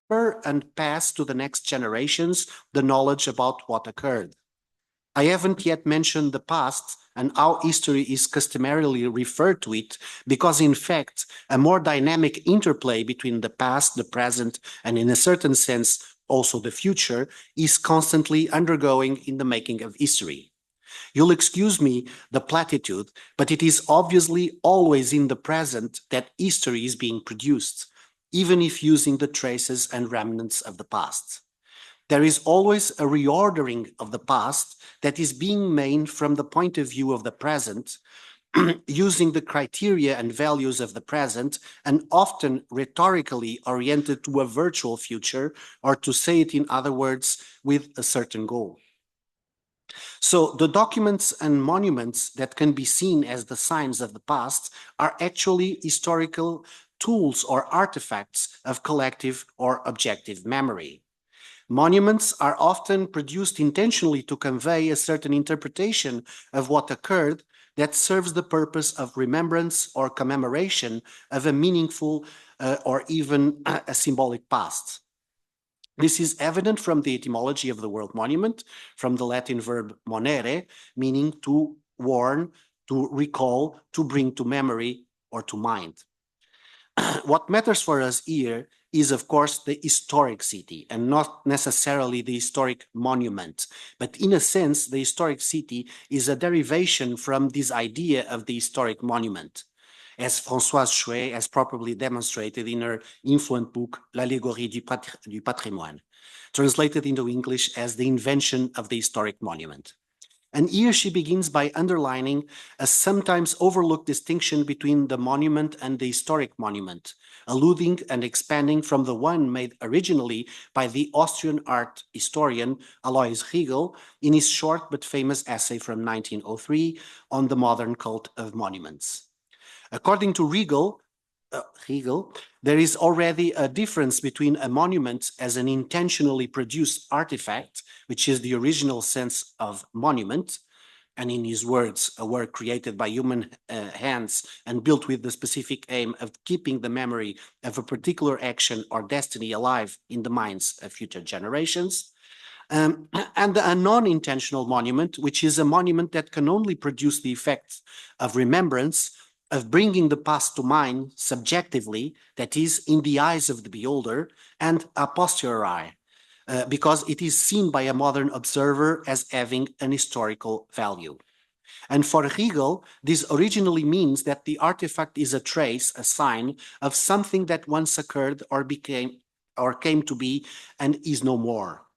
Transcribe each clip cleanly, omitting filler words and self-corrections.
transfer and pass to the next generations the knowledge about what occurred. I haven't yet mentioned the past and how history is customarily referred to it, because in fact, a more dynamic interplay between the past, the present, and in a certain sense, also the future, is constantly undergoing in the making of history. You'll excuse me the platitude, but it is obviously always in the present that history is being produced, even if using the traces and remnants of the past. There is always a reordering of the past that is being made from the point of view of the present, using the criteria and values of the present, and often rhetorically oriented to a virtual future, or to say it in other words, with a certain goal. So the documents and monuments that can be seen as the signs of the past are actually historical tools or artifacts of collective or objective memory. Monuments are often produced intentionally to convey a certain interpretation of what occurred that serves the purpose of remembrance or commemoration of a meaningful or even a symbolic past. This is evident from the etymology of the word monument, from the Latin verb monere, meaning to warn, to recall, to bring to memory, or to mind. What matters for us here is, of course, the historic city, and not necessarily the historic monument. But in a sense, the historic city is a derivation from this idea of the historic monument, as Françoise Chouet has properly demonstrated in her influent book, L'Allégorie du patrimoine, translated into English as The Invention of the Historic Monument. And here she begins by underlining a sometimes overlooked distinction between the monument and the historic monument, alluding and expanding from the one made originally by the Austrian art historian Alois Riegel in his short but famous essay from 1903 on the modern cult of monuments. According to Riegel, there is already a difference between a monument as an intentionally produced artifact, which is the original sense of monument, and in his words, a work created by human hands and built with the specific aim of keeping the memory of a particular action or destiny alive in the minds of future generations. And a non-intentional monument, which is a monument that can only produce the effect of remembrance, of bringing the past to mind subjectively, that is, in the eyes of the beholder, and a posteriori, because it is seen by a modern observer as having an historical value. And for Riegel, this originally means that the artifact is a trace, a sign of something that once occurred or came to be and is no more.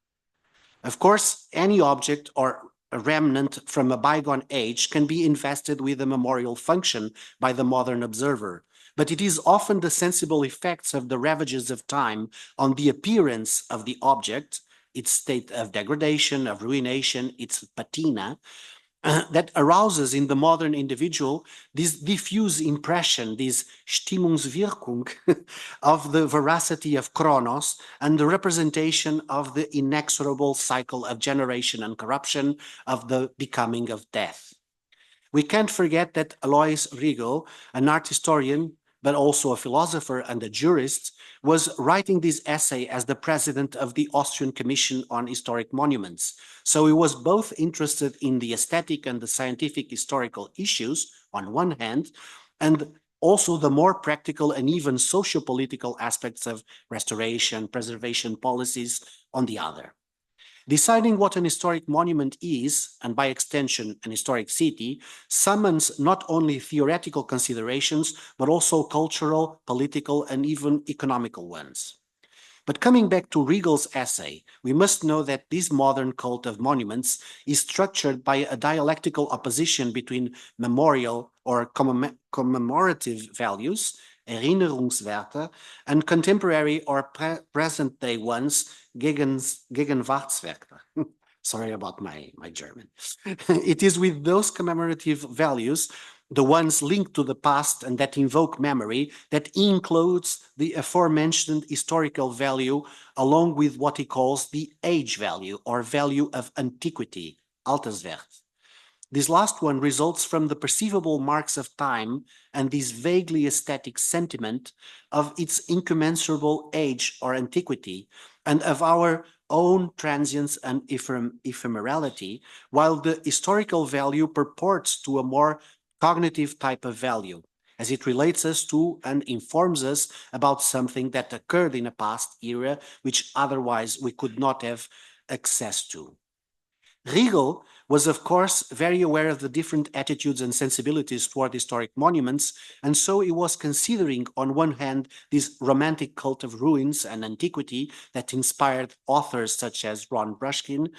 Of course, any object or a remnant from a bygone age can be invested with a memorial function by the modern observer, but it is often the sensible effects of the ravages of time on the appearance of the object, its state of degradation, of ruination, its patina, that arouses in the modern individual this diffuse impression, this Stimmungswirkung of the veracity of Chronos and the representation of the inexorable cycle of generation and corruption, of the becoming of death. We can't forget that Alois Riegel, an art historian, but also a philosopher and a jurist, was writing this essay as the president of the Austrian Commission on Historic Monuments. So he was both interested in the aesthetic and the scientific historical issues on one hand, and also the more practical and even socio-political aspects of restoration, preservation policies on the other. Deciding what an historic monument is, and by extension, an historic city, summons not only theoretical considerations, but also cultural, political, and even economical ones. But coming back to Riegel's essay, we must know that this modern cult of monuments is structured by a dialectical opposition between memorial or commemorative values, Erinnerungswerte, and contemporary or present-day ones, Gegenwartswerte. Sorry about my German. It is with those commemorative values, the ones linked to the past and that invoke memory, that includes the aforementioned historical value, along with what he calls the age value or value of antiquity, Alterswert. This last one results from the perceivable marks of time and this vaguely aesthetic sentiment of its incommensurable age or antiquity, and of our own transience and ephemerality, while the historical value purports to a more cognitive type of value, as it relates us to and informs us about something that occurred in a past era which otherwise we could not have access to. Riegel was, of course, very aware of the different attitudes and sensibilities toward historic monuments, and so he was considering, on one hand, this romantic cult of ruins and antiquity that inspired authors such as Ron Brushkin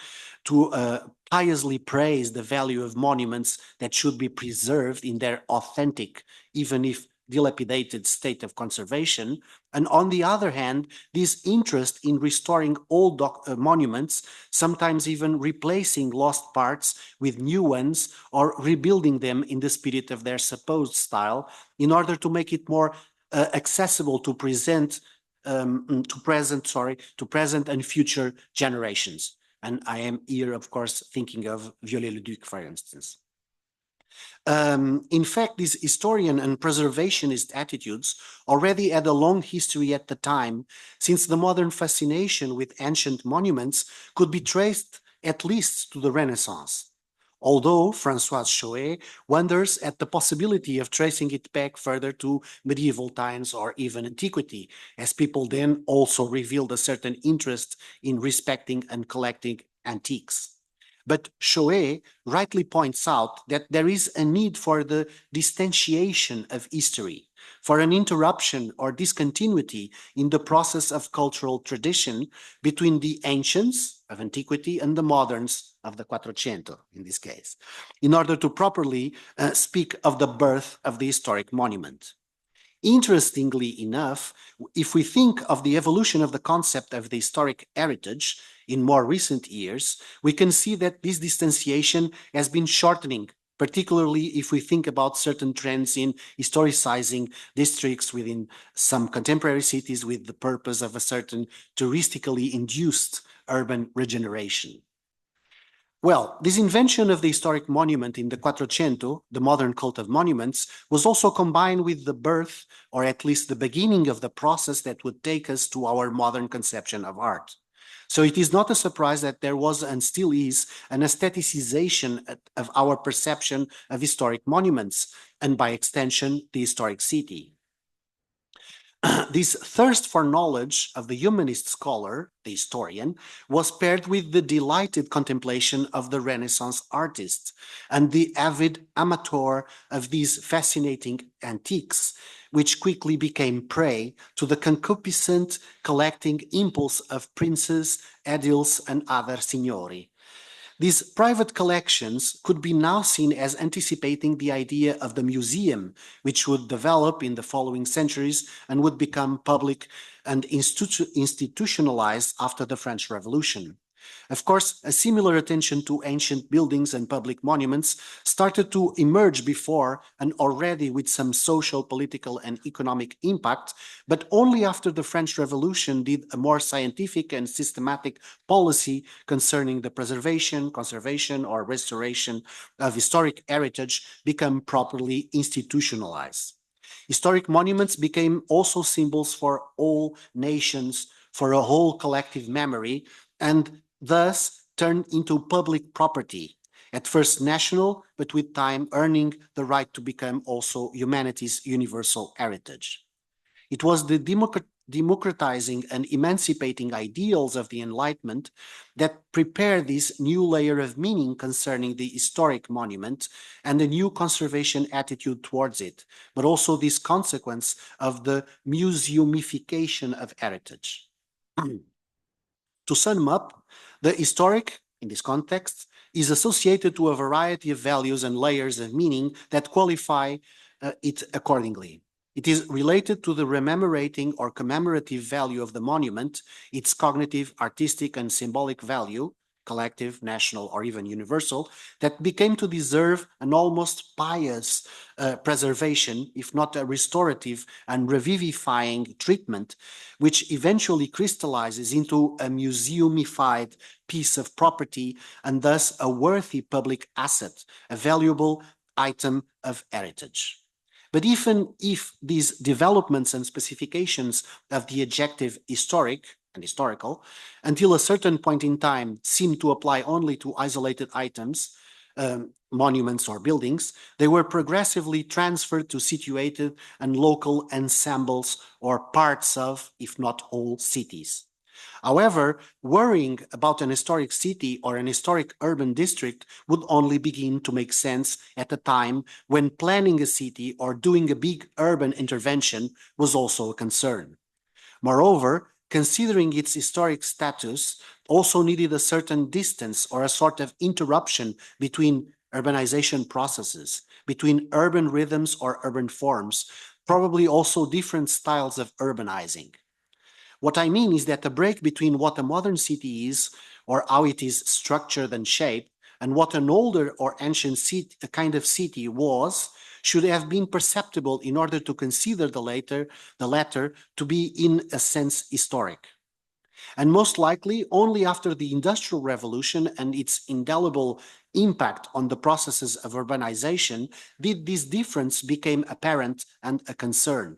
to piously praise the value of monuments that should be preserved in their authentic, even if dilapidated state of conservation, and on the other hand, this interest in restoring old monuments, sometimes even replacing lost parts with new ones or rebuilding them in the spirit of their supposed style in order to make it more accessible to present and future generations. And I am here, of course, thinking of Viollet-le-Duc, for instance. In fact, these historian and preservationist attitudes already had a long history at the time, since the modern fascination with ancient monuments could be traced at least to the Renaissance. Although François Chouet wonders at the possibility of tracing it back further to medieval times or even antiquity, as people then also revealed a certain interest in respecting and collecting antiques. But Chouet rightly points out that there is a need for the distantiation of history, for an interruption or discontinuity in the process of cultural tradition between the ancients of antiquity and the moderns of the Quattrocento, in this case, in order to properly speak of the birth of the historic monument. Interestingly enough, if we think of the evolution of the concept of the historic heritage in more recent years, we can see that this distanciation has been shortening, particularly if we think about certain trends in historicizing districts within some contemporary cities with the purpose of a certain touristically induced urban regeneration. Well, this invention of the historic monument in the Quattrocento, the modern cult of monuments, was also combined with the birth, or at least the beginning of the process that would take us to our modern conception of art. So it is not a surprise that there was and still is an aestheticization of our perception of historic monuments, and by extension, the historic city. This thirst for knowledge of the humanist scholar, the historian, was paired with the delighted contemplation of the Renaissance artist and the avid amateur of these fascinating antiques, which quickly became prey to the concupiscent collecting impulse of princes, ediles, and other signori. These private collections could be now seen as anticipating the idea of the museum, which would develop in the following centuries and would become public and institutionalized after the French Revolution. Of course, a similar attention to ancient buildings and public monuments started to emerge before and already with some social, political, and economic impact, but only after the French Revolution did a more scientific and systematic policy concerning the preservation, conservation, or restoration of historic heritage become properly institutionalized. Historic monuments became also symbols for all nations, for a whole collective memory, and thus turned into public property, at first national, but with time earning the right to become also humanity's universal heritage. It was the democratizing and emancipating ideals of the Enlightenment that prepared this new layer of meaning concerning the historic monument and a new conservation attitude towards it, but also this consequence of the museumification of heritage. To sum up, the historic, in this context, is associated to a variety of values and layers of meaning that qualify it accordingly. It is related to the rememorating or commemorative value of the monument, its cognitive, artistic, and symbolic value, collective, national, or even universal, that became to deserve an almost pious preservation, if not a restorative and revivifying treatment, which eventually crystallizes into a museumified piece of property and thus a worthy public asset, a valuable item of heritage. But even if these developments and specifications of the adjective historic and historical, until a certain point in time, seem to apply only to isolated items, monuments or buildings, they were progressively transferred to situated and local ensembles or parts of, if not all, cities. However, worrying about an historic city or an historic urban district would only begin to make sense at a time when planning a city or doing a big urban intervention was also a concern. Moreover, considering its historic status also needed a certain distance or a sort of interruption between urbanization processes, between urban rhythms or urban forms, probably also different styles of urbanizing. What I mean is that a break between what a modern city is, or how it is structured and shaped, and what an older or ancient city, a kind of city was, should have been perceptible in order to consider the latter to be in a sense historic. And most likely only after the Industrial Revolution and its indelible impact on the processes of urbanization did this difference become apparent and a concern.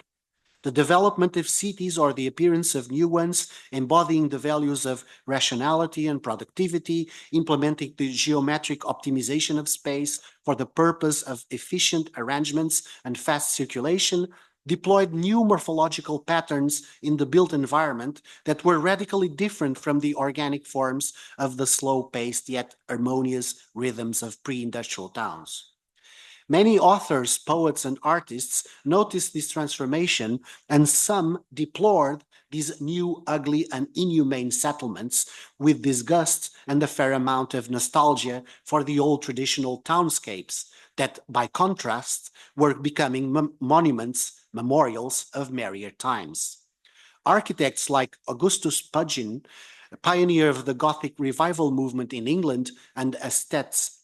The development of cities or the appearance of new ones embodying the values of rationality and productivity, implementing the geometric optimization of space for the purpose of efficient arrangements and fast circulation, deployed new morphological patterns in the built environment that were radically different from the organic forms of the slow-paced yet harmonious rhythms of pre-industrial towns. Many authors, poets, and artists noticed this transformation, and some deplored these new, ugly, and inhumane settlements with disgust and a fair amount of nostalgia for the old traditional townscapes that, by contrast, were becoming monuments, memorials of merrier times. Architects like Augustus Pugin, pioneer of the Gothic revival movement in England, and aestheticists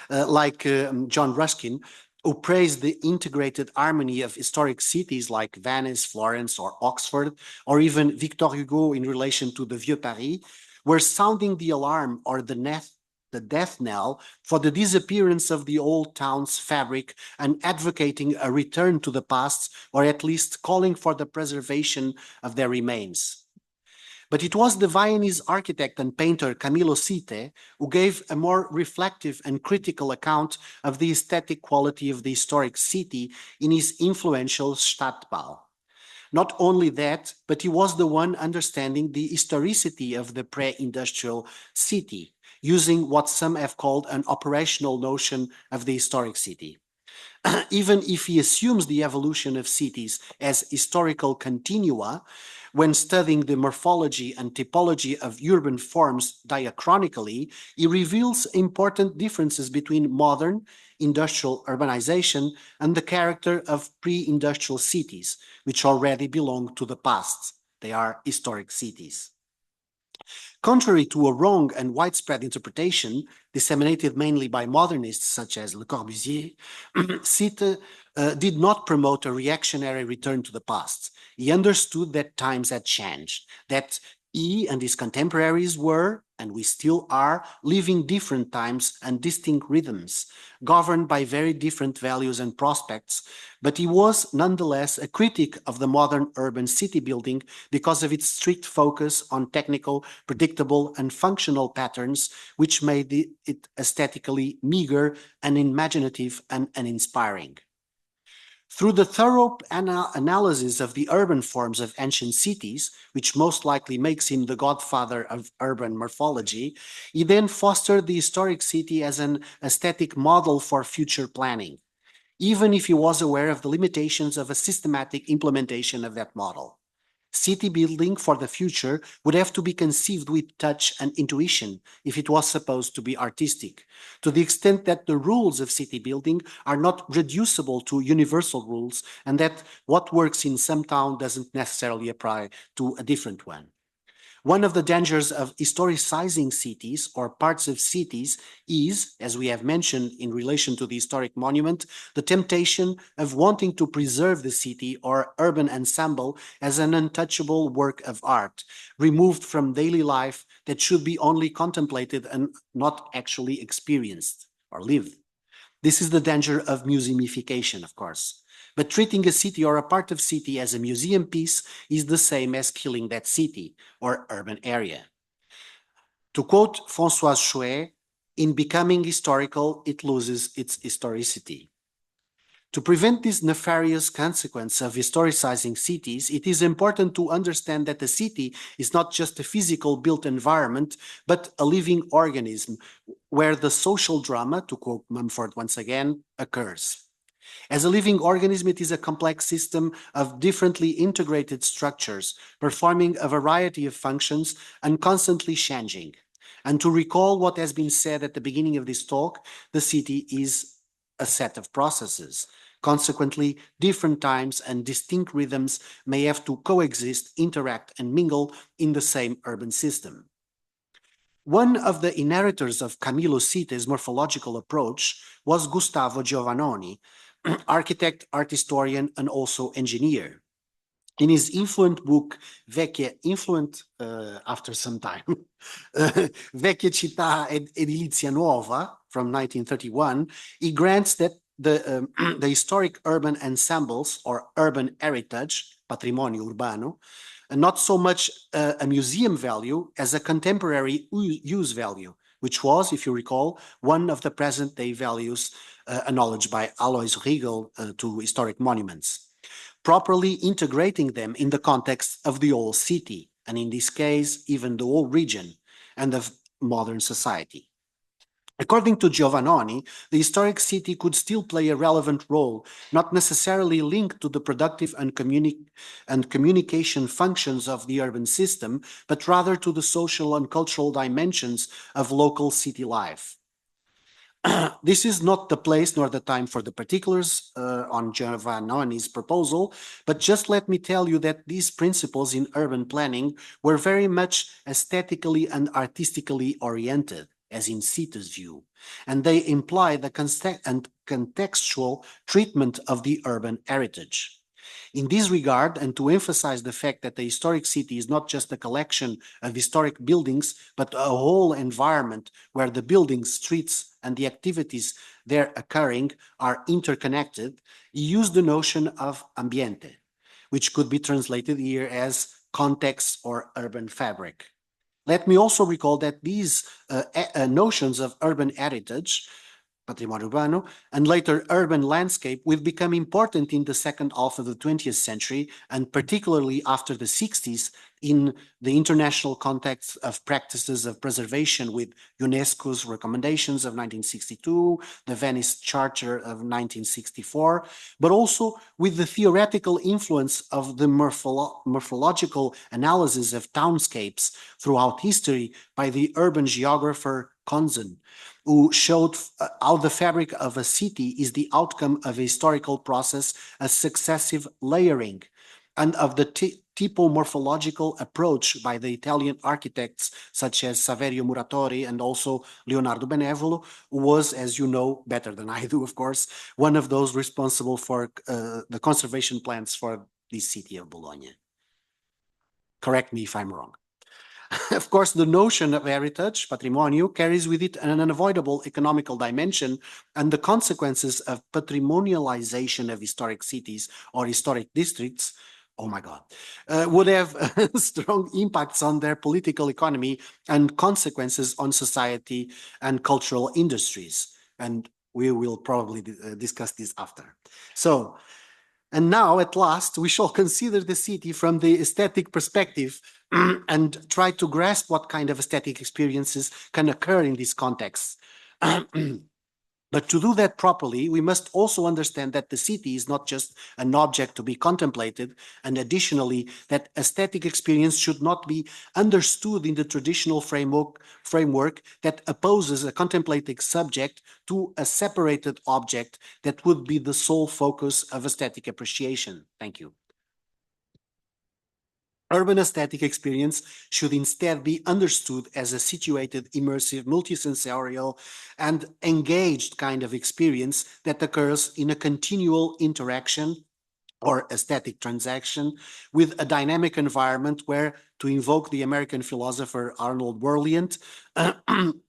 like John Ruskin, who praised the integrated harmony of historic cities like Venice, Florence, or Oxford, or even Victor Hugo in relation to the Vieux Paris, were sounding the alarm or the death knell for the disappearance of the old town's fabric and advocating a return to the past, or at least calling for the preservation of their remains. But it was the Viennese architect and painter Camillo Sitte who gave a more reflective and critical account of the aesthetic quality of the historic city in his influential Stadtbau. Not only that, but he was the one understanding the historicity of the pre-industrial city, using what some have called an operational notion of the historic city. Even if he assumes the evolution of cities as historical continua, when studying the morphology and typology of urban forms diachronically, he reveals important differences between modern industrial urbanization and the character of pre-industrial cities, which already belong to the past. They are historic cities. Contrary to a wrong and widespread interpretation, disseminated mainly by modernists such as Le Corbusier, Sitte did not promote a reactionary return to the past. He understood that times had changed, that he and his contemporaries were, and we still are, living different times and distinct rhythms, governed by very different values and prospects, but he was nonetheless a critic of the modern urban city building because of its strict focus on technical, predictable, and functional patterns, which made it aesthetically meager, unimaginative, and uninspiring. Through the thorough analysis of the urban forms of ancient cities, which most likely makes him the godfather of urban morphology, he then fostered the historic city as an aesthetic model for future planning, even if he was aware of the limitations of a systematic implementation of that model. City building for the future would have to be conceived with touch and intuition if it was supposed to be artistic, to the extent that the rules of city building are not reducible to universal rules and that what works in some town doesn't necessarily apply to a different one. One of the dangers of historicizing cities or parts of cities is, as we have mentioned in relation to the historic monument, the temptation of wanting to preserve the city or urban ensemble as an untouchable work of art, removed from daily life that should be only contemplated and not actually experienced or lived. This is the danger of museumification, of course. But treating a city or a part of city as a museum piece is the same as killing that city or urban area. To quote François Chouet, in becoming historical, it loses its historicity. To prevent this nefarious consequence of historicizing cities, it is important to understand that a city is not just a physical built environment, but a living organism where the social drama, to quote Manfredi once again, occurs. As a living organism, it is a complex system of differently integrated structures, performing a variety of functions and constantly changing. And to recall what has been said at the beginning of this talk, the city is a set of processes. Consequently, different times and distinct rhythms may have to coexist, interact, and mingle in the same urban system. One of the inheritors of Camillo Site's morphological approach was Gustavo Giovannoni, architect, art historian, and also engineer. In his influent book, after some time, Vecchia Città ed Edilizia Nuova from 1931, he grants that the historic urban ensembles or urban heritage, patrimonio urbano, and not so much a museum value as a contemporary use value, which was, if you recall, one of the present-day values acknowledged by Alois Riegel to historic monuments, properly integrating them in the context of the whole city, and in this case, even the whole region and of modern society. According to Giovannoni, the historic city could still play a relevant role, not necessarily linked to the productive and communication functions of the urban system, but rather to the social and cultural dimensions of local city life. This is not the place nor the time for the particulars on Giovannoni's proposal, but just let me tell you that these principles in urban planning were very much aesthetically and artistically oriented, as in Sita's view, and they imply the contextual treatment of the urban heritage. In this regard, and to emphasize the fact that the historic city is not just a collection of historic buildings, but a whole environment where the buildings, streets, and the activities there occurring are interconnected, he used the notion of ambiente, which could be translated here as context or urban fabric. Let me also recall that these notions of urban heritage, patrimonio urbano, and later urban landscape will become important in the second half of the 20th century, and particularly after the 60s in the international context of practices of preservation with UNESCO's recommendations of 1962, the Venice Charter of 1964, but also with the theoretical influence of the morphological analysis of townscapes throughout history by the urban geographer Konzen, who showed how the fabric of a city is the outcome of a historical process, a successive layering, and of the typomorphological approach by the Italian architects such as Saverio Muratori and also Leonardo Benevolo, who was, as you know better than I do, of course, one of those responsible for the conservation plans for the city of Bologna. Correct me if I'm wrong. Of course, the notion of heritage, patrimonio, carries with it an unavoidable economical dimension, and the consequences of patrimonialization of historic cities or historic districts, oh my God, would have strong impacts on their political economy and consequences on society and cultural industries. And we will probably discuss this after. So, and now, at last, we shall consider the city from the aesthetic perspective and try to grasp what kind of aesthetic experiences can occur in this context. But to do that properly, we must also understand that the city is not just an object to be contemplated, and additionally, that aesthetic experience should not be understood in the traditional framework that opposes a contemplative subject to a separated object that would be the sole focus of aesthetic appreciation. Thank you. Urban aesthetic experience should instead be understood as a situated, immersive, multisensorial, and engaged kind of experience that occurs in a continual interaction or aesthetic transaction with a dynamic environment where, to invoke the American philosopher Arnold Werliant, an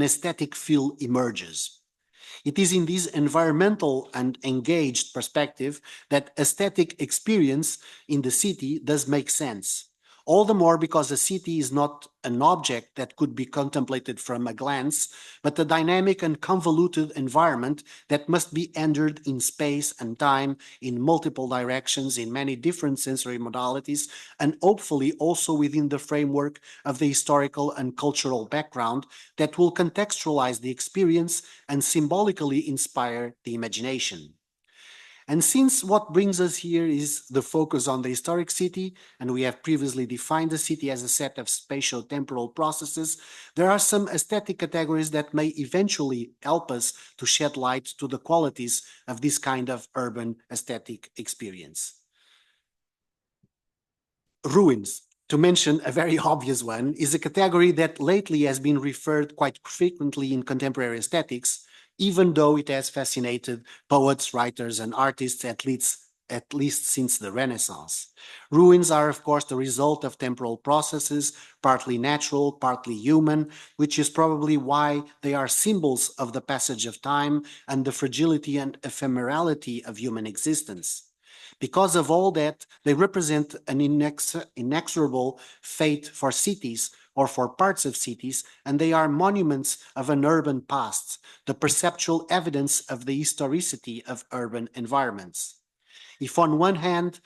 aesthetic feel emerges. It is in this environmental and engaged perspective that aesthetic experience in the city does make sense. All the more because a city is not an object that could be contemplated from a glance, but a dynamic and convoluted environment that must be entered in space and time in multiple directions in many different sensory modalities, and hopefully also within the framework of the historical and cultural background that will contextualize the experience and symbolically inspire the imagination. And since what brings us here is the focus on the historic city, and we have previously defined the city as a set of spatial temporal processes, there are some aesthetic categories that may eventually help us to shed light to the qualities of this kind of urban aesthetic experience. Ruins, to mention a very obvious one, is a category that lately has been referred quite frequently in contemporary aesthetics, even though it has fascinated poets, writers, and artists at least since the Renaissance. Ruins are, of course, the result of temporal processes, partly natural, partly human, which is probably why they are symbols of the passage of time and the fragility and ephemerality of human existence. Because of all that, they represent an inexorable fate for cities or for parts of cities, and they are monuments of an urban past, the perceptual evidence of the historicity of urban environments. If on one hand,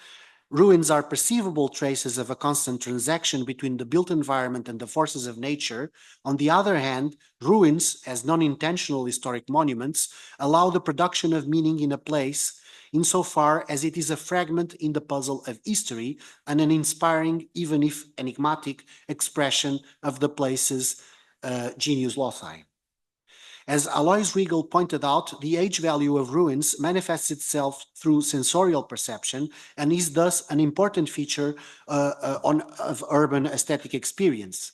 ruins are perceivable traces of a constant transaction between the built environment and the forces of nature, on the other hand, ruins, as non-intentional historic monuments, allow the production of meaning in a place insofar as it is a fragment in the puzzle of history and an inspiring, even if enigmatic, expression of the place's genius loci. As Alois Riegel pointed out, the age value of ruins manifests itself through sensorial perception and is thus an important feature of urban aesthetic experience.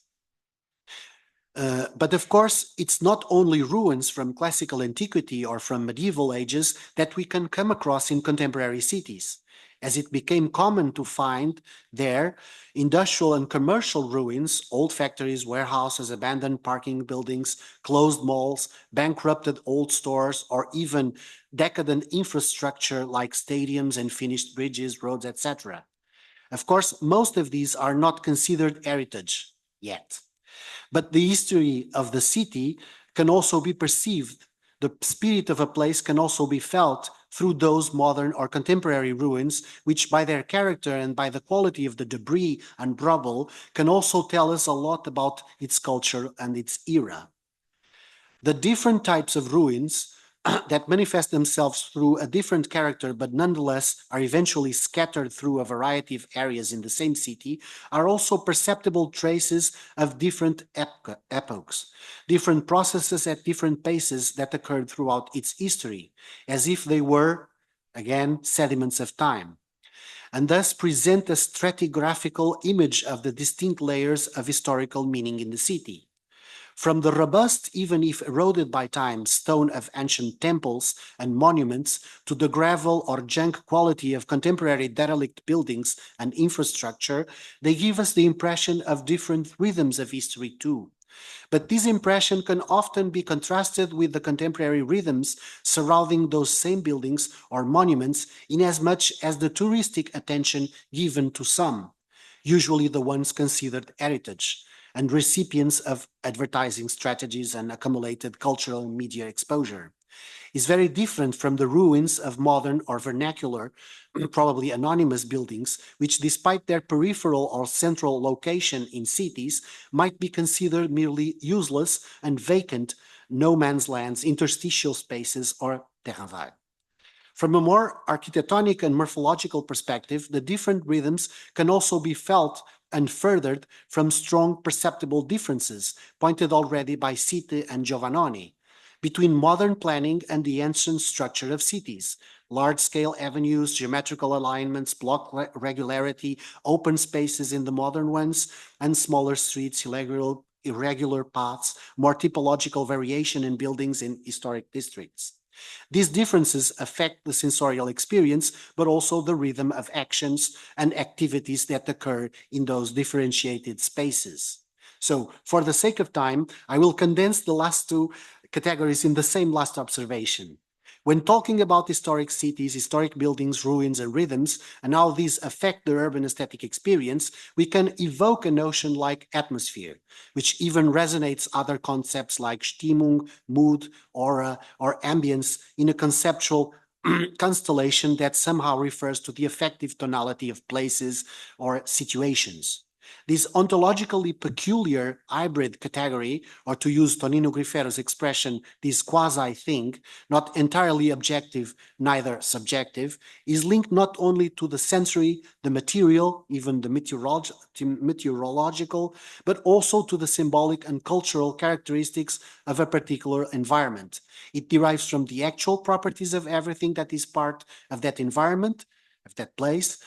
But of course, it's not only ruins from classical antiquity or from medieval ages that we can come across in contemporary cities, as it became common to find there industrial and commercial ruins, old factories, warehouses, abandoned parking buildings, closed malls, bankrupted old stores, or even decadent infrastructure like stadiums and finished bridges, roads, etc. Of course, most of these are not considered heritage yet. But the history of the city can also be perceived. The spirit of a place can also be felt through those modern or contemporary ruins, which by their character and by the quality of the debris and rubble can also tell us a lot about its culture and its era. The different types of ruins that manifest themselves through a different character, but nonetheless are eventually scattered through a variety of areas in the same city, are also perceptible traces of different epochs, different processes at different paces that occurred throughout its history, as if they were, again, sediments of time, and thus present a stratigraphical image of the distinct layers of historical meaning in the city. From the robust, even if eroded by time, stone of ancient temples and monuments to the gravel or junk quality of contemporary derelict buildings and infrastructure, they give us the impression of different rhythms of history too. But this impression can often be contrasted with the contemporary rhythms surrounding those same buildings or monuments, inasmuch as the touristic attention given to some, usually the ones considered heritage, and recipients of advertising strategies and accumulated cultural media exposure, is very different from the ruins of modern or vernacular, probably anonymous buildings, which despite their peripheral or central location in cities, might be considered merely useless and vacant no man's lands, interstitial spaces, or terrain vague. From a more architectonic and morphological perspective, the different rhythms can also be felt and furthered from strong perceptible differences, pointed already by Sitte and Giovannoni, between modern planning and the ancient structure of cities, large-scale avenues, geometrical alignments, block regularity, open spaces in the modern ones, and smaller streets, irregular paths, more typological variation in buildings in historic districts. These differences affect the sensorial experience, but also the rhythm of actions and activities that occur in those differentiated spaces. So, for the sake of time, I will condense the last two categories in the same last observation. When talking about historic cities, historic buildings, ruins, and rhythms, and how these affect the urban aesthetic experience, we can evoke a notion like atmosphere, which even resonates other concepts like Stimmung, mood, aura, or ambience in a conceptual constellation that somehow refers to the affective tonality of places or situations. This ontologically peculiar hybrid category, or to use Tonino Grifero's expression, this quasi-thing, not entirely objective, neither subjective, is linked not only to the sensory, the material, even the meteorological, but also to the symbolic and cultural characteristics of a particular environment. It derives from the actual properties of everything that is part of that environment, of that place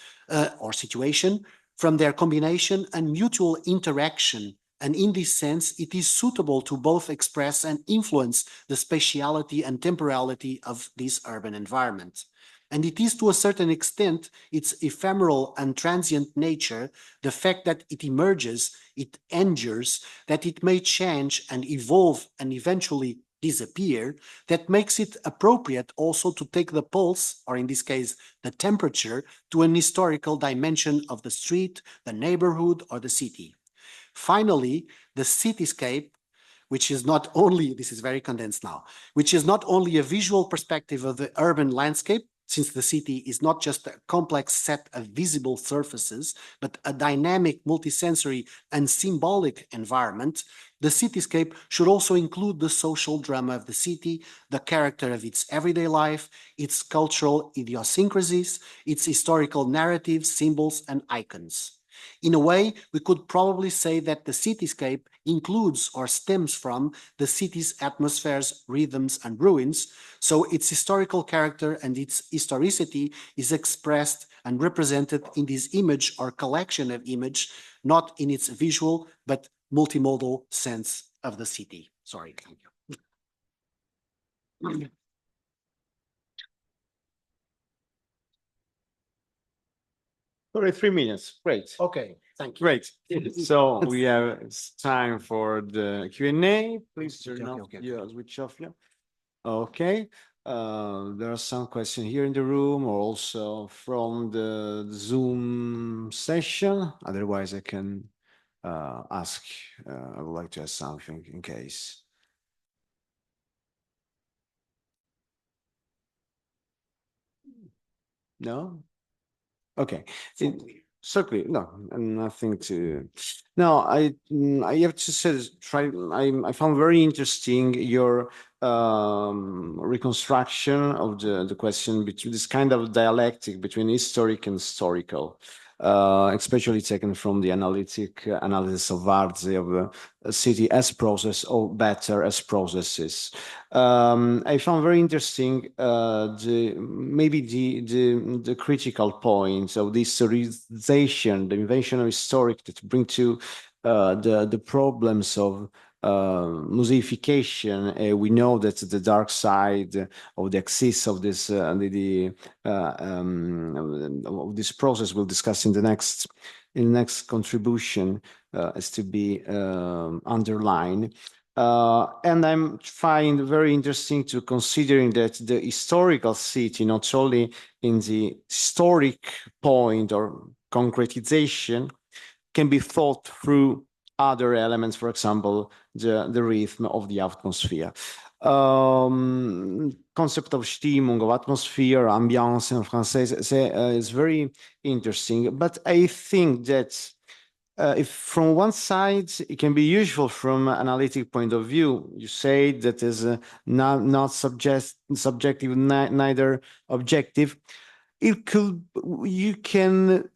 or situation, from their combination and mutual interaction, and in this sense, it is suitable to both express and influence the spatiality and temporality of this urban environment. And it is to a certain extent its ephemeral and transient nature, the fact that it emerges, it endures, that it may change and evolve and eventually disappear, that makes it appropriate also to take the pulse, or in this case, the temperature, to an historical dimension of the street, the neighborhood, or the city. Finally, the cityscape, which is not only, this is very condensed now, which is not only a visual perspective of the urban landscape, since the city is not just a complex set of visible surfaces, but a dynamic, multisensory, and symbolic environment, the cityscape should also include the social drama of the city, the character of its everyday life, its cultural idiosyncrasies, its historical narratives, symbols, and icons. In a way, we could probably say that the cityscape includes or stems from the city's atmospheres, rhythms, and ruins, so its historical character and its historicity is expressed and represented in this image or collection of image, not in its visual but multimodal sense of the city. Sorry, thank you. Sorry, 3 minutes. Great. Okay, thank you. Great. So we have time for the Q&A. Please turn off your switch off. Yeah. Okay. There are some questions here in the room, or also from the Zoom session. Otherwise, I can ask. I would like to ask something in case. No? Okay. Certainly, no, nothing to. No, I have to say, I found very interesting your reconstruction of the question between this kind of dialectic between historic and historical, especially taken from the analysis of Varzi of a city as process, or better as processes. I found very interesting the critical points of this historization, the invention of historic, that bring to the problems of museification. We know that the dark side of the axis of this of this process we'll discuss in the next contribution is to be underlined. And I find very interesting to considering that the historical city, not only in the historic point or concretization, can be thought through other elements, for example, the rhythm of the atmosphere. Concept of Stimmung, of atmosphere, ambiance in Francais, is very interesting. But I think that if from one side it can be useful from an analytic point of view, you say that is not subjective, neither objective. You can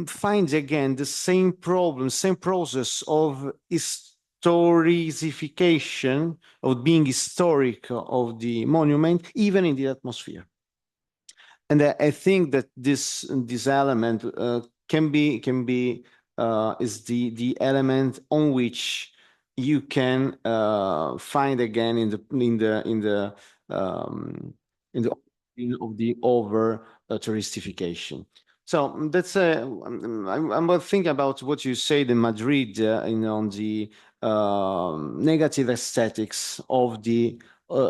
find again the same problem, same process of historicification, of being historic of the monument, even in the atmosphere. And I think that this element can be is the element on which you can find again in the of the over touristification. So that's I'm thinking about what you said in Madrid on the negative aesthetics of the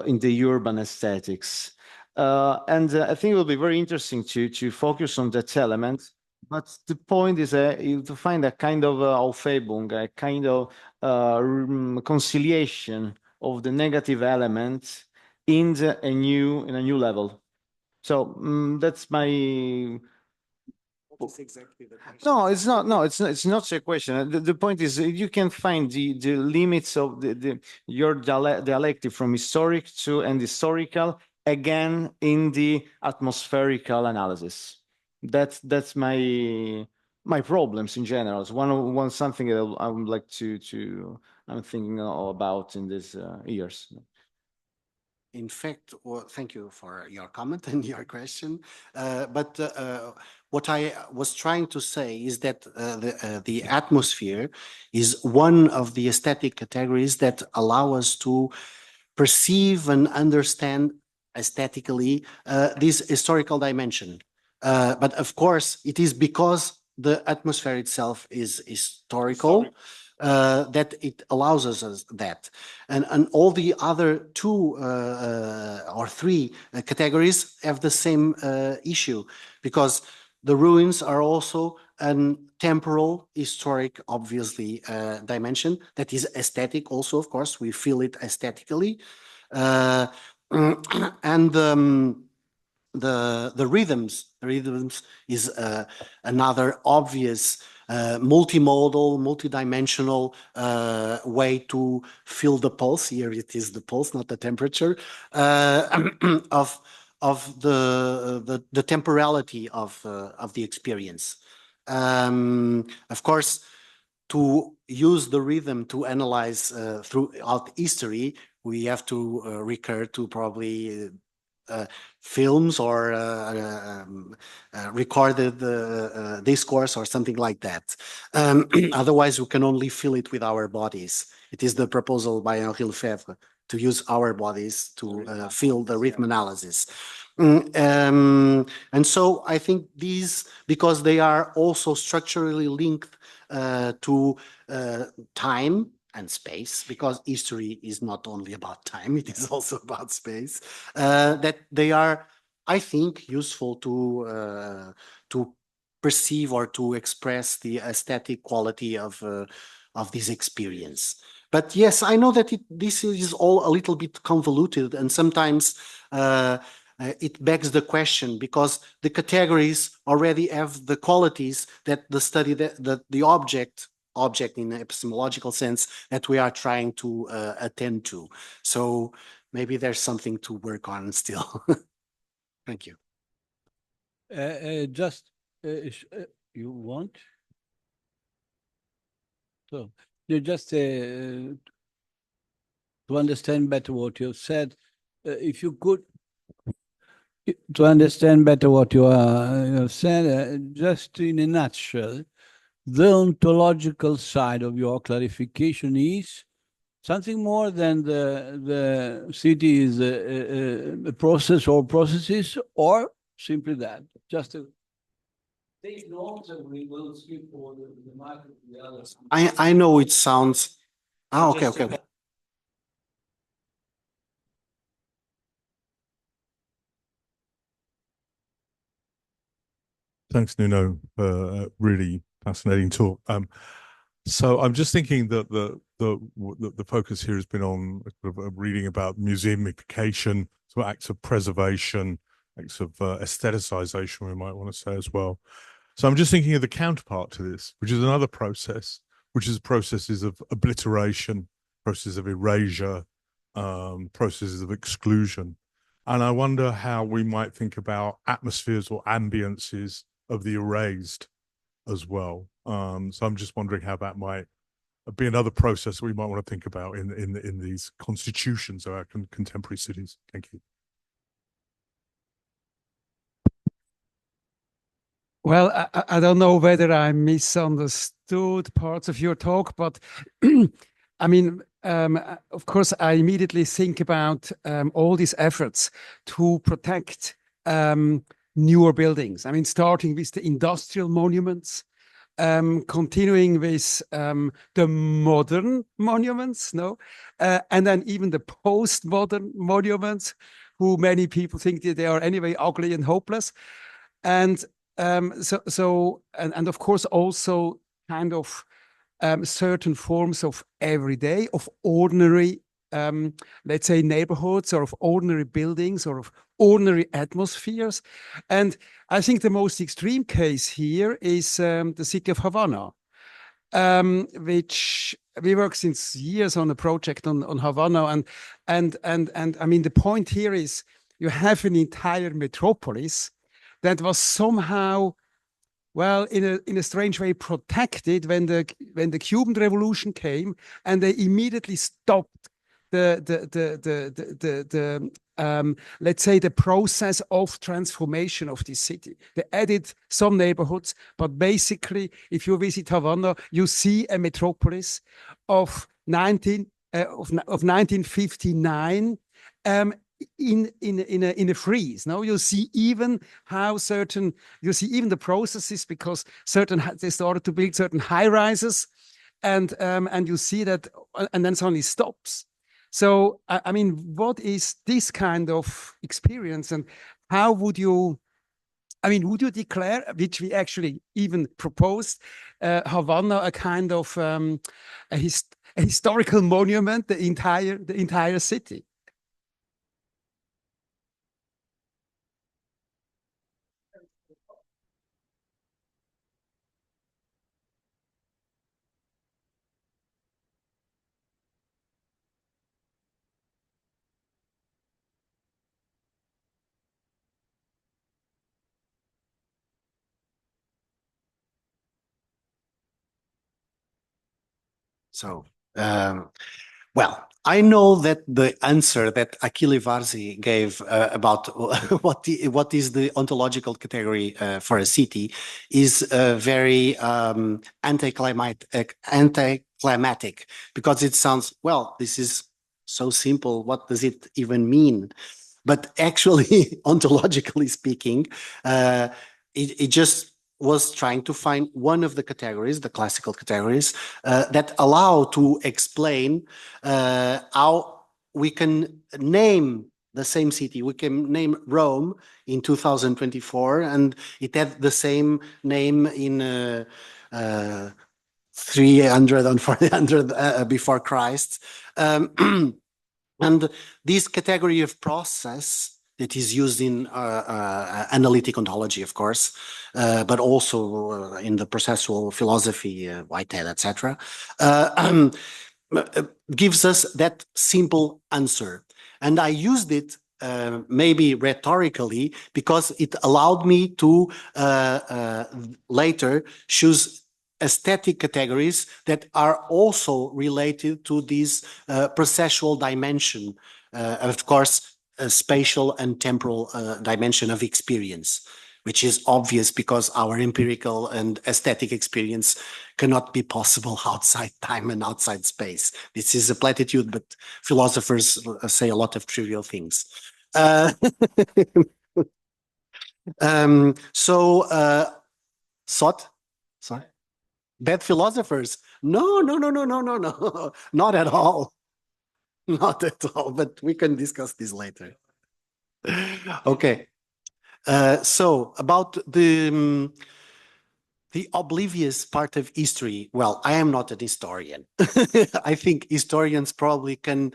in the urban aesthetics. And I think it will be very interesting to focus on that element. But the point is to find a kind of Aufhebung, a kind of conciliation of the negative element in a new level. So that's my. That's exactly the question. No, it's not. No, it's not a question. The point is you can find the limits of your dialectic from historic to and historical again in the atmospherical analysis. That's my problems in general. It's one something that I would like to I'm thinking about in these years. In fact, well, thank you for your comment and your question. But what I was trying to say is that the atmosphere is one of the aesthetic categories that allow us to perceive and understand aesthetically this historical dimension. But of course, it is because the atmosphere itself is historical. That it allows us that. And all the other two or three categories have the same issue, because the ruins are also a temporal, historic, obviously, dimension that is aesthetic also, of course, we feel it aesthetically. And the rhythms is another obvious multimodal, multidimensional way to feel the pulse. Here it is the pulse, not the temperature, of the temporality of the experience. Of course, to use the rhythm to analyze throughout history, we have to recur to probably films or recorded discourse or something like that. Otherwise, we can only feel it with our bodies. It is the proposal by Henri Lefebvre to use our bodies to feel the rhythm analysis. And so I think these, because they are also structurally linked to time and space, because history is not only about time, it is also about space, that they are, I think, useful to perceive or to express the aesthetic quality of this experience. But yes, I know that this is all a little bit convoluted, and sometimes it begs the question, because the categories already have the qualities that the study, the object in an epistemological sense, that we are trying to attend to. So maybe there's something to work on still. Thank you. You want? So you just to understand better what you said, if you could, to understand better what you have said, just in a nutshell, the ontological side of your clarification is something more than the city is a process or processes, or simply that. Just to take notes and we will skip for the market. I know it sounds. Okay. Thanks, Nuno, for a really fascinating talk. So I'm just thinking that the focus here has been on reading about museumification, so acts of preservation, acts of aestheticization, we might want to say as well. So I'm just thinking of the counterpart to this, which is another process, which is processes of obliteration, processes of erasure, processes of exclusion. And I wonder how we might think about atmospheres or ambiences of the erased as well. So I'm just wondering how that might be another process we might want to think about in these constitutions of our contemporary cities. Thank you. Well, I don't know whether I misunderstood parts of your talk, but I mean, of course, I immediately think about all these efforts to protect newer buildings. I mean, starting with the industrial monuments, continuing with the modern monuments, no, and then even the post-modern monuments, who many people think that they are anyway ugly and hopeless, and and of course also kind of certain forms of everyday, of ordinary, let's say neighborhoods, or of ordinary buildings, or of ordinary atmospheres. And I think the most extreme case here is the city of Havana, which we work since years on a project on Havana, and I mean the point here is you have an entire metropolis that was somehow, well, in a strange way, protected when the Cuban Revolution came, and they immediately stopped let's say the process of transformation of this city. They added some neighborhoods, but basically, if you visit Havana, you see a metropolis of 1959. In a freeze. Now you see even how you see even the processes, because they started to build certain high rises, and you see that, and then suddenly stops. So I mean, what is this kind of experience, and how would you? I mean, would you declare, which we actually even proposed, Havana a kind of a historical monument, the entire city? So, well, I know that the answer that Achille Varzi gave about what is the ontological category for a city is very anticlimactic, because it sounds, well, this is so simple. What does it even mean? But actually, ontologically speaking, it just was trying to find one of the categories, the classical categories, that allow to explain how we can name the same city. We can name Rome in 2024, and it had the same name in 300 and 400 before Christ. And this category of process that is used in analytic ontology, of course, but also in the processual philosophy, Whitehead, etc., gives us that simple answer. And I used it maybe rhetorically because it allowed me to later choose aesthetic categories that are also related to this processual dimension, of course, a spatial and temporal dimension of experience, which is obvious because our empirical and aesthetic experience cannot be possible outside time and outside space. This is a platitude, but philosophers say a lot of trivial things. Sot? Sorry? Bad philosophers? No, not at all. Not at all, but we can discuss this later. Okay. So about the oblivious part of history, well, I am not an historian. I think historians probably can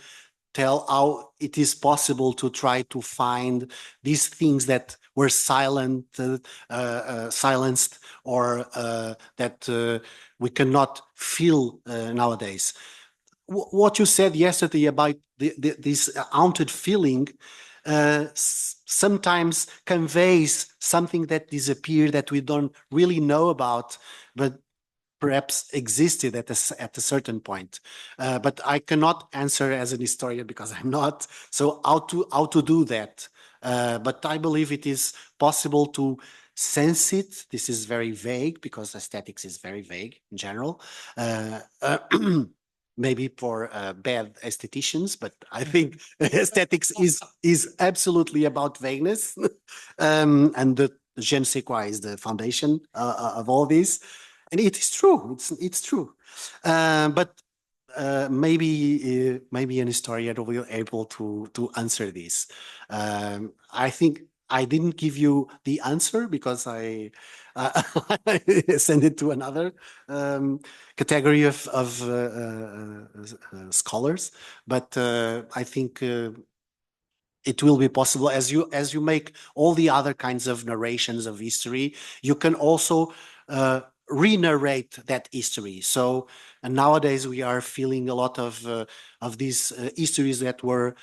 tell how it is possible to try to find these things that were silenced, or that we cannot feel nowadays. What you said yesterday about this haunted feeling sometimes conveys something that disappeared, that we don't really know about, but perhaps existed at a certain point. But I cannot answer as an historian because I'm not. So how to do that? But I believe it is possible to sense it. This is very vague because aesthetics is very vague in general. Maybe for bad aestheticians, but I think aesthetics is absolutely about vagueness. And the je ne sais quoi is the foundation of all this. And it is true, it's true. But maybe an historian will be able to answer this. I think I didn't give you the answer because I send it to another category of scholars, but I think it will be possible as you make all the other kinds of narrations of history. You can also re-narrate that history. So, and nowadays we are feeling a lot of these histories that were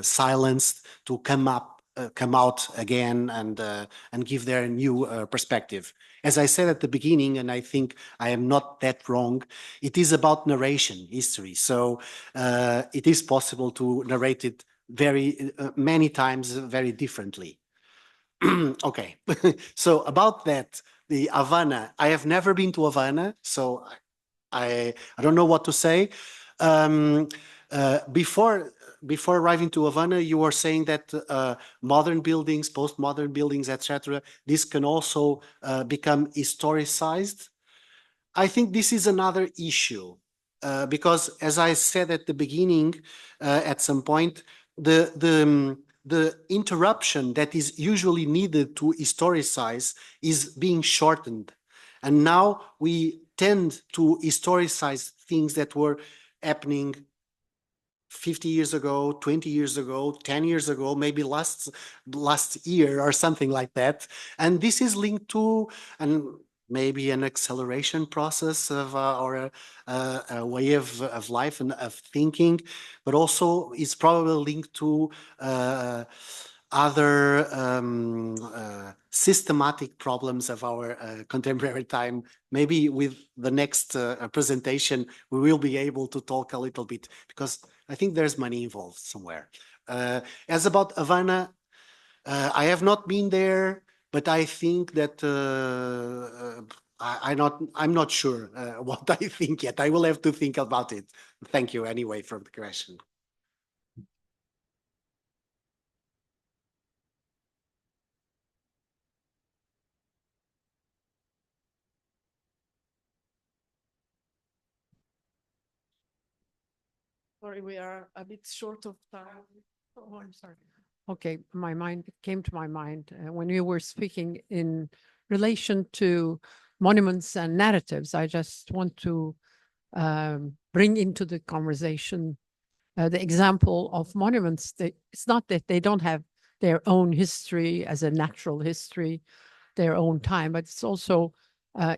silenced to come out again and give their new perspective. As I said at the beginning, and I think I am not that wrong, it is about narration history. So it is possible to narrate it very many times very differently. Okay, so about that, the Havana, I have never been to Havana, so I don't know what to say. Before arriving to Havana, you were saying that modern buildings, postmodern buildings, etc., this can also become historicized. I think this is another issue because, as I said at the beginning, at some point, the interruption that is usually needed to historicize is being shortened. And now we tend to historicize things that were happening 50 years ago, 20 years ago, 10 years ago, maybe last year or something like that. And this is linked to maybe an acceleration process of or a way of life and of thinking, but also it's probably linked to other systematic problems of our contemporary time. Maybe with the next presentation, we will be able to talk a little bit because I think there's money involved somewhere. As about Havana, I have not been there, but I think that I'm not sure what I think yet. I will have to think about it. Thank you anyway for the question. Sorry, we are a bit short of time. Oh, I'm sorry. Okay, it came to my mind when you were speaking in relation to monuments and narratives. I just want to bring into the conversation the example of monuments. It's not that they don't have their own history as a natural history, their own time, but it's also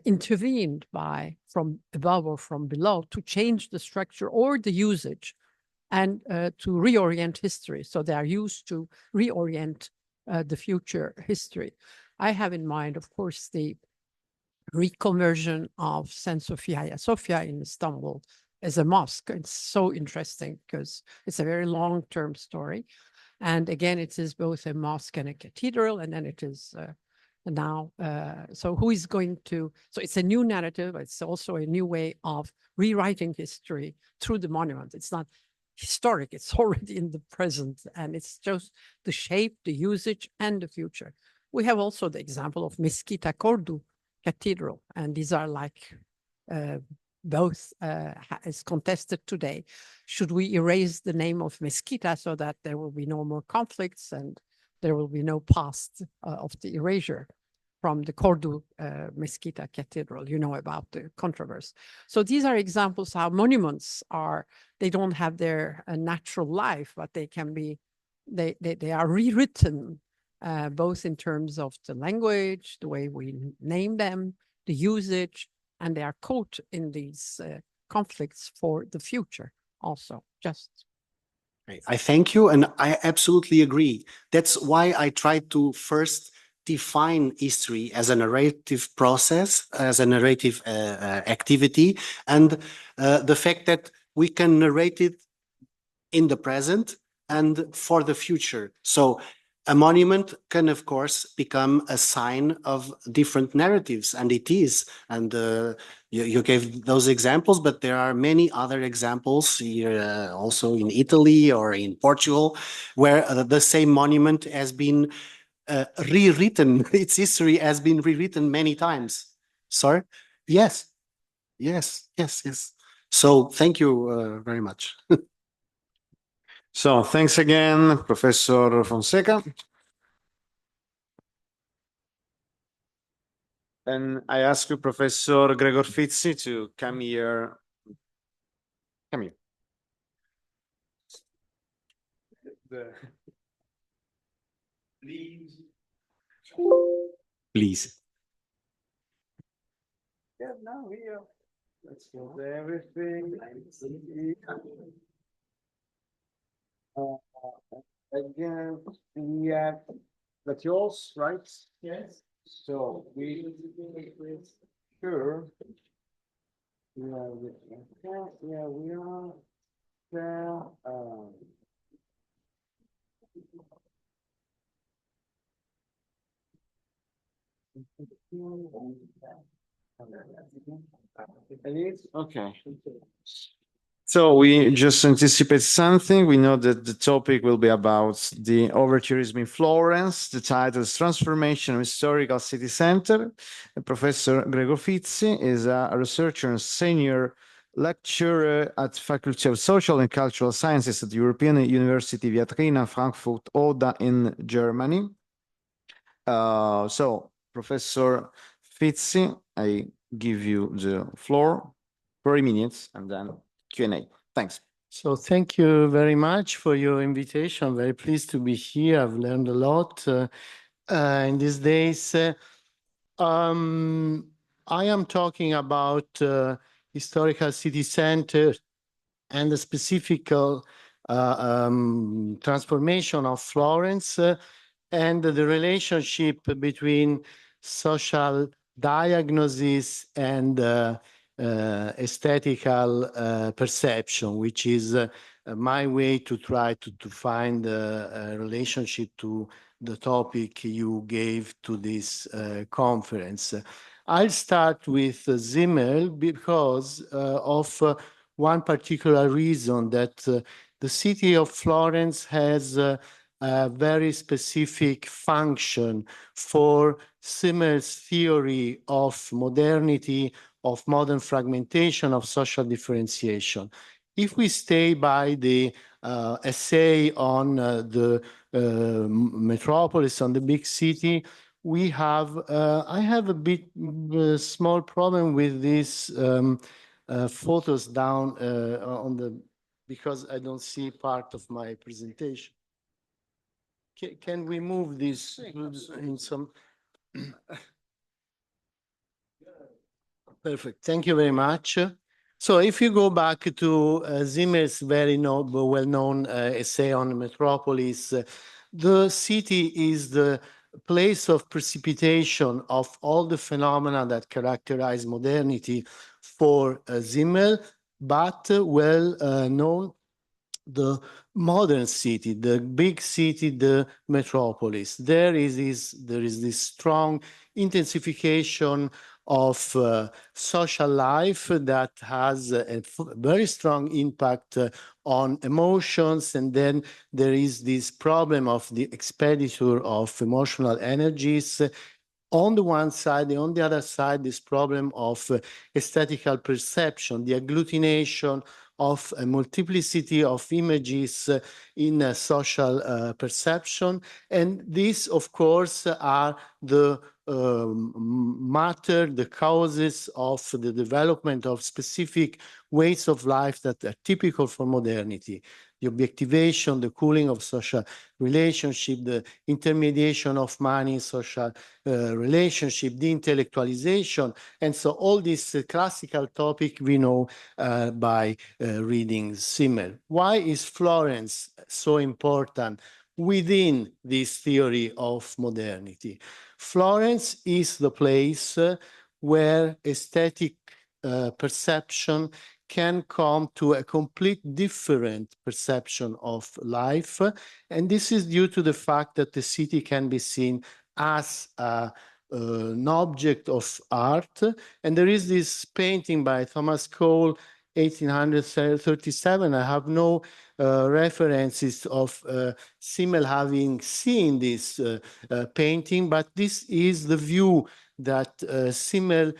intervened by from above or from below to change the structure or the usage and to reorient history. So they are used to reorient the future history. I have in mind, of course, the reconversion of St. Hagia Sophia in Istanbul as a mosque. It's so interesting because it's a very long-term story. And again, it is both a mosque and a cathedral, and then it is now, so who is going to, so it's a new narrative, it's also a new way of rewriting history through the monument. It's not historic, it's already in the present, and it's just the shape, the usage, and the future. We have also the example of Mesquita Cordu Cathedral, and these are like both is contested today. Should we erase the name of Mesquita so that there will be no more conflicts and there will be no past of the erasure from the Cordu Mesquita Cathedral? You know about the controversy. So these are examples how monuments are, they don't have their natural life, but they can be, they are rewritten both in terms of the language, the way we name them, the usage, and they are caught in these conflicts for the future also. Just I thank you, and I absolutely agree. That's why I tried to first define history as a narrative process, as a narrative activity, and the fact that we can narrate it in the present and for the future. So A monument can, of course, become a sign of different narratives, and it is. And you gave those examples, but there are many other examples here, also in Italy or in Portugal, where the same monument has been rewritten. Its history has been rewritten many times. Sorry? Yes. Yes. Yes. Yes. So thank you very much. So thanks again, Professor Fonseca. And I ask you, Professor Gregor Fitzi, to come here. Come here. Please. Please. Yeah, now here. Let's go to everything. Again, we have that's yours, right? Yes. So we sure. Yeah, we are there. Okay. So we just anticipate something. We know that the topic will be about the Overtourism in Florence. The title is Transformation of Historical City Center. Professor Gregor Fitzi is a researcher and senior lecturer at Faculty of Social and Cultural Sciences at the European University Viadrina, Frankfurt Oder in Germany. So, Professor Fitzi, I give you the floor, 30 minutes, and then Q&A. Thanks. So thank you very much for your invitation. I'm very pleased to be here. I've learned a lot in these days. I am talking about historical city center and the specific transformation of Florence and the relationship between social diagnosis and aesthetical perception, which is my way to try to find a relationship to the topic you gave to this conference. I'll start with Zimmel because of one particular reason that the city of Florence has a very specific function for Zimmel's theory of modernity, of modern fragmentation, of social differentiation. If we stay by the essay on the metropolis, on the big city, we have, I have a bit small problem with these photos down on the, because I don't see part of my presentation. Can we move this in some? Perfect. Thank you very much. So if you go back to Zimmer's very well-known essay on Metropolis, the city is the place of precipitation of all the phenomena that characterize modernity for Zimmer, but well known the modern city, the big city, the metropolis. There is this strong intensification of social life that has a very strong impact on emotions. And then there is this problem of the expenditure of emotional energies on the one side, and on the other side, this problem of aesthetical perception, the agglutination of a multiplicity of images in social perception. And these, of course, are the matter, the causes of the development of specific ways of life that are typical for modernity. The objectivation, the cooling of social relationship, the intermediation of money in social relationship, the intellectualization. And so all this classical topic we know by reading Zimmer. Why is Florence so important within this theory of modernity? Florence is the place where aesthetic perception can come to a complete different perception of life. And this is due to the fact that the city can be seen as an object of art. And there is this painting by Thomas Cole, 1837. I have no references of Simmel having seen this painting, but this is the view that Simmel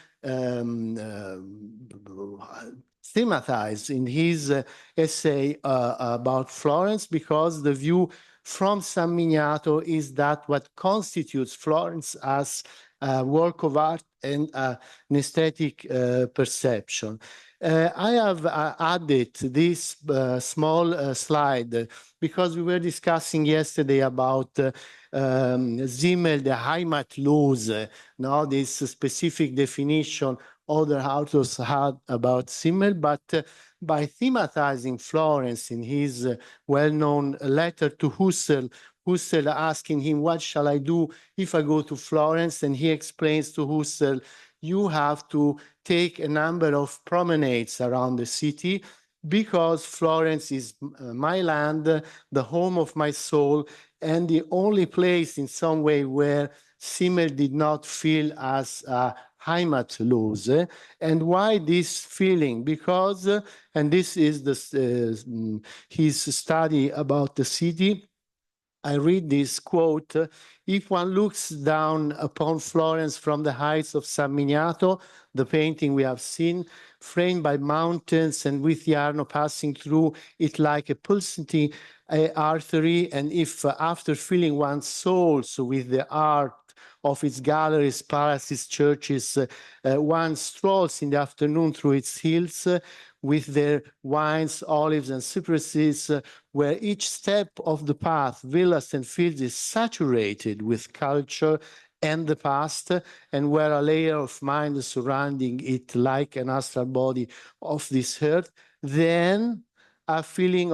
thematized in his essay about Florence, because the view from San Miniato is that what constitutes Florence as a work of art and an aesthetic perception. I have added this small slide because we were discussing yesterday about Simmel, the Heimatlose, now this specific definition other authors had about Simmel, but by thematizing Florence in his well-known letter to Husserl, Husserl asking him, what shall I do if I go to Florence? And he explains to Husserl, you have to take a number of promenades around the city because Florence is my land, the home of my soul, and the only place in some way where Simmel did not feel as a Heimatlose. And why this feeling? Because, and this is his study about the city, I read this quote, if one looks down upon Florence from the heights of San Miniato, the painting we have seen, framed by mountains and with the Arno passing through it like a pulsating artery, and if after filling one's soul so with the art of its galleries, palaces, churches, one strolls in the afternoon through its hills with their vines, olives, and cypresses, where each step of the path, villas and fields, is saturated with culture and the past, and where a layer of mind surrounding it like an astral body of this earth, then a feeling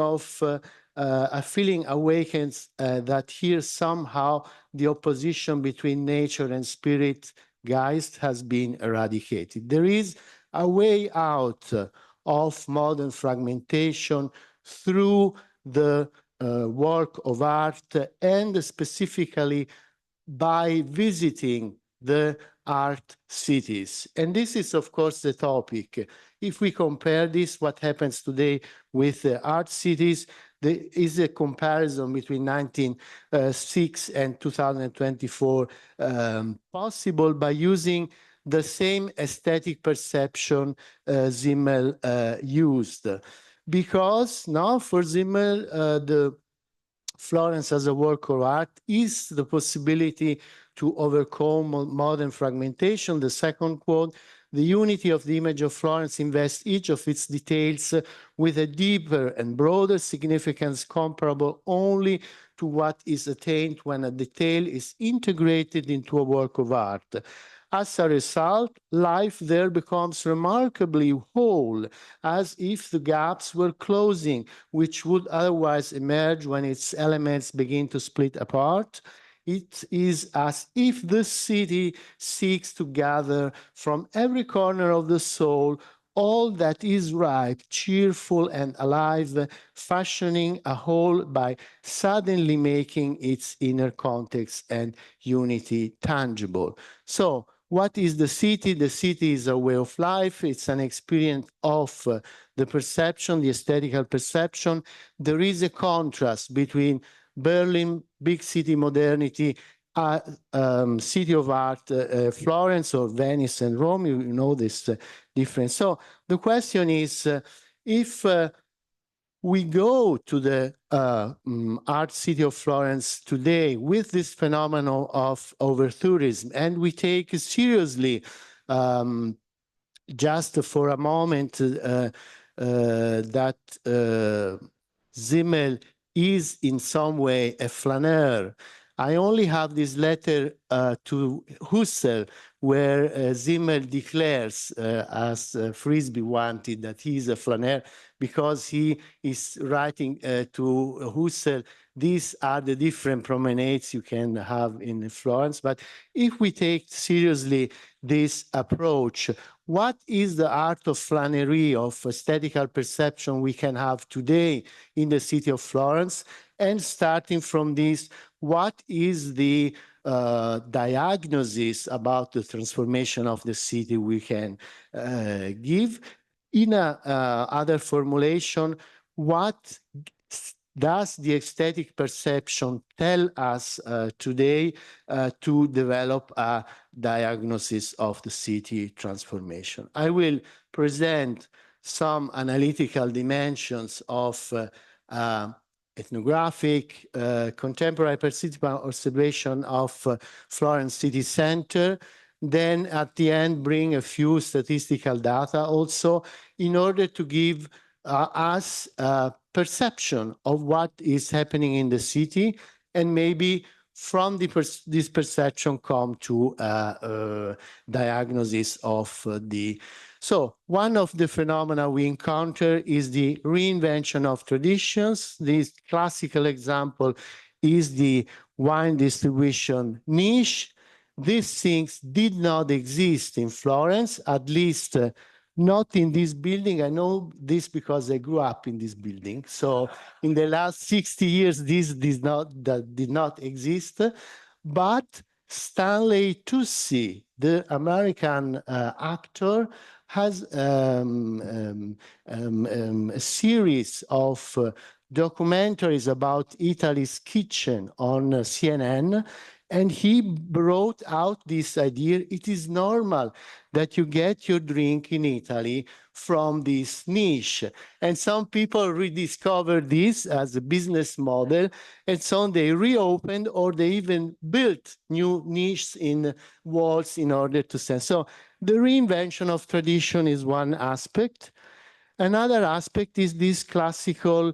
awakens that here somehow the opposition between nature and spirit Geist has been eradicated. There is a way out of modern fragmentation through the work of art, and specifically by visiting the art cities. And this is, of course, the topic. If we compare this, what happens today with the art cities, there is a comparison between 1906 and 2024 possible by using the same aesthetic perception Simmel used. Because now for Simmel, the Florence as a work of art is the possibility to overcome modern fragmentation. The second quote, the unity of the image of Florence invests each of its details with a deeper and broader significance comparable only to what is attained when a detail is integrated into a work of art. As a result, life there becomes remarkably whole, as if the gaps were closing, which would otherwise emerge when its elements begin to split apart. It is as if the city seeks to gather from every corner of the soul all that is ripe, cheerful, and alive, fashioning a whole by suddenly making its inner context and unity tangible. So, what is the city? The city is a way of life. It's an experience of the perception, the aesthetical perception. There is a contrast between Berlin, big city modernity, city of art, Florence or Venice and Rome. You know this difference. So the question is, if we go to the art city of Florence today with this phenomenon of overtourism, and we take seriously, just for a moment, that Simmel is in some way a flaneur. I only have this letter to Husserl, where Zimmer declares, as Frisbee wanted, that he is a flaneur, because he is writing to Husserl, these are the different promenades you can have in Florence. But if we take seriously this approach, what is the art of flânerie, of aesthetical perception we can have today in the city of Florence? And starting from this, what is the diagnosis about the transformation of the city we can give? In a other formulation, what does the aesthetic perception tell us today to develop a diagnosis of the city transformation? I will present some analytical dimensions of ethnographic, contemporary perceptual observation of Florence city center. Then at the end, bring a few statistical data also in order to give us a perception of what is happening in the city, and maybe from this perception come to a diagnosis of the. So one of the phenomena we encounter is the reinvention of traditions. This classical example is the wine distribution niche. These things did not exist in Florence, at least not in this building. I know this because I grew up in this building. So in the last 60 years, this did not exist. But Stanley Tucci, the American actor, has a series of documentaries about Italy's kitchen on CNN. And he brought out this idea, it is normal that you get your drink in Italy from this niche. And some people rediscovered this as a business model, and so they reopened, or they even built new niches in walls in order to sell. So the reinvention of tradition is one aspect. Another aspect is this classical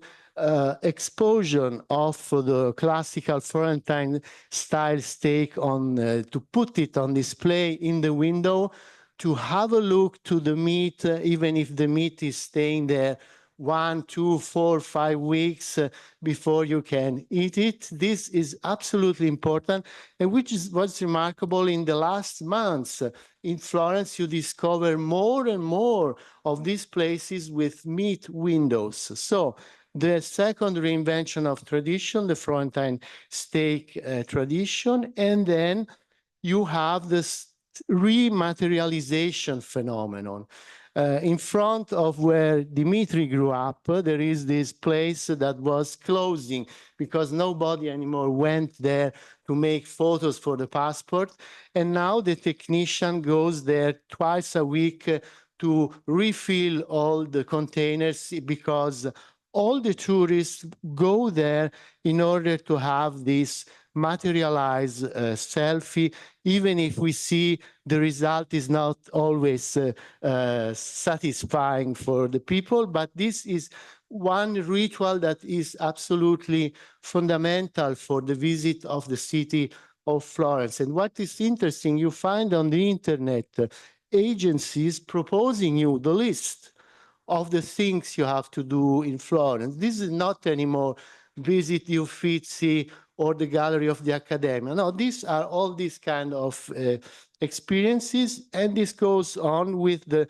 exposure of the classical Florentine style steak on to put it on display in the window, to have a look to the meat, even if the meat is staying there 1, 2, 4, 5 weeks before you can eat it. This is absolutely important, and which is what's remarkable in the last months. In Florence, you discover more and more of these places with meat windows. So the second reinvention of tradition, the Florentine steak tradition, and then you have this rematerialization phenomenon. In front of where Dimitri grew up, there is this place that was closing because nobody anymore went there to make photos for the passport. And now the technician goes there twice a week to refill all the containers, because all the tourists go there in order to have this materialized selfie, even if we see the result is not always satisfying for the people. But this is one ritual that is absolutely fundamental for the visit of the city of Florence. And what is interesting, you find on the internet agencies proposing you the list of the things you have to do in Florence. This is not anymore visit Uffizi or the Gallery of the Accademia. No, these are all these kind of experiences, and this goes on with the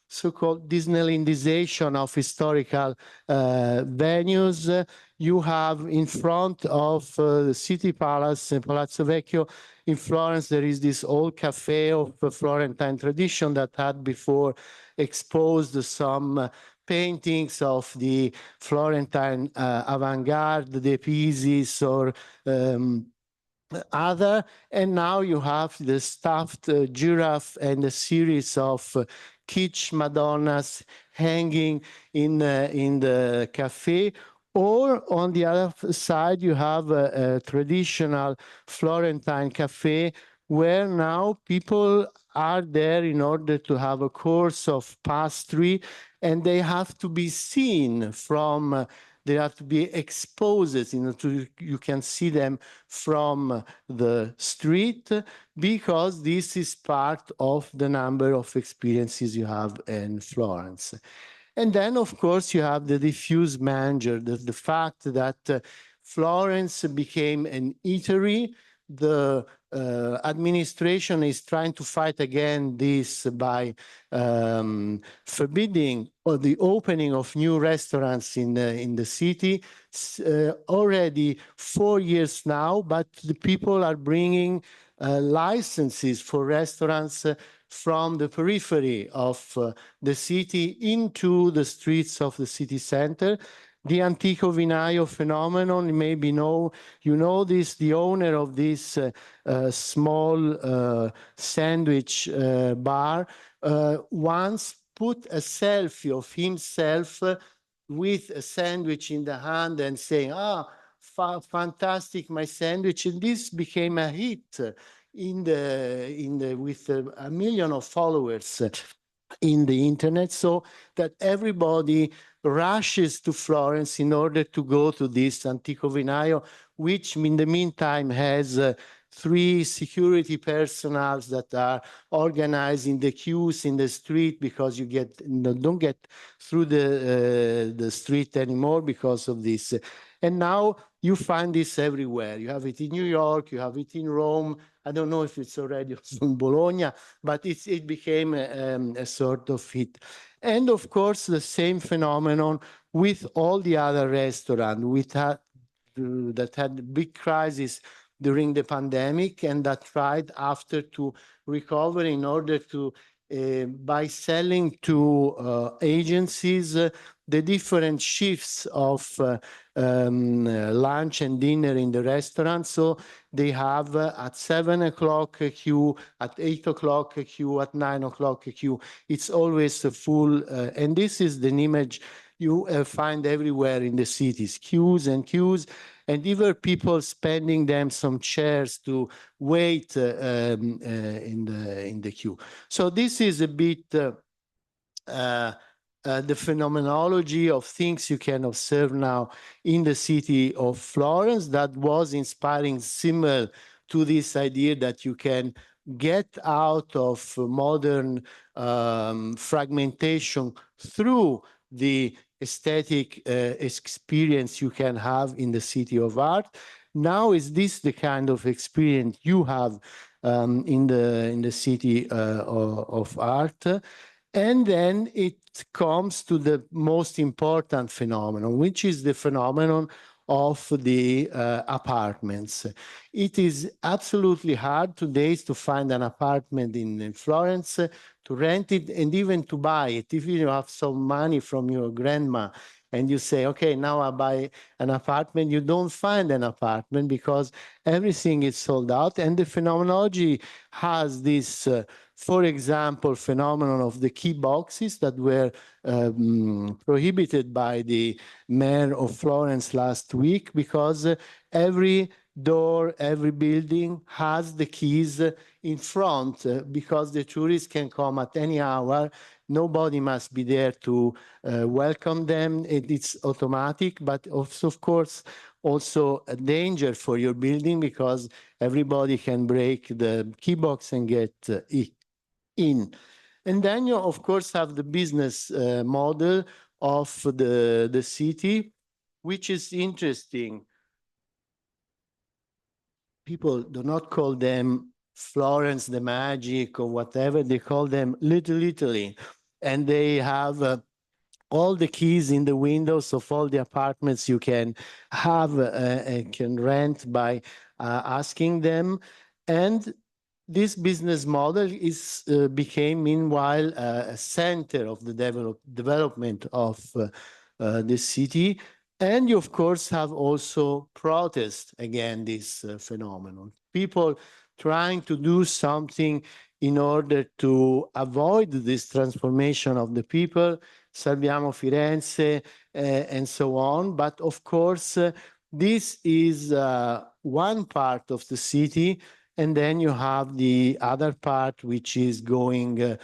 so-called Disneylandization of historical venues. You have in front of the City Palace, Palazzo Vecchio in Florence, there is this old cafe of Florentine tradition that had before exposed some paintings of the Florentine avant-garde, the Pisis or other. And now you have the stuffed giraffe and a series of kitsch Madonnas hanging in the cafe. Or on the other side, you have a traditional Florentine cafe where now people are there in order to have a course of pastry, and they have to be seen from they have to be exposed, you can see them from the street, because this is part of the number of experiences you have in Florence. And then, of course, you have the diffuse manger, the fact that Florence became an eatery. The administration is trying to fight again this by forbidding or the opening of new restaurants in the city. Already 4 years now, but the people are bringing licenses for restaurants from the periphery of the city into the streets of the city center. The Antico Vinaio phenomenon, maybe you know this, the owner of this small sandwich bar once put a selfie of himself with a sandwich in the hand and saying, fantastic, my sandwich. And this became a hit with 1 million of followers in the internet, so that everybody rushes to Florence in order to go to this Antico Vinaio, which in the meantime has 3 security personnel that are organizing the queues in the street, because you don't get through the street anymore because of this. And now you find this everywhere. You have it in New York, you have it in Rome. I don't know if it's already also in Bologna, but it became a sort of hit. And of course, the same phenomenon with all the other restaurants that had big crisis during the pandemic, and that tried after to recover in order to, by selling to agencies, the different shifts of lunch and dinner in the restaurant. So they have at 7 o'clock a queue, at 8 o'clock a queue, at 9 o'clock a queue. It's always a full, and this is an image you find everywhere in the cities, queues and queues, and even people spending them some chairs to wait in the queue. So this is a bit the phenomenology of things you can observe now in the city of Florence that was inspiring, similar to this idea that you can get out of modern fragmentation through the aesthetic experience you can have in the city of art. Now, is this the kind of experience you have in the city of art? And then it comes to the most important phenomenon, which is the phenomenon of the apartments. It is absolutely hard today to find an apartment in Florence, to rent it, and even to buy it. If you have some money from your grandma and you say, okay, now I buy an apartment, you don't find an apartment because everything is sold out. And the phenomenology has this, for example, phenomenon of the key boxes that were prohibited by the mayor of Florence last week, because every door, every building has the keys in front, because the tourists can come at any hour. Nobody must be there to welcome them. It's automatic, but also, of course, also a danger for your building, because everybody can break the key box and get in. And then you, of course, have the business model of the city, which is interesting. People do not call them Florence the Magic or whatever. They call them Little Italy. And they have all the keys in the windows of all the apartments you can have and can rent by asking them. And this business model became, meanwhile, a center of the development of the city. And you, of course, have also protest against this phenomenon. People trying to do something in order to avoid this transformation of the people, Salviamo Firenze, and so on. But of course, this is one part of the city, and then you have the other part, which is going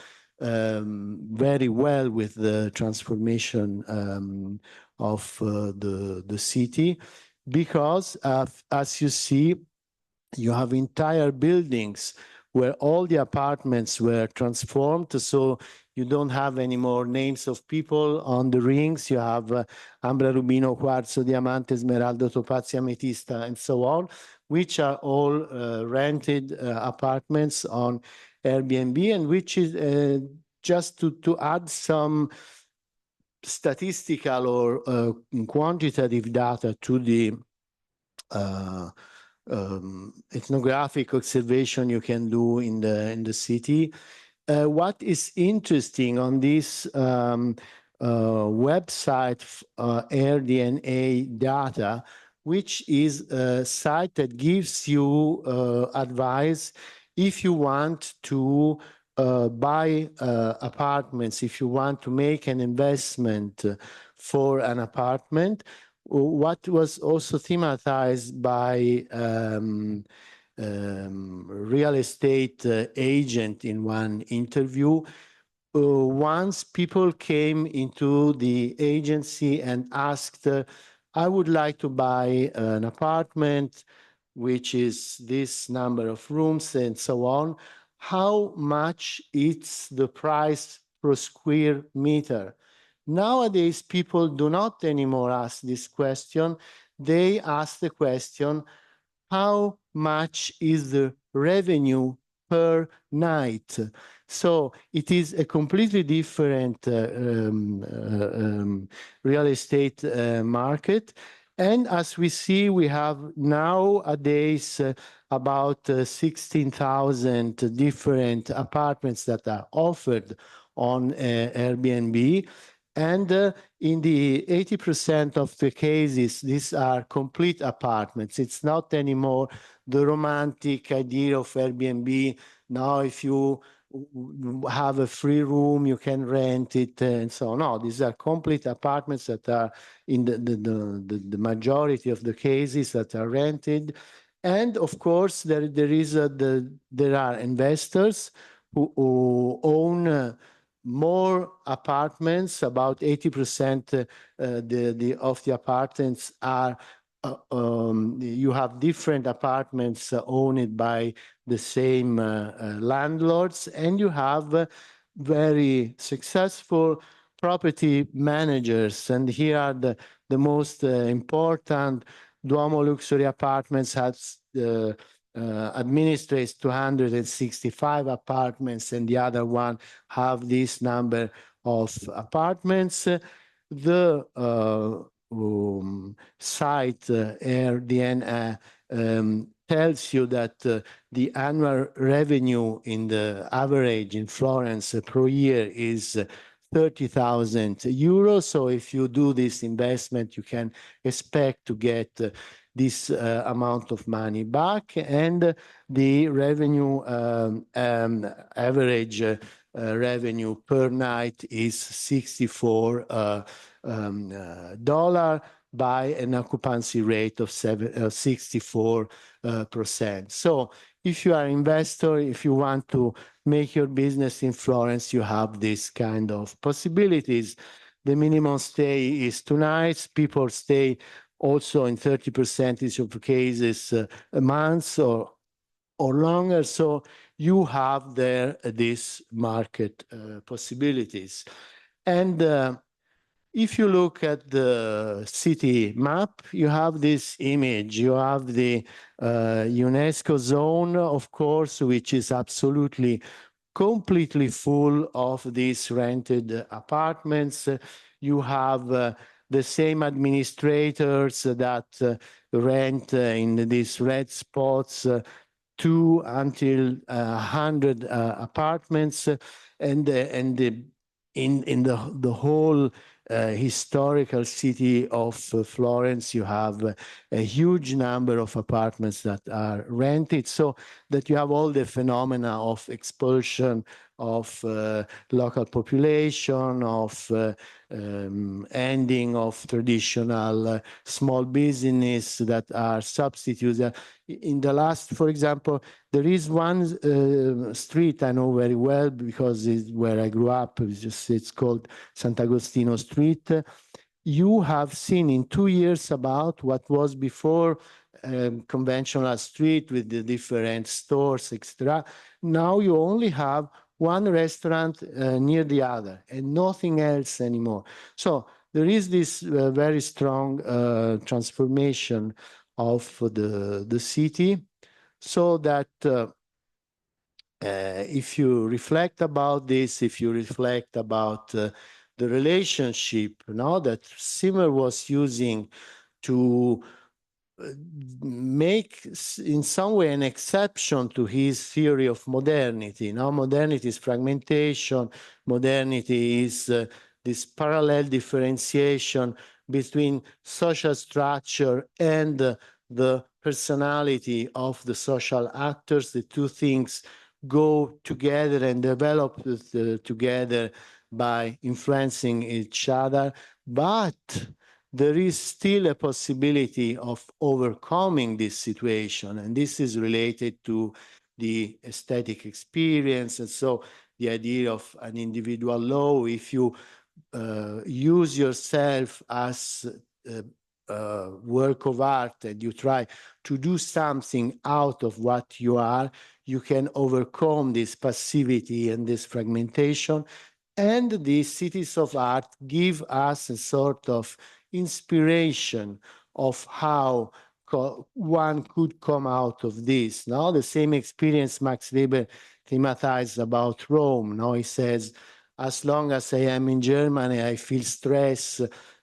very well with the transformation of the city, because as you see, you have entire buildings where all the apartments were transformed. So you don't have any more names of people on the rings. You have Ambra, Rubino, Quarzo, Diamante, Smeraldo, Topazio, Ametista, and so on, which are all rented apartments on Airbnb, and which is just to add some statistical or quantitative data to the ethnographic observation you can do in the city. What is interesting on this website, AirDNA data, which is a site that gives you advice if you want to buy apartments, if you want to make an investment for an apartment. What was also thematized by real estate agent in one interview. Once people came into the agency and asked, I would like to buy an apartment, which is this number of rooms and so on, how much is the price per square meter? Nowadays, people do not anymore ask this question. They ask the question, how much is the revenue per night? So it is a completely different real estate market. And as we see, we have nowadays about 16,000 different apartments that are offered on Airbnb. And in the 80% of the cases, these are complete apartments. It's not anymore the romantic idea of Airbnb. Now, if you have a free room, you can rent it and so on. No, these are complete apartments that are in the majority of the cases that are rented. And of course, there are investors who own more apartments. About 80% of the apartments are you have different apartments owned by the same landlords, and you have very successful property managers. And here are the most important. Duomo Luxury Apartments has administrates 265 apartments, and the other one have this number of apartments. The site AirDN tells you that the annual revenue in the average in Florence per year is 30,000 euros. So if you do this investment, you can expect to get this amount of money back, and the revenue average revenue per night is $64 by an occupancy rate of 64%. So if you are an investor, if you want to make your business in Florence, you have this kind of possibilities. The minimum stay is 2 nights. People stay also in 30% of cases a month or longer. So you have there this market possibilities. And if you look at the city map, you have this image. You have the UNESCO zone, of course, which is absolutely completely full of these rented apartments. You have the same administrators that rent in these red spots 2 until 100 apartments, and in the whole historical city of Florence, you have a huge number of apartments that are rented, so that you have all the phenomena of expulsion of local population, of ending of traditional small business that are substitutes. In the last, for example, there is one street I know very well because it's where I grew up. It's called Sant'Agostino Street. You have seen in 2 years about what was before conventional street with the different stores, etc. Now you only have one restaurant near the other and nothing else anymore. So there is this very strong transformation of the city, so that if you reflect about this, if you reflect about the relationship that Zimmer was using to make in some way an exception to his theory of modernity. Now, modernity is fragmentation, modernity is this parallel differentiation between social structure and the personality of the social actors. The two things go together and develop together by influencing each other, but there is still a possibility of overcoming this situation, and this is related to the aesthetic experience. And so the idea of an individual law, if you use yourself as a work of art and you try to do something out of what you are, you can overcome this passivity and this fragmentation. And the cities of art give us a sort of inspiration of how one could come out of this. Now, the same experience Max Weber thematized about Rome. Now he says, as long as I am in Germany, I feel stress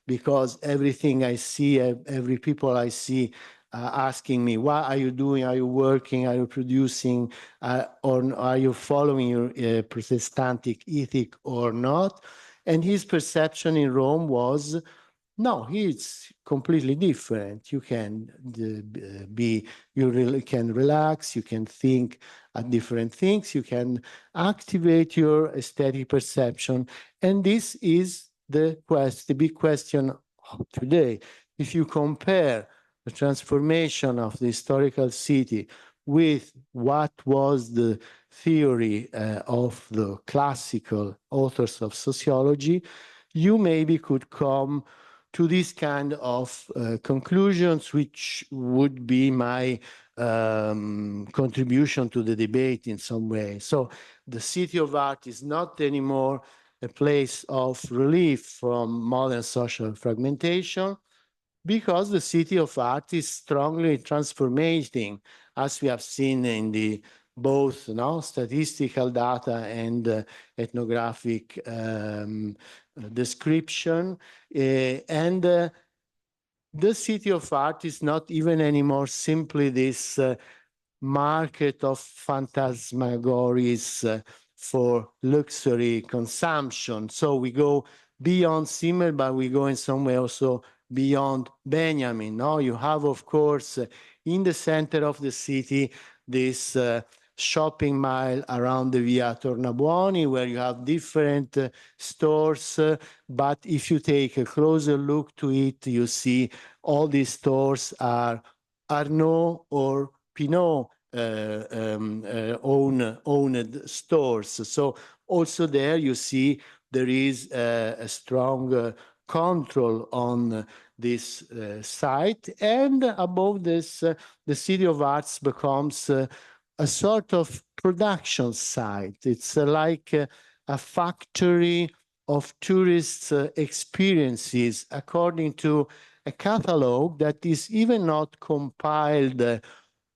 because everything I see, every people I see asking me, what are you doing? Are you working? Are you producing? Or are you following your Protestantic ethic or not? And his perception in Rome was, no, it's completely different. You can can relax, you can think at different things, you can activate your aesthetic perception. And this is the big question of today. If you compare the transformation of the historical city with what was the theory of the classical authors of sociology, you maybe could come to this kind of conclusions, which would be my contribution to the debate in some way. So the city of art is not anymore a place of relief from modern social fragmentation, because the city of art is strongly transforming, as we have seen in the both statistical data and ethnographic description. And the city of art is not even anymore simply this market of phantasmagories for luxury consumption. So we go beyond Zimmer, but we go in some way also beyond Benjamin. Now you have, of course, in the center of the city, this shopping mile around the Via Tornabuoni, where you have different stores. But if you take a closer look to it, you see all these stores are Arnaud or Pinot owned stores. So also there you see there is a strong control on this site. And above this, the City of Arts becomes a sort of production site. It's like a factory of tourist experiences according to a catalog that is even not compiled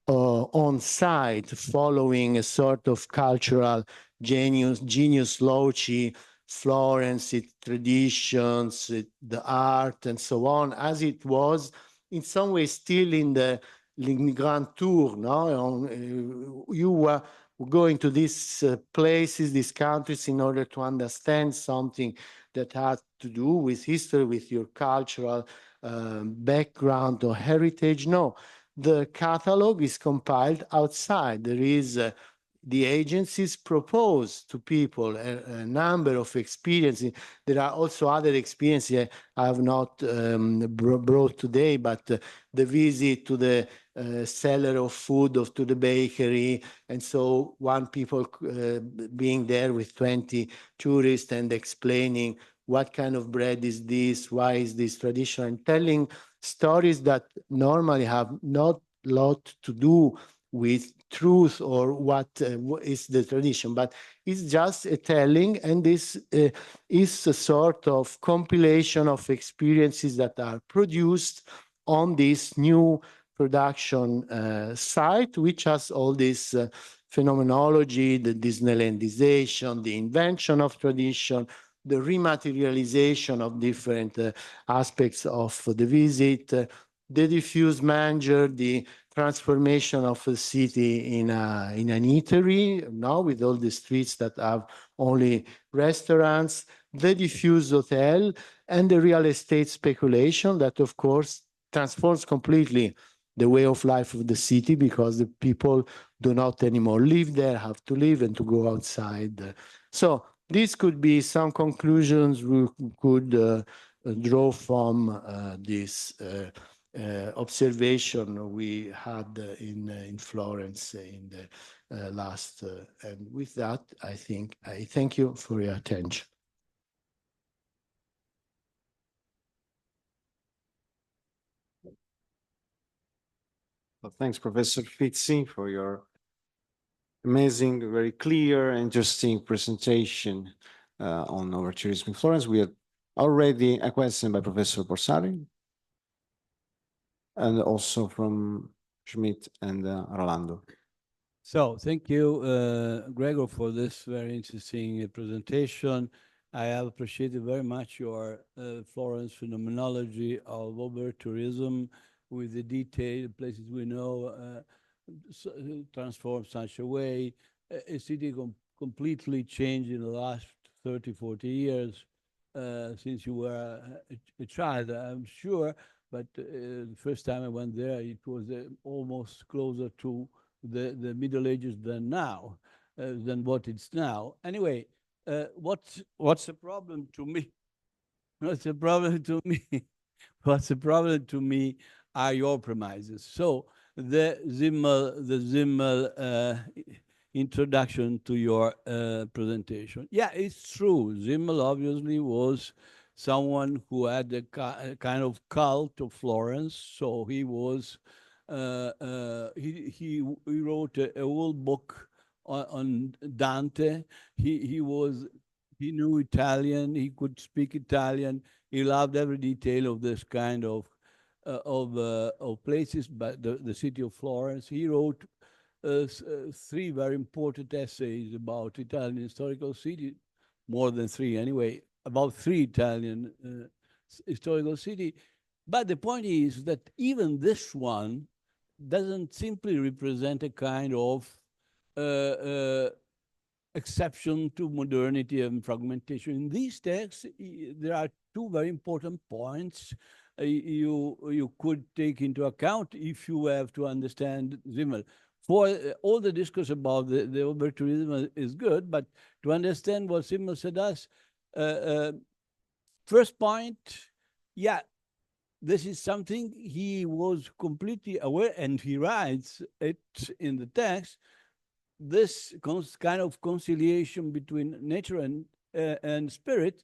on site, following a sort of cultural genius loci, Florence, its traditions, the art, and so on, as it was in some way still in the Grand Tour. No? You were going to these places, these countries, in order to understand something that had to do with history, with your cultural background or heritage. No, the catalog is compiled outside. There is the agencies propose to people a number of experiences. There are also other experiences I have not brought today, but the visit to the seller of food or to the bakery. And so one people being there with 20 tourists and explaining what kind of bread is this, why is this traditional, and telling stories that normally have not a lot to do with truth or what is the tradition, but it's just a telling, and this is a sort of compilation of experiences that are produced on this new production site, which has all this phenomenology, the Disneylandization, the invention of tradition, the rematerialization of different aspects of the visit, the diffuse manger, the transformation of a city in an eatery, now with all the streets that have only restaurants, the diffuse hotel, and the real estate speculation that, of course, transforms completely the way of life of the city, because the people do not anymore live there, have to live and to go outside. So these could be some conclusions we could draw from this observation we had in Florence in the last. And with that, I think I thank you for your attention. Well, thanks, Professor Fitzi, for your amazing, very clear, interesting presentation on Overtourism in Florence. We had already a question by Professor Borsari, and also from Schmidt and Rolando. So thank you, Gregor, for this very interesting presentation. I have appreciated very much your Florence phenomenology of over-tourism with the detailed places we know transformed such a way. A city completely changed in the last 30, 40 years since you were a child, I'm sure. But the first time I went there, it was almost closer to the Middle Ages than now, than what it's now. Anyway, what's the problem to me? What's the problem to me? What's the problem to me are your premises. So the Zimmel introduction to your presentation. Yeah, it's true. Zimmel obviously was someone who had a kind of cult of Florence. So he was, he wrote a whole book on Dante. He knew Italian. He could speak Italian. He loved every detail of this kind of places, but the city of Florence. He wrote 3 very important essays about Italian historical city, more than 3 anyway, about 3 Italian historical city. But the point is that even this one doesn't simply represent a kind of exception to modernity and fragmentation. In these texts, there are 2 very important points you could take into account if you have to understand Zimmel. For all the discourse about the Overtourism is good, but to understand what Zimmel said us, first point, yeah, this is something he was completely aware, and he writes it in the text, this kind of conciliation between nature and spirit,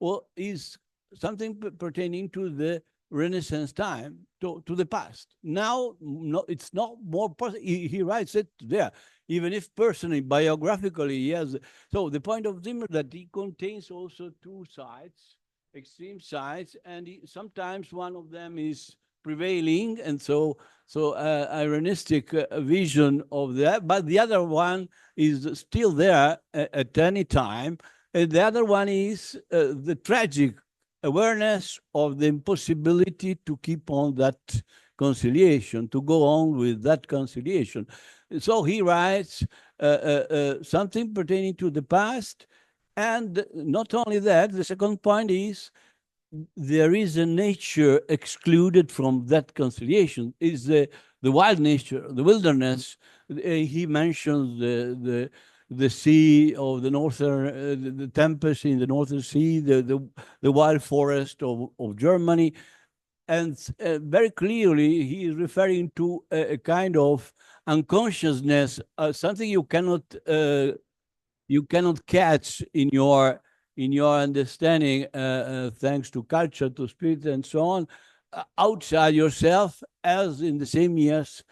well, is something pertaining to the Renaissance time, to the past. Now, no, it's not more possible. He writes it there, even if personally, biographically, he has. So the point of Zimmel that he contains also 2 sides, extreme sides, and sometimes one of them is prevailing, and so ironistic vision of that, but the other one is still there at any time, and the other one is the tragic awareness of the impossibility to keep on that conciliation, to go on with that conciliation. So he writes something pertaining to the past And not only that, the second point is there is a nature excluded from that conciliation, is the wild nature, the wilderness. He mentions the sea of the northern, the tempest in the northern sea, the wild forest of Germany. And very clearly, he is referring to a kind of unconsciousness, something you cannot catch in your understanding, thanks to culture, to spirit, and so on, outside yourself, as in the same years,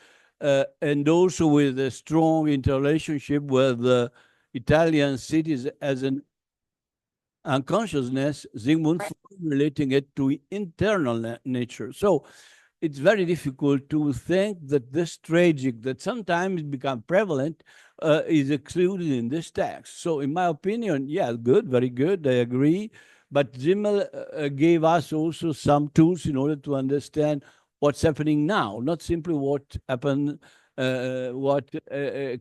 and also with a strong interrelationship with the Italian cities as an unconsciousness, Sigmund Freud relating it to internal nature. So it's very difficult to think that this tragic that sometimes become prevalent is excluded in this text. So in my opinion, yeah, good, very good, I agree. But Zimmel gave us also some tools in order to understand what's happening now, not simply what happened, what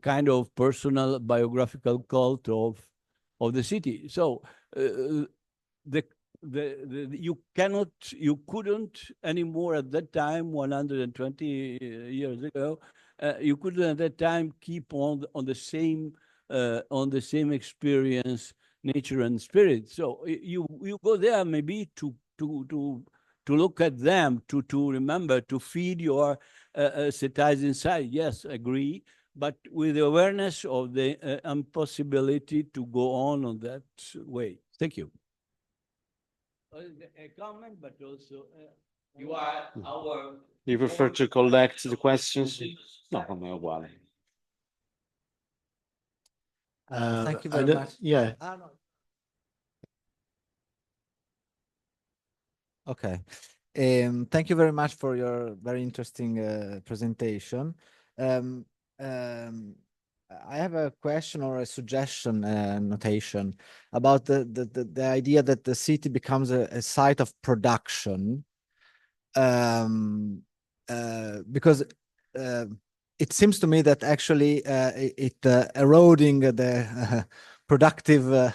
kind of personal biographical cult of the city. So you couldn't anymore at that time, 120 years ago, you couldn't at that time keep on the same experience, nature and spirit. So you go there maybe to look at them, to remember, to feed your cities inside. Yes, agree, but with the awareness of the impossibility to go on that way. Thank you. A comment, but also you are our. You prefer to collect the questions? No, come on, uguale. Thank you very much. Yeah. No. Okay. Thank you very much for your very interesting presentation. I have a question or a suggestion, notation about the idea that the city becomes a site of production, because it seems to me that actually it eroding the productive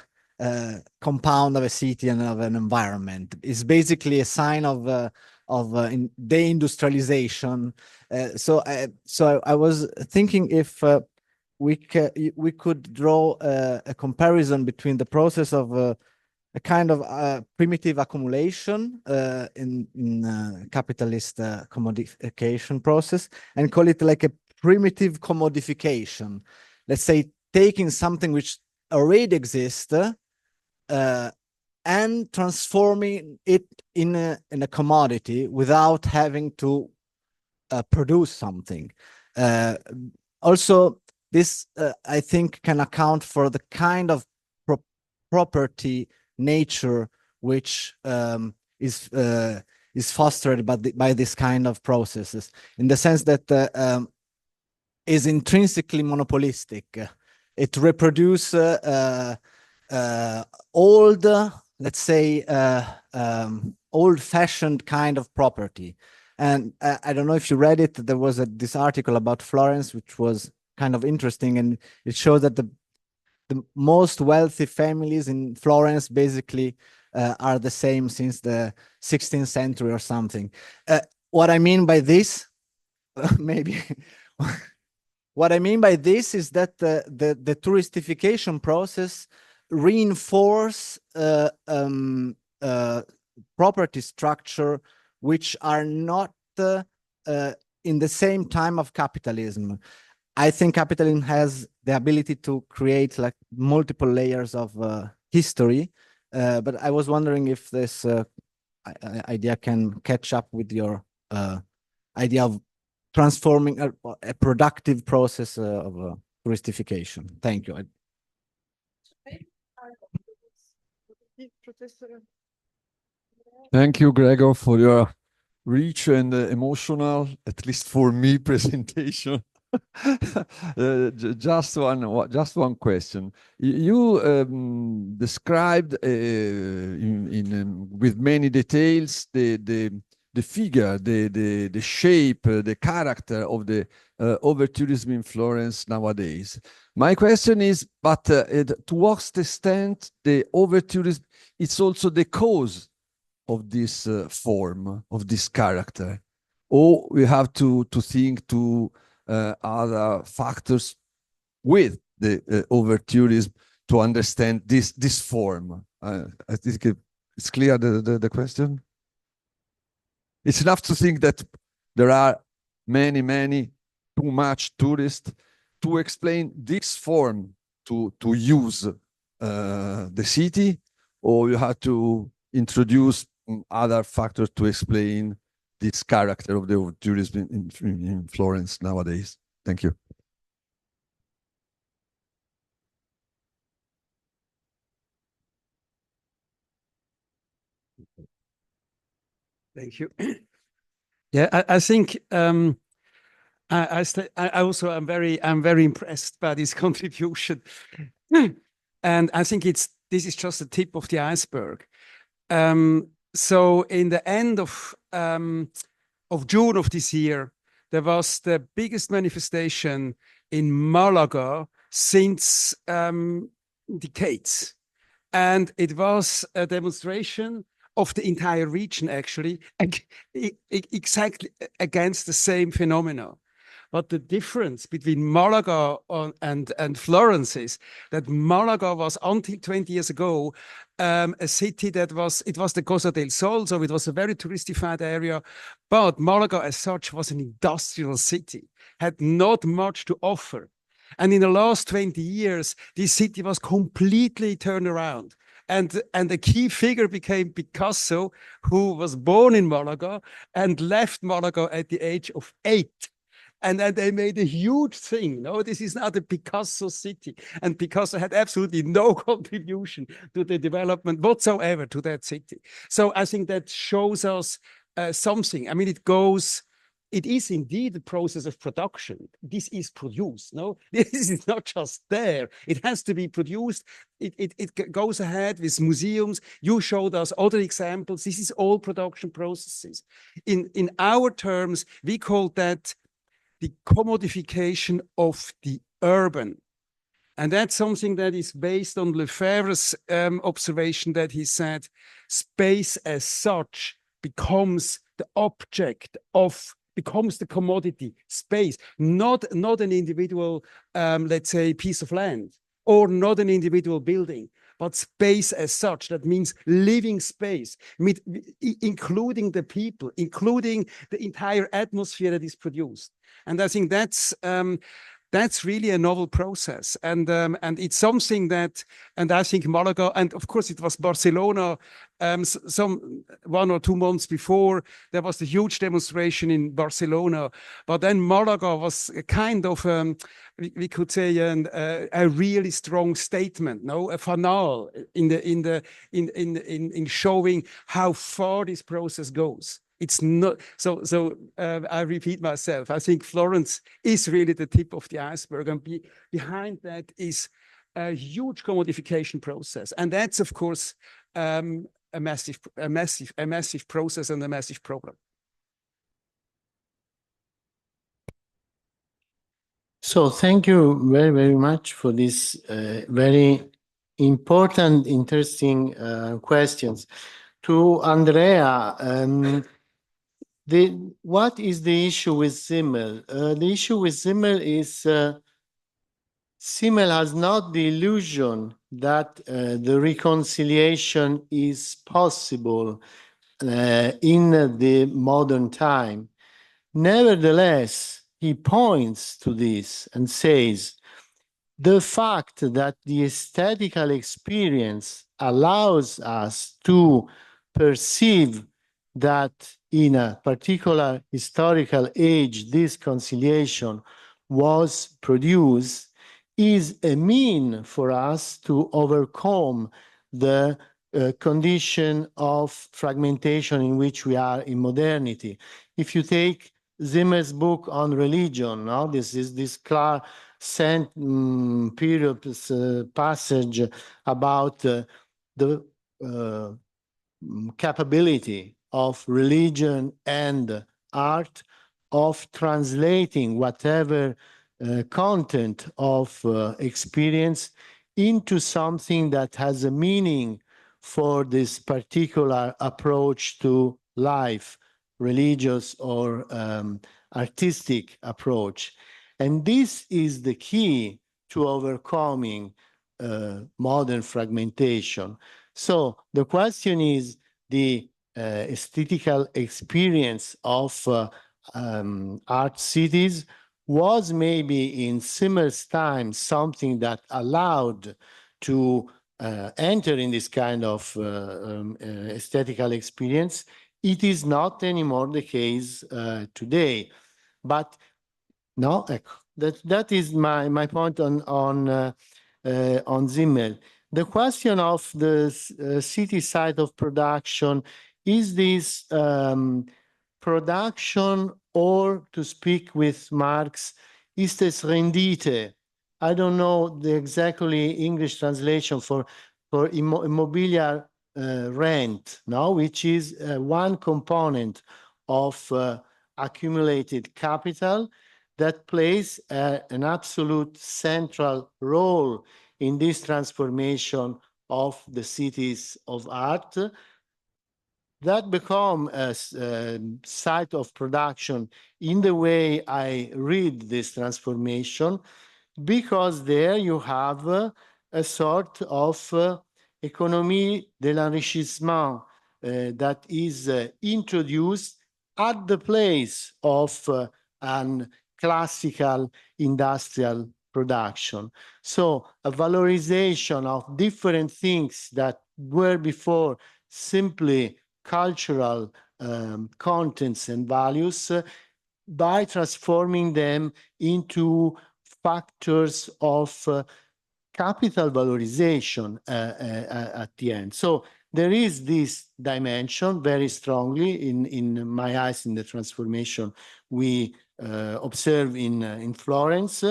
compound of a city and of an environment is basically a sign of deindustrialization. So I was thinking if we could draw a comparison between the process of a kind of primitive accumulation in capitalist commodification process, and call it like a primitive commodification. Let's say taking something which already exists and transforming it in a commodity without having to produce something. Also, this I think can account for the kind of property nature which is fostered by this kind of processes, in the sense that is intrinsically monopolistic. It reproduces old, let's say, old-fashioned kind of property. And I don't know if you read it. There was this article about Florence, which was kind of interesting, and it showed that the most wealthy families in Florence basically are the same since the 16th century or something. What I mean by this, maybe, what I mean by this is that the touristification process reinforce property structure which are not in the same time of capitalism. I think capitalism has the ability to create like multiple layers of history, but I was wondering if this idea can catch up with your idea of transforming a productive process of touristification. Thank you. Thank you, Gregor, for your rich and emotional, at least for me, presentation. Just one question. You described with many details the the figure, the shape, the character of the overtourism in Florence nowadays. My question is, but to what extent the overtourism is also the cause of this form, of this character? Or we have to think to other factors with the overtourism to understand this form? I think it's clear the question. It's enough to think that there are many, too much tourists to explain this form to use the city, or you have to introduce other factors to explain this character of the tourism in Florence nowadays. Thank you. Thank you. Yeah, I think I also am very impressed by this contribution, and I think this is just the tip of the iceberg. So in the end of June of this year, there was the biggest manifestation in Malaga since decades, and it was a demonstration of the entire region, actually, exactly against the same phenomena. But the difference between Malaga and Florence is that Malaga was, until 20 years ago, a city that it was the Costa del Sol, so it was a very touristified area. But Malaga as such was an industrial city, had not much to offer. And in the last 20 years, this city was completely turned around. And the key figure became Picasso, who was born in Malaga and left Malaga at the age of 8. And then they made a huge thing. No, this is not a Picasso city. And Picasso had absolutely no contribution to the development whatsoever to that city. So I think that shows us something. I mean, it is indeed the process of production. This is produced, no? This is not just there. It has to be produced. It goes ahead with museums. You showed us other examples. This is all production processes. In our terms, we call that the commodification of the urban. And that's something that is based on Lefebvre's observation that he said, space as such becomes the object of, becomes the commodity, space, not an individual, let's say, piece of land, or not an individual building, but space as such. That means living space, including the people, including the entire atmosphere that is produced. And I think that's really a novel process. And it's something that, and I think Malaga, and of course it was Barcelona, some 1 or 2 months before, there was the huge demonstration in Barcelona. But then Malaga was a kind of, we could say, a really strong statement, no, a fanal in showing how far this process goes. It's not so. I repeat myself. I think Florence is really the tip of the iceberg, and behind that is a huge commodification process, and that's of course a massive process and a massive problem. So thank you very, very much for these very important, interesting questions. To Andrea, what is the issue with Simmel? The issue with Simmel is Simmel has not the illusion that the reconciliation is possible in the modern time. Nevertheless, he points to this and says, the fact that the aesthetical experience allows us to perceive that in a particular historical age, this conciliation was produced is a mean for us to overcome the condition of fragmentation in which we are in modernity. If you take Zimmer's book on religion, no? This is this clear period passage about the capability of religion and art, of translating whatever content of experience into something that has a meaning for this particular approach to life, religious or artistic approach. And this is the key to overcoming modern fragmentation. So the question is the aesthetical experience of art cities was maybe in Zimmer's time something that allowed to enter in this kind of aesthetical experience. It is not anymore the case today. But no, that is my point on Zimmer. The question of the city site of production, is this production, or to speak with Marx, ist es Rendite? I don't know the exactly English translation for immobiliar rent, no, which is one component of accumulated capital that plays an absolute central role in this transformation of the cities of art that become a site of production in the way I read this transformation, because there you have a sort of économie de l'enrichissement that is introduced at the place of an classical industrial production. So a valorization of different things that were before simply cultural contents and values by transforming them into factors of capital valorization at the end. So there is this dimension very strongly in my eyes in the transformation we observe in Florence.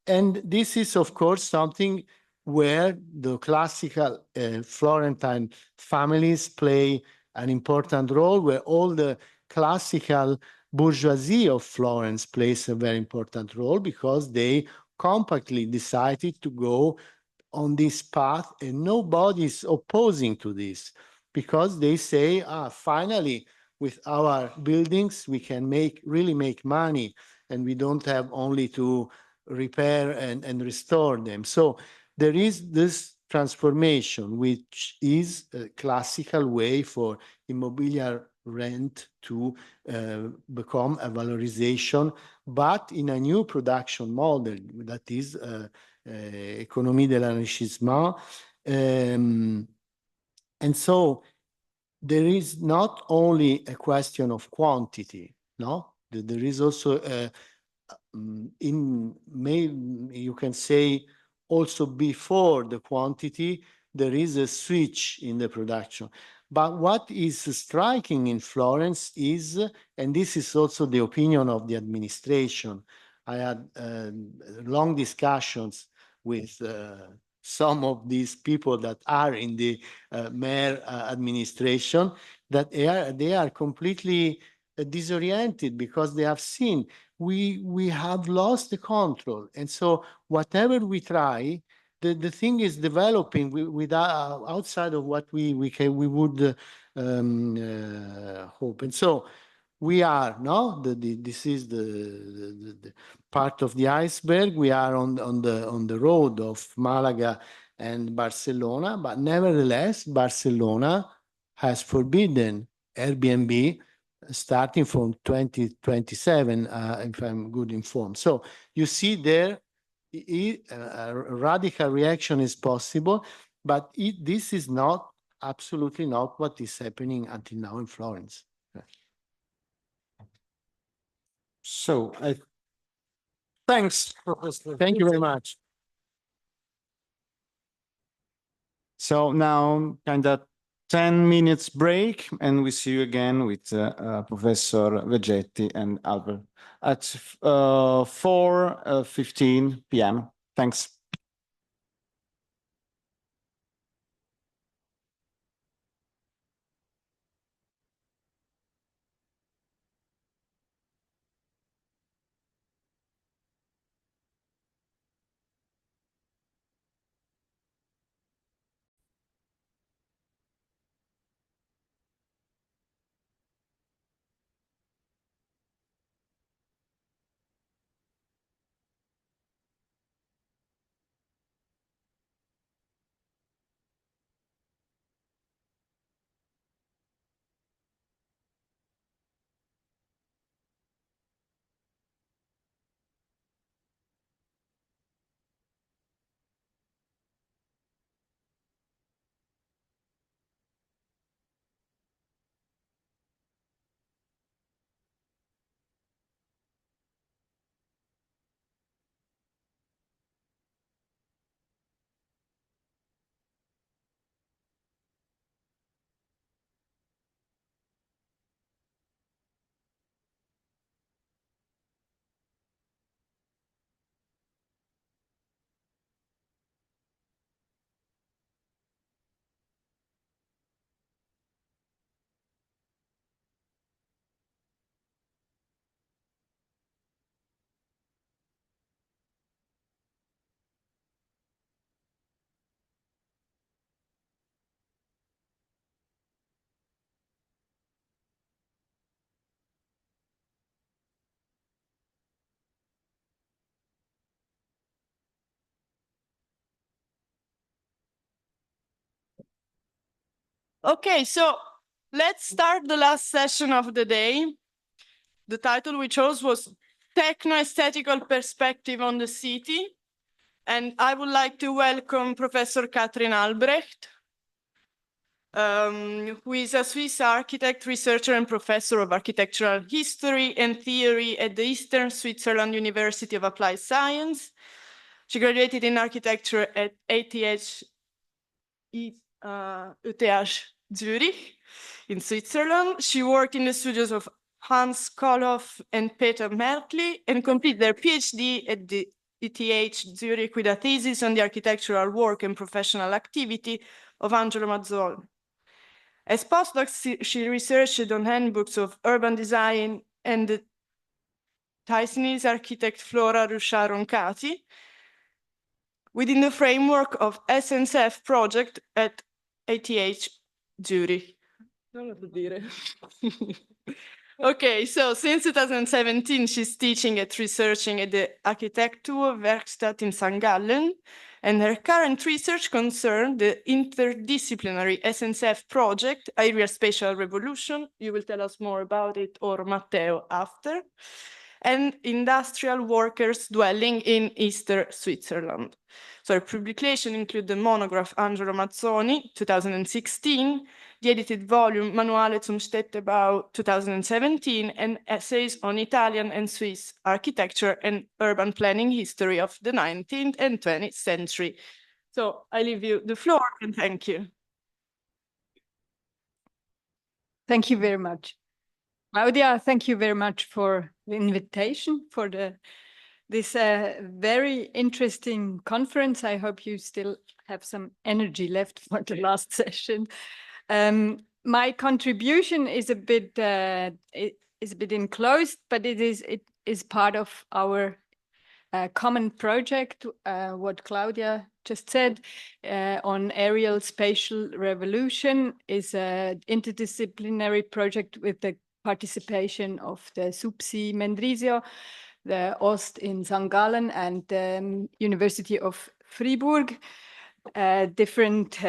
And this is, of course, something where the classical Florentine families play an important role, where all the classical bourgeoisie of Florence plays a very important role, because they compactly decided to go on this path, and nobody's opposing to this, because they say, finally, with our buildings, we can really make money, and we don't have only to repair and restore them. So there is this transformation, which is a classical way for immobiliar rent to become a valorization, but in a new production model that is économie de l'enrichissement. And so there is not only a question of quantity, no? There is also you can say also before the quantity, there is a switch in the production. But what is striking in Florence is, and this is also the opinion of the administration, I had long discussions with some of these people that are in the mayor administration, that they are completely disoriented, because they have seen we have lost the control. And so whatever we try, the thing is developing outside of what we would hope. And so we are, no, this is the part of the iceberg. We are on the road of Malaga and Barcelona, but nevertheless, Barcelona has forbidden Airbnb starting from 2027, if I'm good informed. So you see there, a radical reaction is possible, but this is not, absolutely not what is happening until now in Florence. So thanks, Professor. Thank you very much. So now kind of 10 minutes break, and we see you again with Professor Vegetti and Albert at 4:15 p.m. Thanks. Okay, so let's start the last session of the day. The title we chose was Techno-aesthetical Perspective on the City. And I would like to welcome Professor Katrin Albrecht, who is a Swiss architect, researcher, and professor of architectural history and theory at the Eastern Switzerland University of Applied Science. She graduated in architecture at ETH Zurich in Switzerland. She worked in the studios of Hans Koloff and Peter Merkli and completed their PhD at the ETH Zurich with a thesis on the architectural work and professional activity of Angelo Mazzoli. As postdoc, she researched on handbooks of urban design and the Taiwanese architect Flora Ruchard-Roncati within the framework of SNCF project at ETH Zurich. Okay, so since 2017, she's teaching and researching at the Architekturwerkstatt in St. Gallen, and her current research concerns the interdisciplinary SNCF project, Area Spatial Revolution. You will tell us more about it, or Matteo after, and industrial workers dwelling in Eastern Switzerland. So her publications include the monograph Angelo Mazzoni, 2016, the edited volume Manuale zum Städtebau 2017, and essays on Italian and Swiss architecture and urban planning history of the 19th and 20th century. So I leave you the floor and thank you. Thank you very much. Claudia, thank you very much for the invitation for this very interesting conference. I hope you still have some energy left for the last session. My contribution is a bit enclosed, but it is part of our common project. What Claudia just said on aerial spatial revolution is an interdisciplinary project with the participation of the SUPSI Mendrisio, the OST in St. Gallen, and the University of Fribourg. Different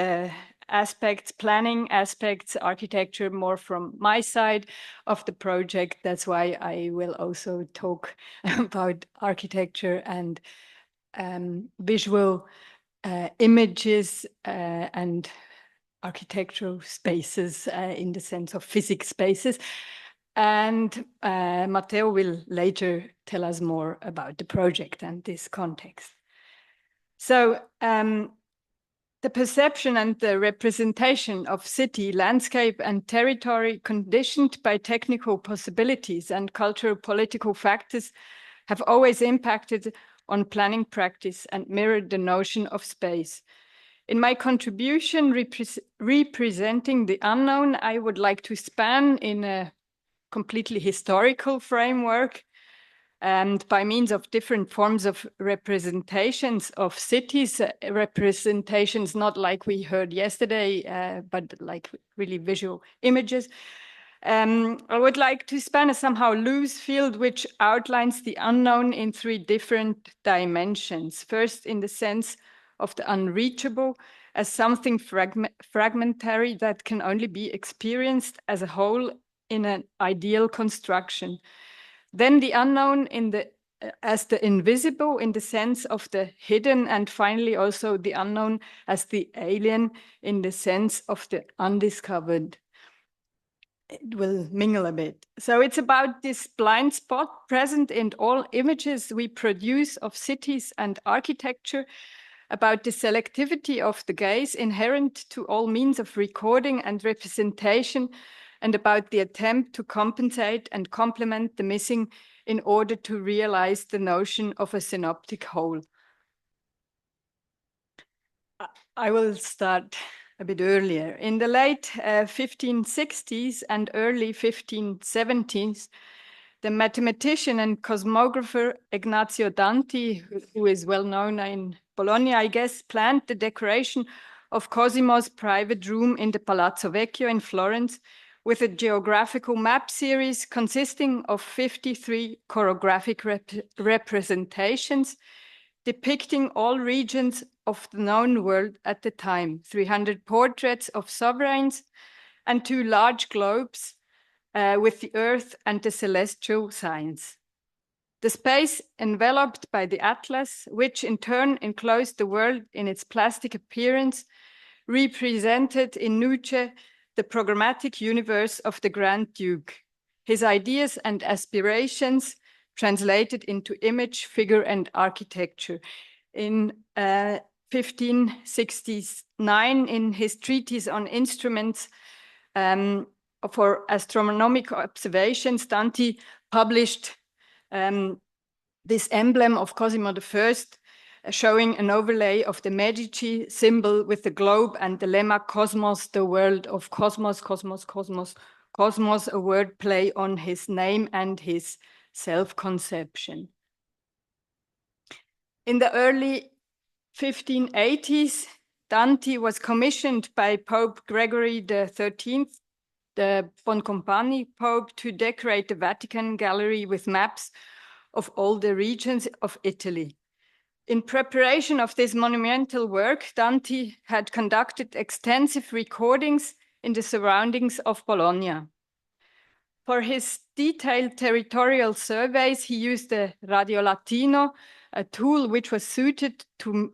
aspects, planning aspects, architecture, more from my side of the project. That's why I will also talk about architecture and visual images and architectural spaces in the sense of physics spaces. And Matteo will later tell us more about the project and this context. So the perception and the representation of city, landscape, and territory conditioned by technical possibilities and cultural political factors have always impacted on planning practice and mirrored the notion of space. In my contribution representing the unknown, I would like to span in a completely historical framework and by means of different forms of representations of cities, representations not like we heard yesterday, but like really visual images. I would like to span a somehow loose field which outlines the unknown in three different dimensions. First, in the sense of the unreachable as something fragmentary that can only be experienced as a whole in an ideal construction. Then the unknown as the invisible in the sense of the hidden, and finally also the unknown as the alien in the sense of the undiscovered. It will mingle a bit. So it's about this blind spot present in all images we produce of cities and architecture, about the selectivity of the gaze inherent to all means of recording and representation, and about the attempt to compensate and complement the missing in order to realize the notion of a synoptic whole. I will start a bit earlier. In the late 1560s and early 1570s, the mathematician and cosmographer Ignazio Danti, who is well known in Bologna, I guess, planned the decoration of Cosimo's private room in the Palazzo Vecchio in Florence with a geographical map series consisting of 53 chorographic representations depicting all regions of the known world at the time, 300 portraits of sovereigns and 2 large globes with the earth and the celestial signs. The space enveloped by the atlas, which in turn enclosed the world in its plastic appearance, represented in Nuce the programmatic universe of the Grand Duke, his ideas and aspirations translated into image, figure, and architecture. In 1569, in his treatise on instruments for astronomical observations, Dante published this emblem of Cosimo I, showing an overlay of the Medici symbol with the globe and the lemma Cosmos, the world of Cosmos, Cosmos, Cosmos, Cosmos, a word play on his name and his self-conception. In the early 1580s, Dante was commissioned by Pope Gregory XIII, the Boncompagni Pope, to decorate the Vatican Gallery with maps of all the regions of Italy. In preparation of this monumental work, Dante had conducted extensive recordings in the surroundings of Bologna. For his detailed territorial surveys, he used the radiolatino, a tool which was suited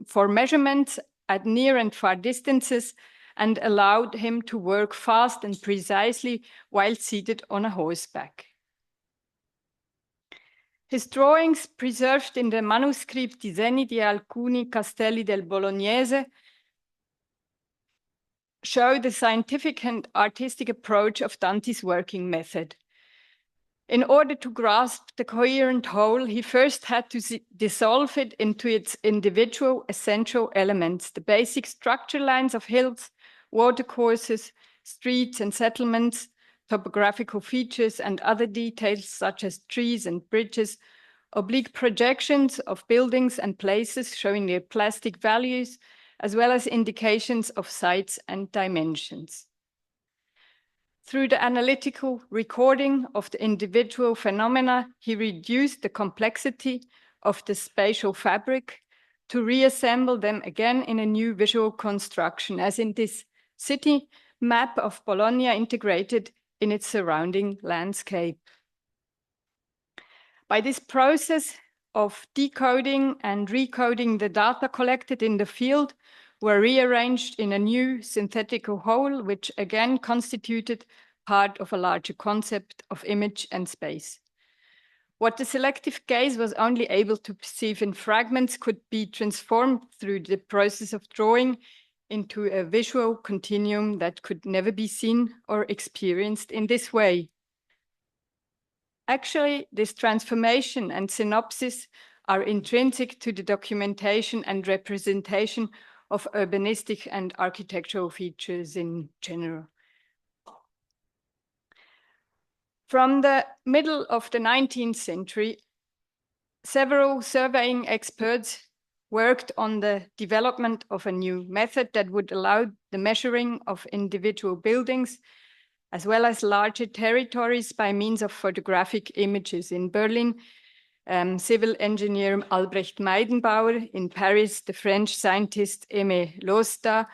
for measurements at near and far distances and allowed him to work fast and precisely while seated on a horseback. His drawings, preserved in the manuscript Disegni di alcuni castelli del Bolognese, show the scientific and artistic approach of Dante's working method. In order to grasp the coherent whole, he first had to dissolve it into its individual essential elements, the basic structure lines of hills, watercourses, streets and settlements, topographical features and other details such as trees and bridges, oblique projections of buildings and places showing their plastic values, as well as indications of sites and dimensions. Through the analytical recording of the individual phenomena, he reduced the complexity of the spatial fabric to reassemble them again in a new visual construction, as in this city map of Bologna integrated in its surrounding landscape. By this process of decoding and recoding, the data collected in the field were rearranged in a new synthetical whole, which again constituted part of a larger concept of image and space. What the selective gaze was only able to perceive in fragments could be transformed through the process of drawing into a visual continuum that could never be seen or experienced in this way. Actually, this transformation and synopsis are intrinsic to the documentation and representation of urbanistic and architectural features in general. From the middle of the 19th century, several surveying experts worked on the development of a new method that would allow the measuring of individual buildings as well as larger territories by means of photographic images. In Berlin, civil engineer Albrecht Meidenbauer, in Paris, the French scientist Aimé Losta,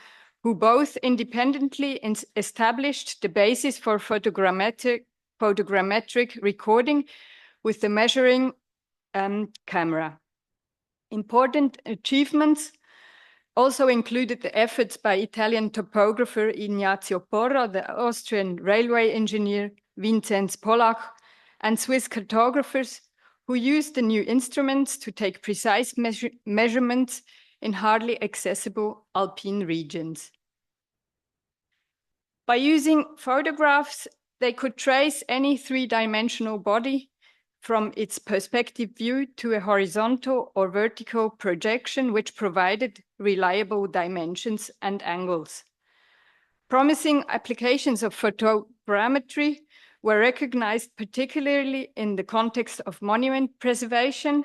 who both independently established the basis for photogrammetric recording with the measuring camera. Important achievements also included the efforts by Italian topographer Ignazio Porro, the Austrian railway engineer Vincenz Pollach, and Swiss cartographers who used the new instruments to take precise measurements in hardly accessible alpine regions. By using photographs, they could trace any three-dimensional body from its perspective view to a horizontal or vertical projection, which provided reliable dimensions and angles. Promising applications of photogrammetry were recognized particularly in the context of monument preservation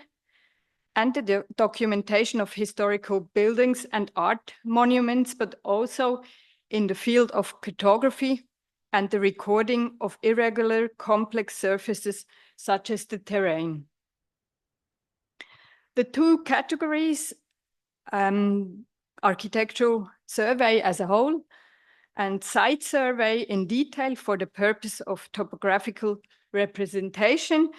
and the documentation of historical buildings and art monuments, but also in the field of cartography and the recording of irregular, complex surfaces such as the terrain. The two categories architectural survey as a whole, and site survey in detail for the purpose of topographical representation.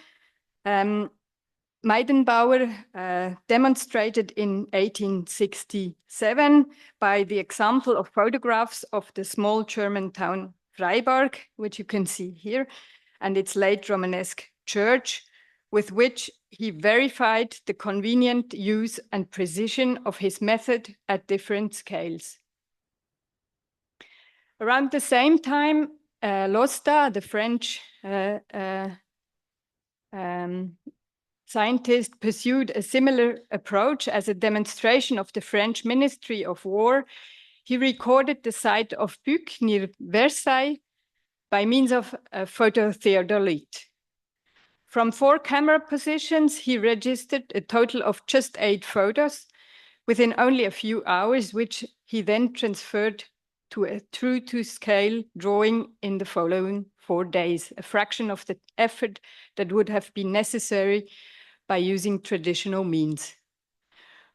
Meidenbauer demonstrated in 1867 by the example of photographs of the small German town Freiburg, which you can see here, and its late Romanesque church, with which he verified the convenient use and precision of his method at different scales. Around the same time, Losta, the French scientist, pursued a similar approach as a demonstration of the French Ministry of War. He recorded the site of Buc near Versailles by means of a phototheodolite. From 4 camera positions, he registered a total of just 8 photos within only a few hours, which he then transferred to a true-to-scale drawing in the following 4 days, a fraction of the effort that would have been necessary by using traditional means.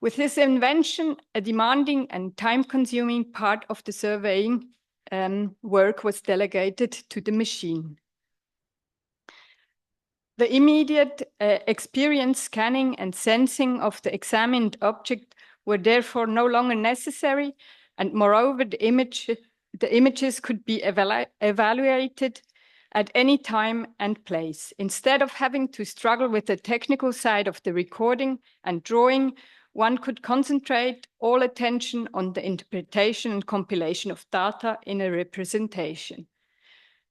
With this invention, a demanding and time-consuming part of the surveying work was delegated to the machine. The immediate experience scanning and sensing of the examined object were therefore no longer necessary, and moreover, the images could be evaluated at any time and place. Instead of having to struggle with the technical side of the recording and drawing, one could concentrate all attention on the interpretation and compilation of data in a representation.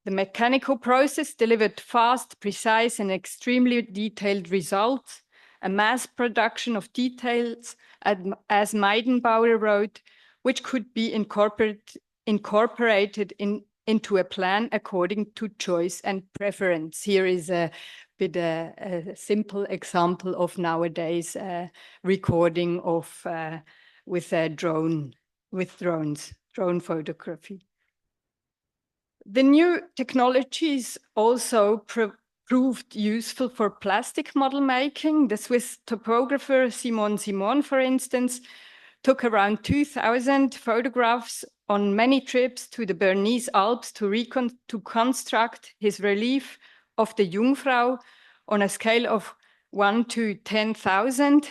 The mechanical process delivered fast, precise, and extremely detailed results. A mass production of details, as Meidenbauer wrote, which could be incorporated into a plan according to choice and preference. Here is a bit a simple example of nowadays recording of with drone photography. The new technologies also proved useful for plastic model making. The Swiss topographer Simon Simon, for instance, took around 2,000 photographs on many trips to the Bernese Alps to construct his relief of the Jungfrau on a scale of 1 to 10,000,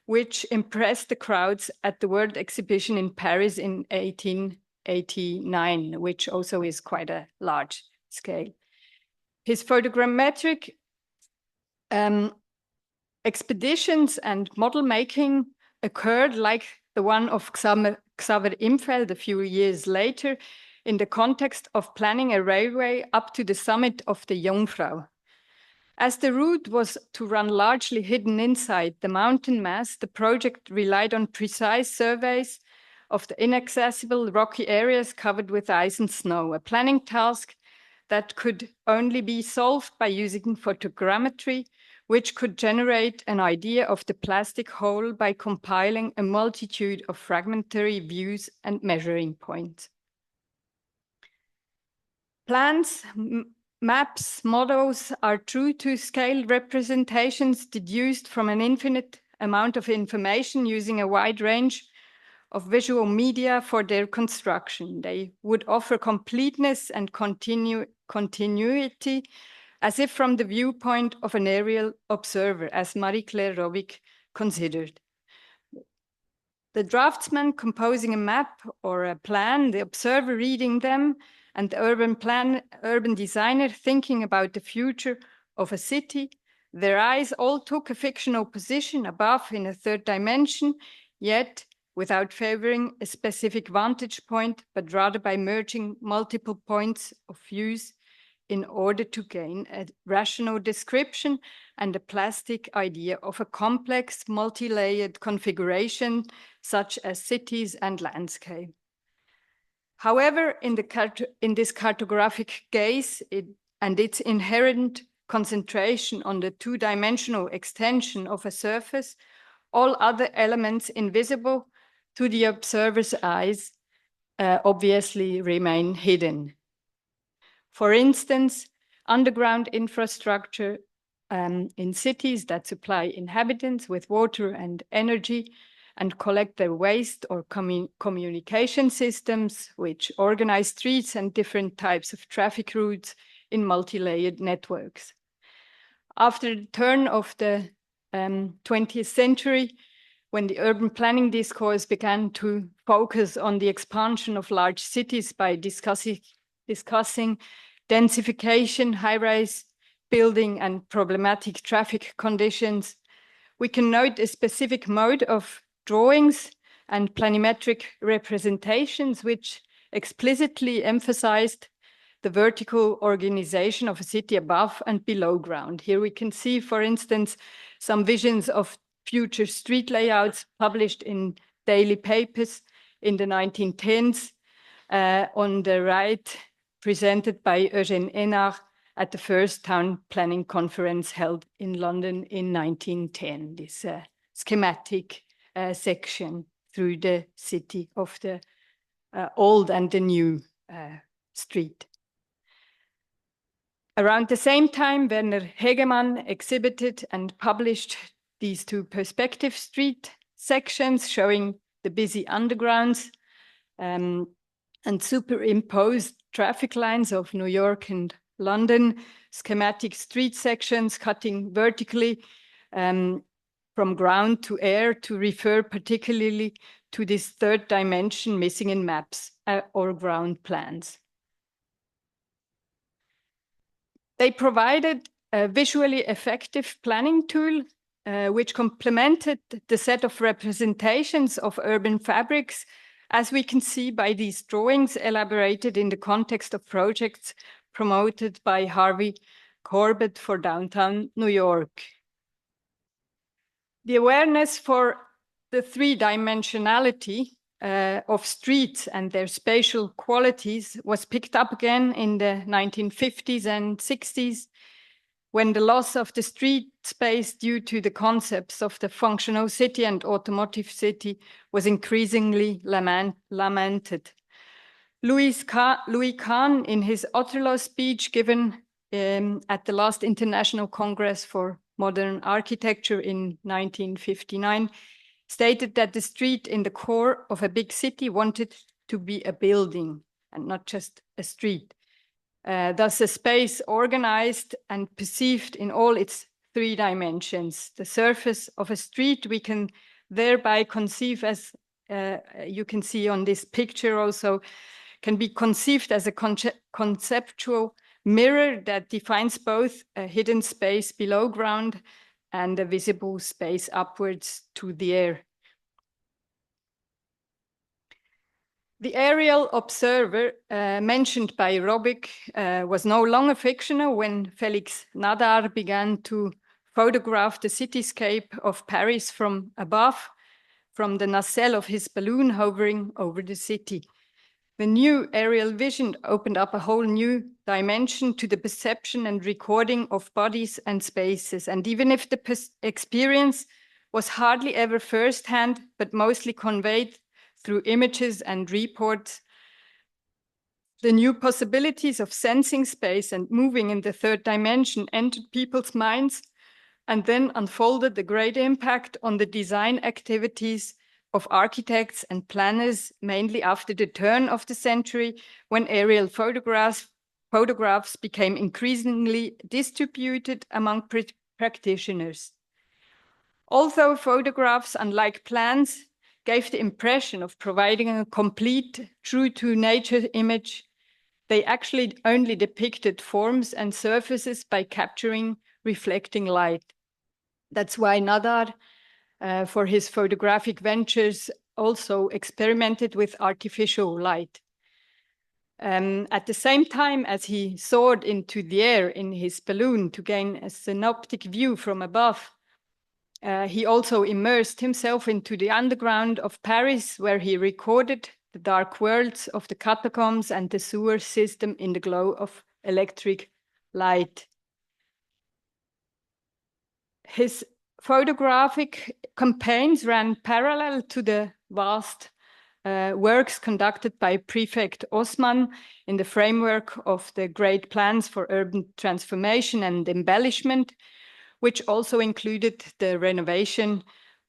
which impressed the crowds at the World Exhibition in Paris in 1889, which also is quite a large scale. His photogrammetric expeditions and model making occurred, like the one of Xaver Imfeld a few years later, in the context of planning a railway up to the summit of the Jungfrau. As the route was to run largely hidden inside the mountain mass, the project relied on precise surveys of the inaccessible rocky areas covered with ice and snow, a planning task that could only be solved by using photogrammetry, which could generate an idea of the plastic whole by compiling a multitude of fragmentary views and measuring points. Plans, maps, models are true-to-scale representations deduced from an infinite amount of information using a wide range of visual media for their construction. They would offer completeness and continuity as if from the viewpoint of an aerial observer, as Marie-Claire Robic considered. The draftsman composing a map or a plan, the observer reading them, and the urban designer thinking about the future of a city, their eyes all took a fictional position above in a third dimension, yet without favoring a specific vantage point, but rather by merging multiple points of views in order to gain a rational description and a plastic idea of a complex, multi-layered configuration, such as cities and landscape. However, in this cartographic gaze and its inherent concentration on the two-dimensional extension of a surface, all other elements invisible to the observer's eyes obviously remain hidden. For instance, underground infrastructure in cities that supply inhabitants with water and energy, and collect their waste, or communication systems, which organize streets and different types of traffic routes in multi-layered networks. After the turn of the 20th century, when the urban planning discourse began to focus on the expansion of large cities by discussing densification, high-rise building, and problematic traffic conditions, we can note a specific mode of drawings and planimetric representations which explicitly emphasized the vertical organization of a city above and below ground. Here we can see, for instance, some visions of future street layouts published in daily papers in the 1910s. On the right, presented by Eugène Hénard at the first town planning conference held in London in 1910, this schematic section through the city of the old and the new street. Around the same time, Werner Hegemann exhibited and published these two perspective street sections showing the busy undergrounds and superimposed traffic lines of New York and London, schematic street sections cutting vertically from ground to air to refer particularly to this third dimension missing in maps or ground plans. They provided a visually effective planning tool which complemented the set of representations of urban fabrics, as we can see by these drawings elaborated in the context of projects promoted by Harvey Corbett for downtown New York. The awareness for the three-dimensionality of streets and their spatial qualities was picked up again in the 1950s and 60s, when the loss of the street space due to the concepts of the functional city and automotive city was increasingly lamented. Louis Kahn, in his Otterlo speech given at the last International Congress for Modern Architecture in 1959, stated that the street in the core of a big city wanted to be a building and not just a street. Thus a space organized and perceived in all its three dimensions. The surface of a street we can thereby conceive as, you can see on this picture also, can be conceived as a conceptual mirror that defines both a hidden space below ground and a visible space upwards to the air. The aerial observer mentioned by Robic was no longer fictional when Felix Nadar began to photograph the cityscape of Paris from above, from the nacelle of his balloon hovering over the city. The new aerial vision opened up a whole new dimension to the perception and recording of bodies and spaces. And even if the experience was hardly ever firsthand, but mostly conveyed through images and reports, the new possibilities of sensing space and moving in the third dimension entered people's minds and then unfolded a great impact on the design activities of architects and planners, mainly after the turn of the century, when aerial photographs became increasingly distributed among practitioners. Although photographs, unlike plans, gave the impression of providing a complete, true-to-nature image, they actually only depicted forms and surfaces by capturing reflecting light. That's why Nadar, for his photographic ventures, also experimented with artificial light. At the same time as he soared into the air in his balloon to gain a synoptic view from above, he also immersed himself into the underground of Paris, where he recorded the dark worlds of the catacombs and the sewer system in the glow of electric light. His photographic campaigns ran parallel to the vast works conducted by Prefect Osman in the framework of the Great Plans for Urban Transformation and Embellishment, which also included the renovation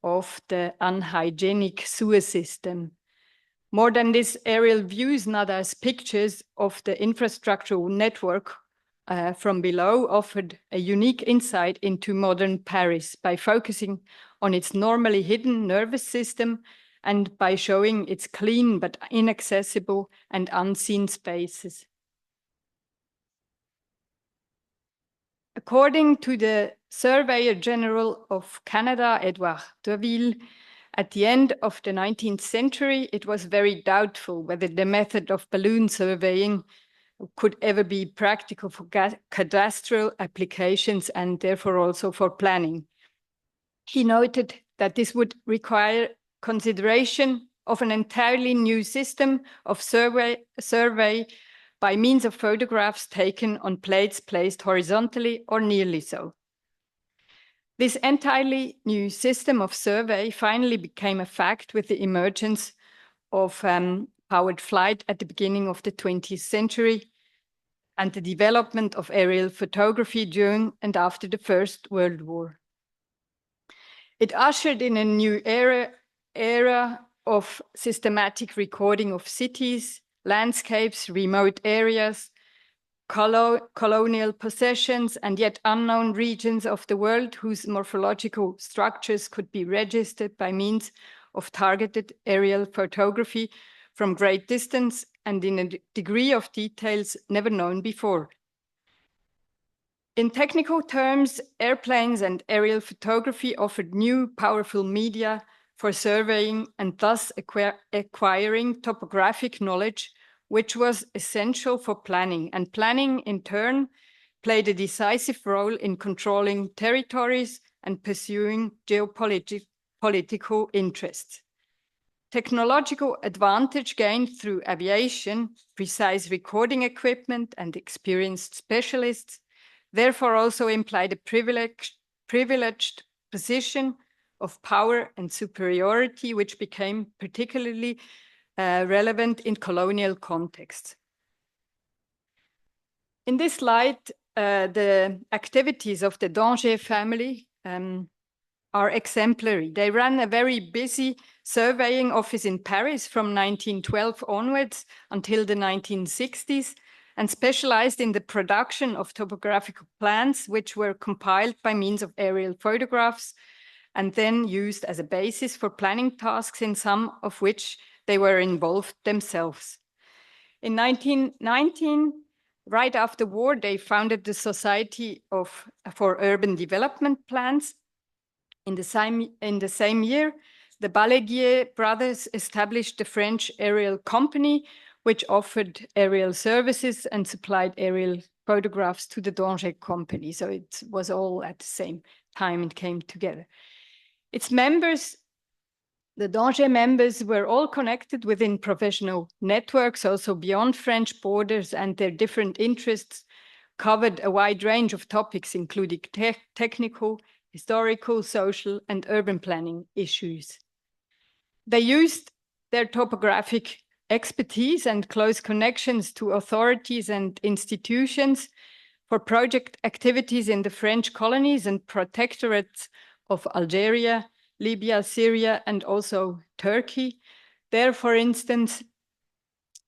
of the unhygienic sewer system. More than this, aerial views, not as pictures of the infrastructural network from below, offered a unique insight into modern Paris by focusing on its normally hidden nervous system and by showing its clean but inaccessible and unseen spaces. According to the Surveyor General of Canada, Edouard Deville, at the end of the 19th century, it was very doubtful whether the method of balloon surveying could ever be practical for cadastral applications and therefore also for planning. He noted that this would require consideration of an entirely new system of survey by means of photographs taken on plates placed horizontally or nearly so. This entirely new system of survey finally became a fact with the emergence of powered flight at the beginning of the 20th century and the development of aerial photography during and after the First World War. It ushered in a new era of systematic recording of cities, landscapes, remote areas, colonial possessions, and yet unknown regions of the world whose morphological structures could be registered by means of targeted aerial photography from great distance and in a degree of details never known before. In technical terms, airplanes and aerial photography offered new, powerful media for surveying and thus acquiring topographic knowledge, which was essential for planning. And planning, in turn, played a decisive role in controlling territories and pursuing geopolitical interests. Technological advantage gained through aviation, precise recording equipment, and experienced specialists therefore also implied a privileged position of power and superiority, which became particularly relevant in colonial contexts. In this light, the activities of the Danger family are exemplary. They ran a very busy surveying office in Paris from 1912 onwards until the 1960s, and specialized in the production of topographical plans, which were compiled by means of aerial photographs and then used as a basis for planning tasks, in some of which they were involved themselves. In 1919, right after war, they founded the Society for Urban Development Plans. In the same year, the Balaguier brothers established the French Aerial Company, which offered aerial services and supplied aerial photographs to the Danger Company. So it was all at the same time it came together. Its members, the Danger members, were all connected within professional networks, also beyond French borders, and their different interests covered a wide range of topics, including technical, historical, social, and urban planning issues. They used their topographic expertise and close connections to authorities and institutions for project activities in the French colonies and protectorates of Algeria, Libya, Syria, and also Turkey. There, for instance,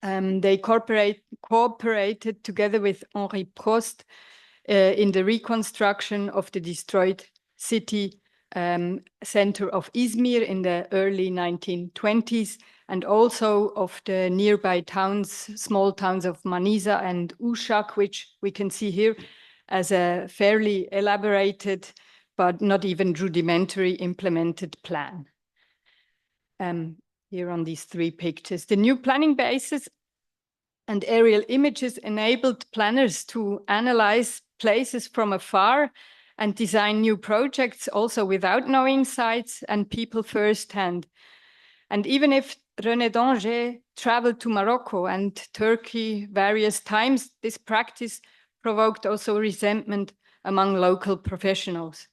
they cooperated together with Henri Prost in the reconstruction of the destroyed city center of Izmir in the early 1920s, and also of the nearby towns, small towns of Manisa and Uşak, which we can see here as a fairly elaborated but not even rudimentary implemented plan. Here on these three pictures. The new planning basis and aerial images enabled planners to analyze places from afar and design new projects also without knowing sites and people firsthand. And even if René Danger traveled to Morocco and Turkey various times, this practice provoked also resentment among local professionals.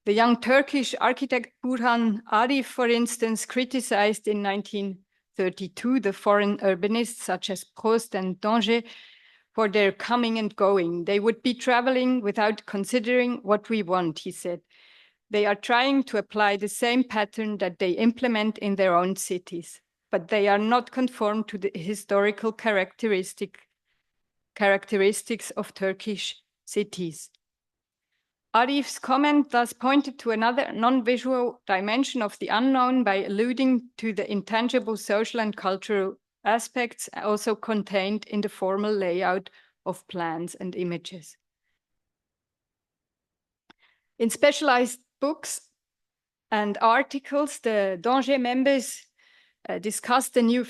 The young Turkish architect Burhan Arif, for instance, criticized in 1932 the foreign urbanists such as Prost and Danger for their coming and going. They would be traveling without considering what we want, he said. They are trying to apply the same pattern that they implement in their own cities, but they are not conformed to the historical characteristics of Turkish cities. Arif's comment thus pointed to another non-visual dimension of the unknown by alluding to the intangible social and cultural aspects also contained in the formal layout of plans and images. In specialized books and articles, the d'Angers members discussed the new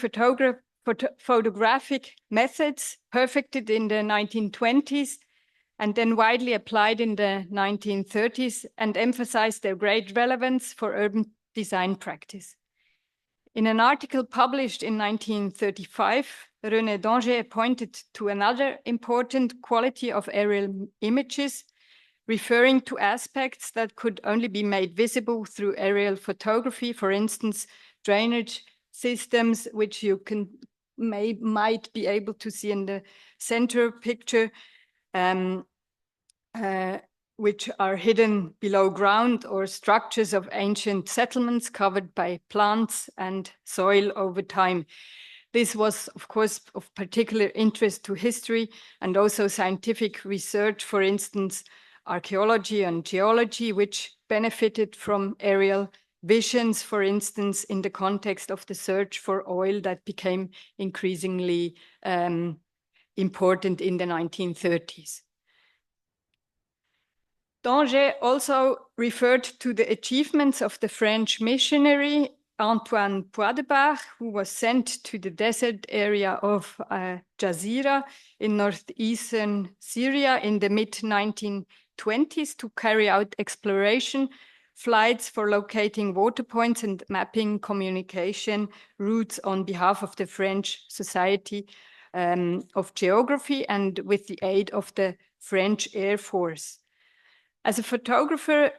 photographic methods perfected in the 1920s and then widely applied in the 1930s, and emphasized their great relevance for urban design practice. In an article published in 1935, René d'Angers pointed to another important quality of aerial images, referring to aspects that could only be made visible through aerial photography, for instance, drainage systems, which you might be able to see in the center picture, which are hidden below ground, or structures of ancient settlements covered by plants and soil over time. This was, of course, of particular interest to history and also scientific research, for instance, archaeology and geology, which benefited from aerial visions, for instance, in the context of the search for oil that became increasingly important in the 1930s. d'Angers also referred to the achievements of the French missionary Antoine Poidebach, who was sent to the desert area of Jazira in northeastern Syria in the mid-1920s to carry out exploration flights for locating water points and mapping communication routes on behalf of the French Society of Geography and with the aid of the French Air Force. As a photographer,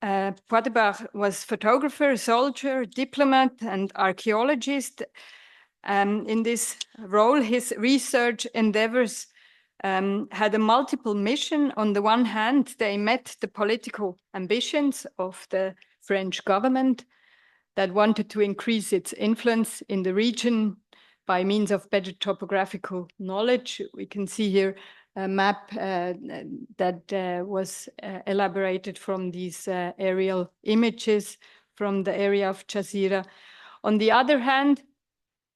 Poidebach was photographer, soldier, diplomat, and archaeologist. In this role, his research endeavors had a multiple mission. On the one hand, they met the political ambitions of the French government that wanted to increase its influence in the region by means of better topographical knowledge. We can see here a map that was elaborated from these aerial images from the area of Jazira. On the other hand,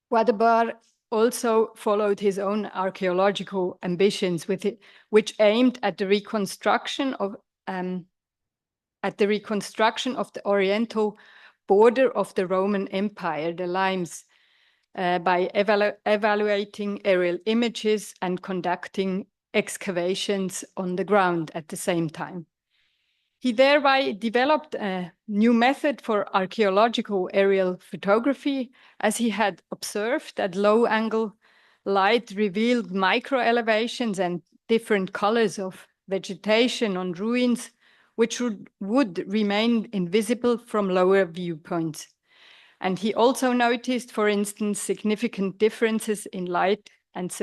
Poidebach also followed his own archaeological ambitions which aimed at the reconstruction of the oriental border of the Roman Empire, the Limes, by evaluating aerial images and conducting excavations on the ground at the same time. He thereby developed a new method for archaeological aerial photography, as he had observed that low-angle light revealed micro-elevations and different colors of vegetation on ruins, which would remain invisible from lower viewpoints. And he also noticed, for instance, significant differences in light and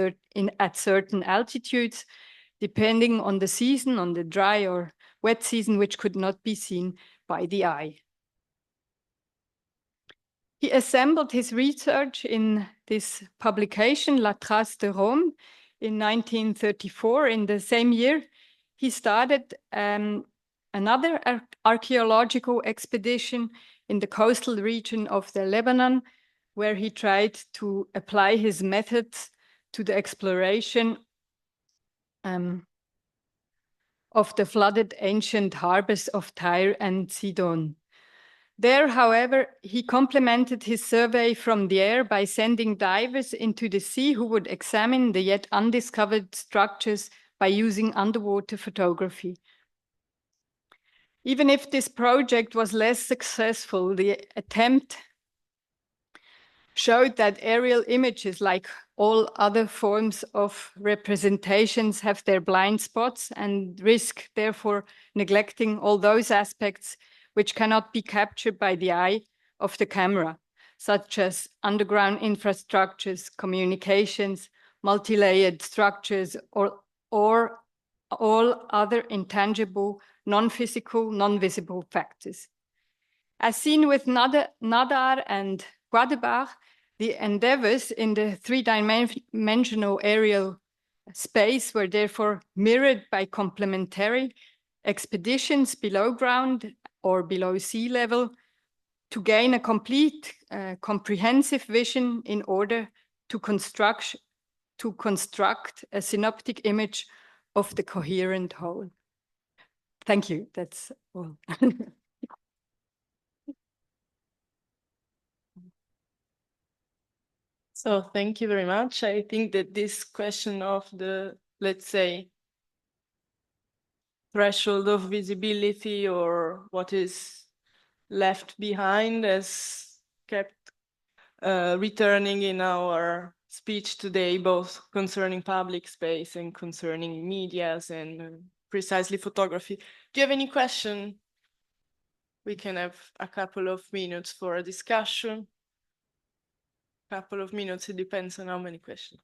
at certain altitudes, depending on the season, on the dry or wet season, which could not be seen by the eye. He assembled his research in this publication, La Trace de Rome, in 1934. In the same year, he started another archaeological expedition in the coastal region of the Lebanon, where he tried to apply his methods to the exploration of the flooded ancient harbors of Tyre and Sidon. There, however, he complemented his survey from the air by sending divers into the sea who would examine the yet undiscovered structures by using underwater photography. Even if this project was less successful, the attempt showed that aerial images, like all other forms of representations, have their blind spots and risk therefore neglecting all those aspects which cannot be captured by the eye of the camera, such as underground infrastructures, communications, multi-layered structures, or all other intangible, non-physical, non-visible factors. As seen with Nadar and Guadebach, the endeavors in the three-dimensional aerial space were therefore mirrored by complementary expeditions below ground or below sea level to gain a complete, comprehensive vision in order to construct a synoptic image of the coherent whole. Thank you. That's all. So thank you very much. I think that this question of the, let's say, threshold of visibility or what is left behind has kept returning in our speech today, both concerning public space and concerning medias and precisely photography. Do you have any question? We can have a couple of minutes for a discussion. Couple of minutes, it depends on how many questions.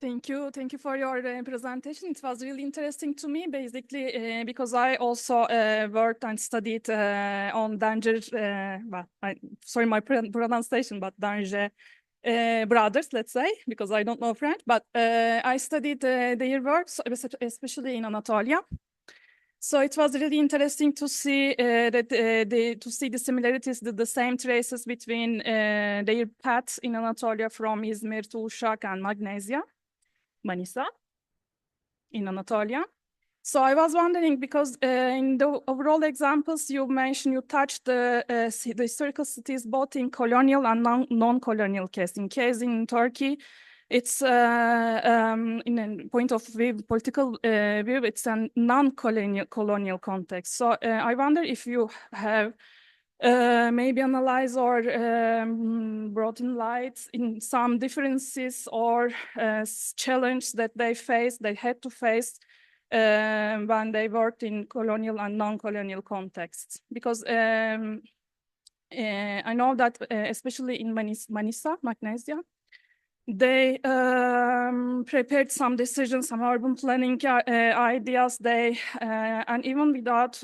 Thank you for your presentation. It was really interesting to me, basically, because I also worked and studied on Danger, sorry my pronunciation, but Danger brothers, let's say, because I don't know French, but I studied their works, especially in Anatolia. So it was really interesting to see the similarities, the same traces between their paths in Anatolia from Izmir to Uşak and Manisa in Anatolia. So I was wondering, because in the overall examples you mentioned, you touched the historical cities both in colonial and non-colonial case. In Turkey, it's in a point of view, political view, it's a non-colonial context. So I wonder if you have maybe analyze or brought in light in some differences or challenge that they had to face when they worked in colonial and non-colonial contexts. Because I know that especially in Manisa, Magnesia, they prepared some decisions, some urban planning ideas, and even without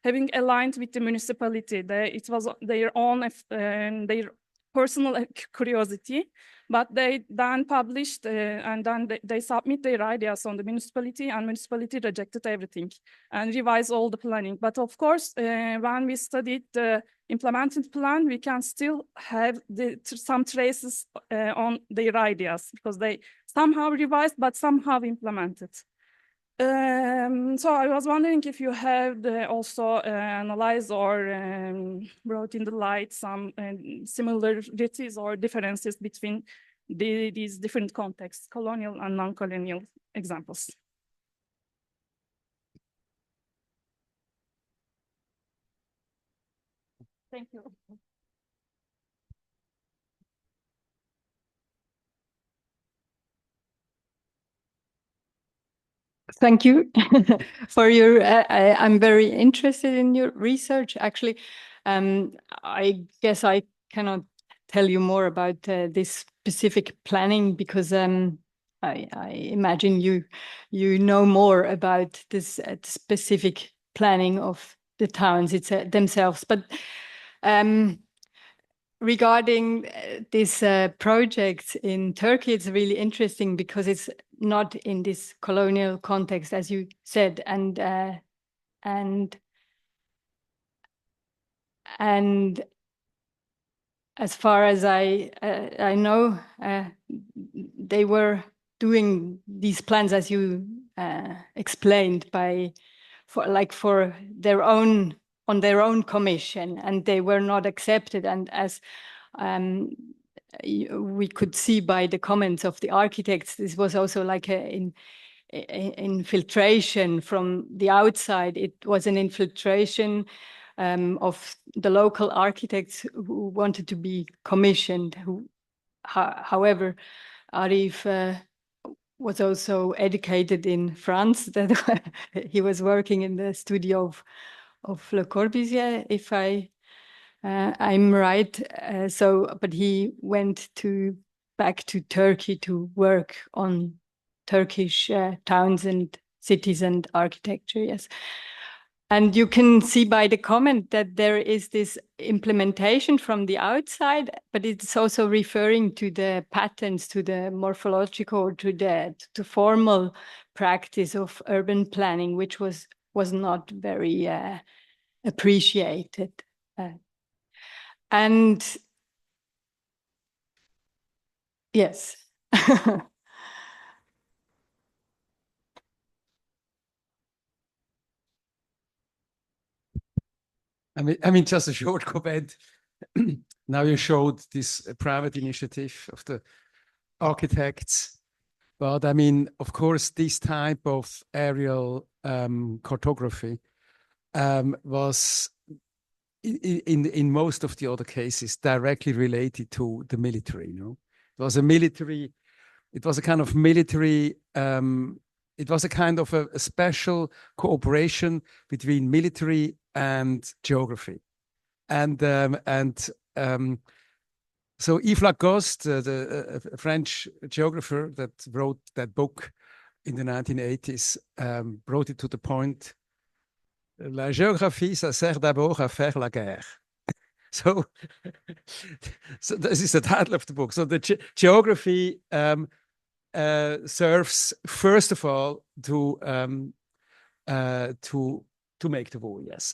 having aligned with the municipality. It was their own, their personal curiosity, but they then published and then they submit their ideas on the municipality, and municipality rejected everything and revised all the planning. But of course, when we studied the implemented plan, we can still have some traces on their ideas, because they somehow revised, but somehow implemented. So I was wondering if you have also analyzed or brought in the light some similarities or differences between these different contexts, colonial and non-colonial examples. Thank you. Thank you for your, I'm very interested in your research. Actually, I guess I cannot tell you more about this specific planning, because I imagine you know more about this specific planning of the towns themselves. But regarding this project in Turkey, it's really interesting because it's not in this colonial context, as you said, and as far as I know, they were doing these plans, as you explained, for their own, on their own commission, and they were not accepted. And as we could see by the comments of the architects, this was also like an infiltration from the outside. It was an infiltration of the local architects who wanted to be commissioned. However, Arif was also educated in France. That he was working in the studio of Le Corbusier, if I'm right. But he went back to Turkey to work on Turkish towns and cities and architecture. Yes. And you can see by the comment that there is this implementation from the outside, but it's also referring to the patterns, to the morphological, to the formal practice of urban planning, which was not very appreciated. And yes. I mean, just a short comment. Now you showed this private initiative of the architects, but I mean, of course, this type of aerial cartography was in most of the other cases directly related to the military. You know, it was a military. It was a kind of military. It was a kind of a special cooperation between military and geography, and so Yves Lacoste, the French geographer that wrote that book in the 1980s, brought it to the point. La géographie, ça sert d'abord à faire la guerre. So this is the title of the book. So the geography serves first of all to make the war. Yes.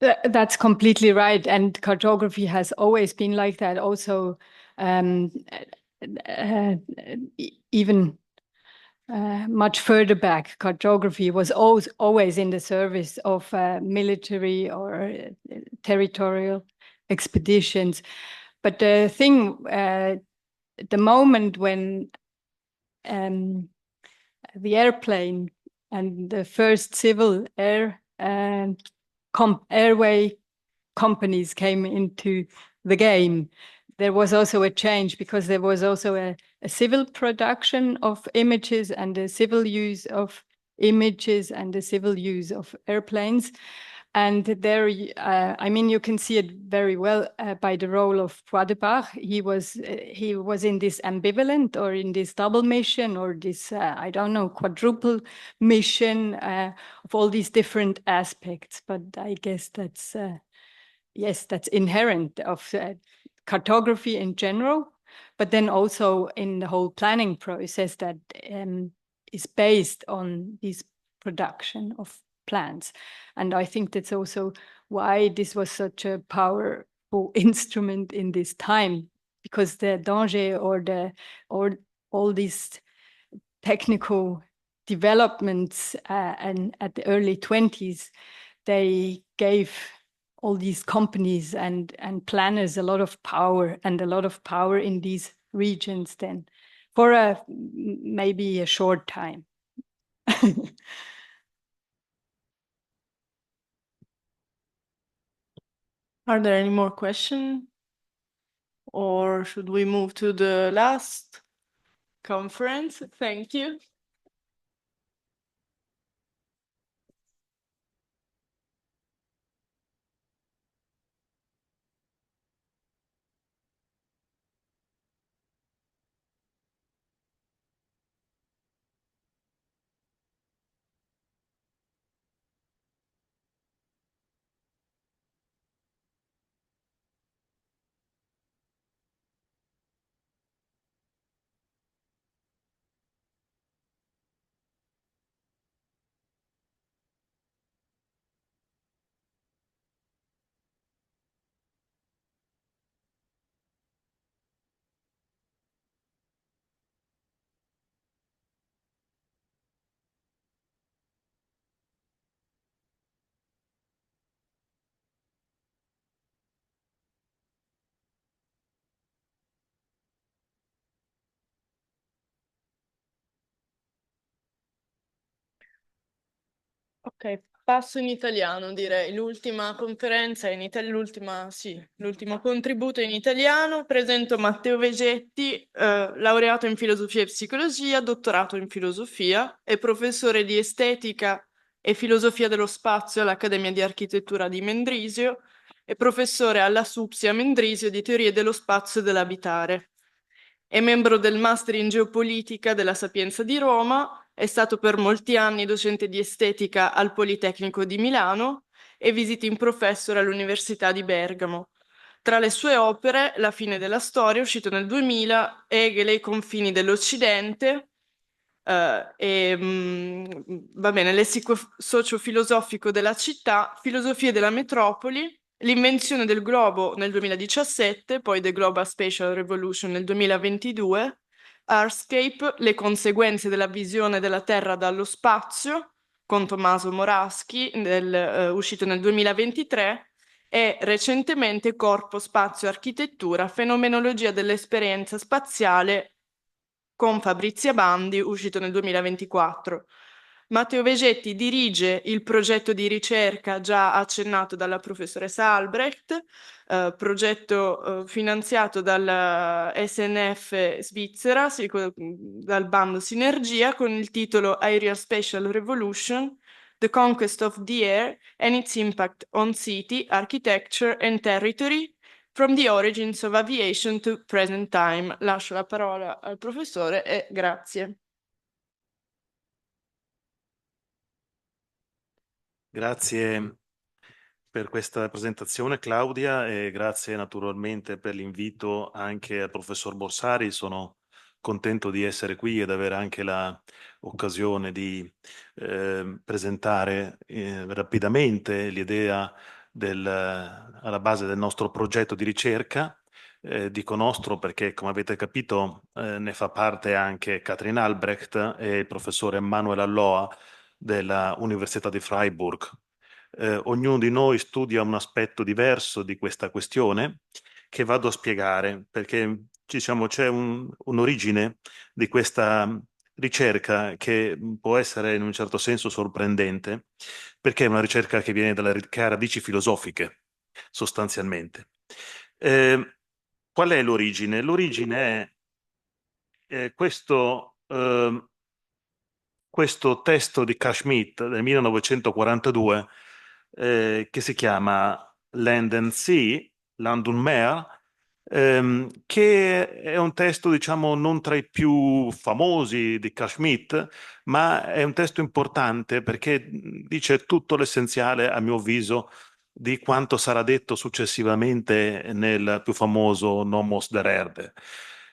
That's completely right. And cartography has always been like that. Also, even much further back, cartography was always in the service of military or territorial expeditions. But the thing, the moment when the airplane and the first civil airway companies came into the game, there was also a change, because there was also a civil production of images and a civil use of images and the civil use of airplanes. And there, I mean, you can see it very well by the role of Poix de Bar. He was in this ambivalent or in this double mission or this, I don't know, quadruple mission of all these different aspects. But I guess that's, yes, that's inherent of cartography in general, but then also in the whole planning process that is based on this production of plans. And I think that's also why this was such a powerful instrument in this time, because the danger or all these technical developments and at the early 20s, they gave all these companies and planners a lot of power, and a lot of power in these regions then for maybe a short time. Are there any more questions? Or should we move to the last conference? Thank you. Okay, passo in italiano, direi. L'ultima conferenza è in italiano, l'ultimo contributo è in italiano. Presento Matteo Vegetti, laureato in filosofia e psicologia, dottorato in filosofia, è professore di estetica e filosofia dello spazio all'Accademia di Architettura di Mendrisio e professore alla SUPSI a Mendrisio di teorie dello spazio e dell'abitare. È membro del Master in Geopolitica della Sapienza di Roma, è stato per molti anni docente di estetica al Politecnico di Milano e visiting professor all'Università di Bergamo. Tra le sue opere, La fine della storia, uscito nel 2000, Hegel e i confini dell'Occidente, va bene, Lessico sociofilosofico della città, Filosofie della metropoli, L'invenzione del globo nel 2017, poi The Global Spatial Revolution nel 2022, Earthscape, le conseguenze della visione della Terra dallo spazio, con Tommaso Moraschi, uscito nel 2023, e recentemente Corpo, Spazio, Architettura, fenomenologia dell'esperienza spaziale, con Fabrizia Bandi, uscito nel 2024. Matteo Vegetti dirige il progetto di ricerca già accennato dalla professoressa Albrecht, progetto finanziato dalla SNF Svizzera, dal bando Sinergia, con il titolo Aerial Spatial Revolution, The Conquest of the Air and its Impact on City, Architecture and Territory, From the Origins of Aviation to Present Time. Lascio la parola al professore e grazie. Grazie per questa presentazione, Claudia, e grazie naturalmente per l'invito anche al professor Borsari. Sono contento di essere qui ed avere anche l'occasione di presentare rapidamente l'idea alla base del nostro progetto di ricerca. Dico nostro perché, come avete capito, ne fa parte anche Katrin Albrecht e il professore Manuel Alloa della Università di Freiburg. Ognuno di noi studia un aspetto diverso di questa questione che vado a spiegare, perché diciamo, c'è un'origine di questa ricerca che può essere in un certo senso sorprendente, perché è una ricerca che che ha radici filosofiche, sostanzialmente. Qual è l'origine? L'origine è questo testo di Carl Schmitt del 1942 che si chiama Land and Sea, Land und Meer, che è un testo, diciamo, non tra i più famosi di Carl Schmitt, ma è un testo importante perché dice tutto l'essenziale, a mio avviso, di quanto sarà detto successivamente nel più famoso Nomos der Erde,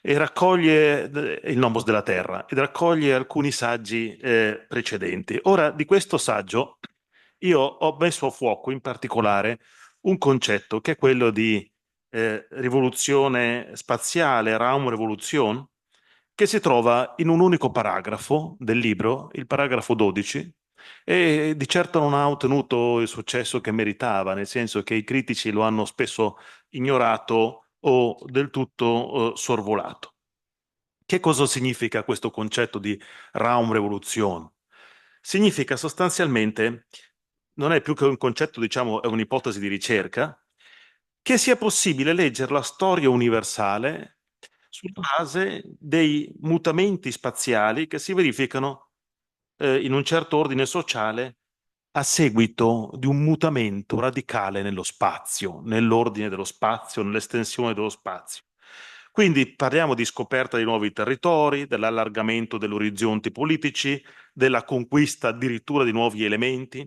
e raccoglie il Nomos della Terra, ed raccoglie alcuni saggi precedenti. Ora, di questo saggio io ho messo a fuoco in particolare un concetto che è quello di rivoluzione spaziale, Raumrevolution, che si trova in un unico paragrafo del libro, il paragrafo 12, e di certo non ha ottenuto il successo che meritava, nel senso che i critici lo hanno spesso ignorato o del tutto sorvolato. Che cosa significa questo concetto di Raumrevolution? Significa sostanzialmente, non è più che un concetto, diciamo, è un'ipotesi di ricerca, che sia possibile leggere la storia universale sulla base dei mutamenti spaziali che si verificano in un certo ordine sociale a seguito di un mutamento radicale nello spazio, nell'ordine dello spazio, nell'estensione dello spazio. Quindi parliamo di scoperta di nuovi territori, dell'allargamento degli orizzonti politici, della conquista addirittura di nuovi elementi.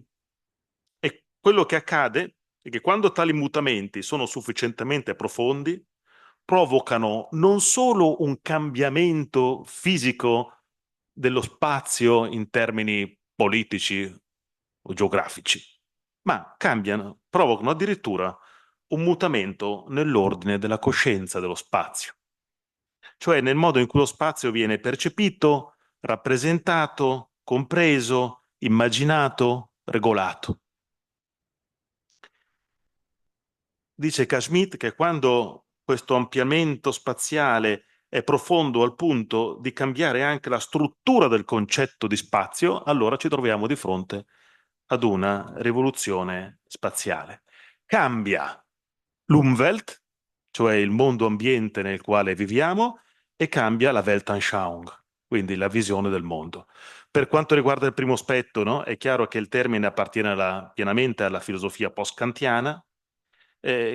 E quello che accade è che quando tali mutamenti sono sufficientemente profondi, provocano non solo un cambiamento fisico dello spazio in termini politici o geografici, ma provocano addirittura un mutamento nell'ordine della coscienza dello spazio, cioè nel modo in cui lo spazio viene percepito, rappresentato, compreso, immaginato, regolato. Dice Carl Schmitt che quando questo ampliamento spaziale è profondo al punto di cambiare anche la struttura del concetto di spazio, allora ci troviamo di fronte ad una rivoluzione spaziale. Cambia l'Umwelt, cioè il mondo ambiente nel quale viviamo, e cambia la Weltanschauung, quindi la visione del mondo. Per quanto riguarda il primo aspetto, no, è chiaro che il termine appartiene pienamente alla filosofia post-kantiana,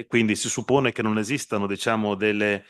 quindi si suppone che non esistano, diciamo, delle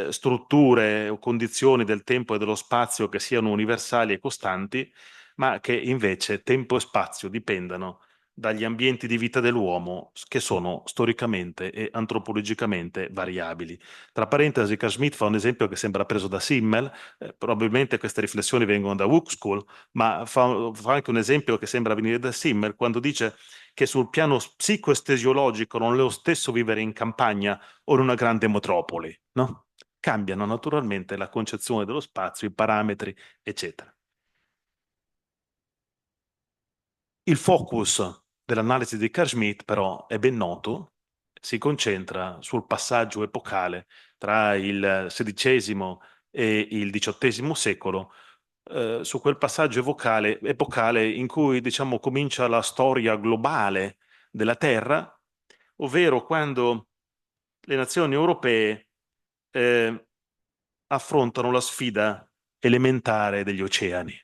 strutture o condizioni del tempo e dello spazio che siano universali e costanti, ma che invece tempo e spazio dipendano dagli ambienti di vita dell'uomo che sono storicamente e antropologicamente variabili. Tra parentesi, Carl Schmitt fa un esempio che sembra preso da Simmel, probabilmente queste riflessioni vengono da Wuxkull, ma fa anche un esempio che sembra venire da Simmel quando dice che sul piano psicoestesiologico non è lo stesso vivere in campagna o in una grande metropoli, no? Cambiano naturalmente la concezione dello spazio, i parametri, eccetera. Il focus dell'analisi di Carl Schmitt, però, è ben noto, si concentra sul passaggio epocale tra il XVI e il XVIII secolo, su quel passaggio epocale in cui, diciamo, comincia la storia globale della Terra, ovvero quando le nazioni europee affrontano la sfida elementare degli oceani.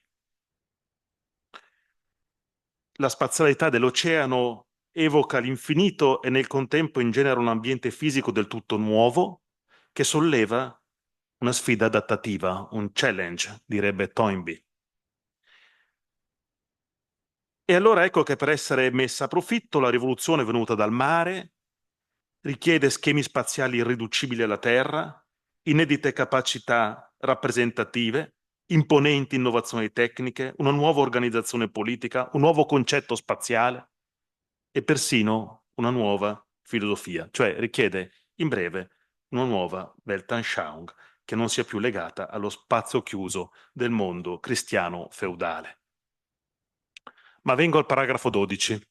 La spazialità dell'oceano evoca l'infinito e nel contempo ingenera un ambiente fisico del tutto nuovo che solleva una sfida adattativa, un challenge, direbbe Toynbee. E allora ecco che per essere messa a profitto la rivoluzione venuta dal mare richiede schemi spaziali irriducibili alla Terra, inedite capacità rappresentative, imponenti innovazioni tecniche, una nuova organizzazione politica, un nuovo concetto spaziale e persino una nuova filosofia, cioè richiede, in breve, una nuova Weltanschauung che non sia più legata allo spazio chiuso del mondo cristiano feudale. Ma vengo al paragrafo 12.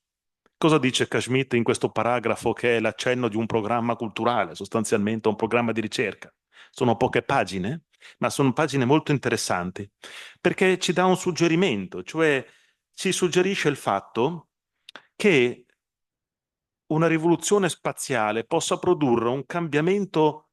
Cosa dice Schmitt in questo paragrafo che è l'accenno di un programma culturale, sostanzialmente un programma di ricerca? Sono poche pagine, ma sono pagine molto interessanti, perché ci dà un suggerimento, cioè ci suggerisce il fatto che una rivoluzione spaziale possa produrre un cambiamento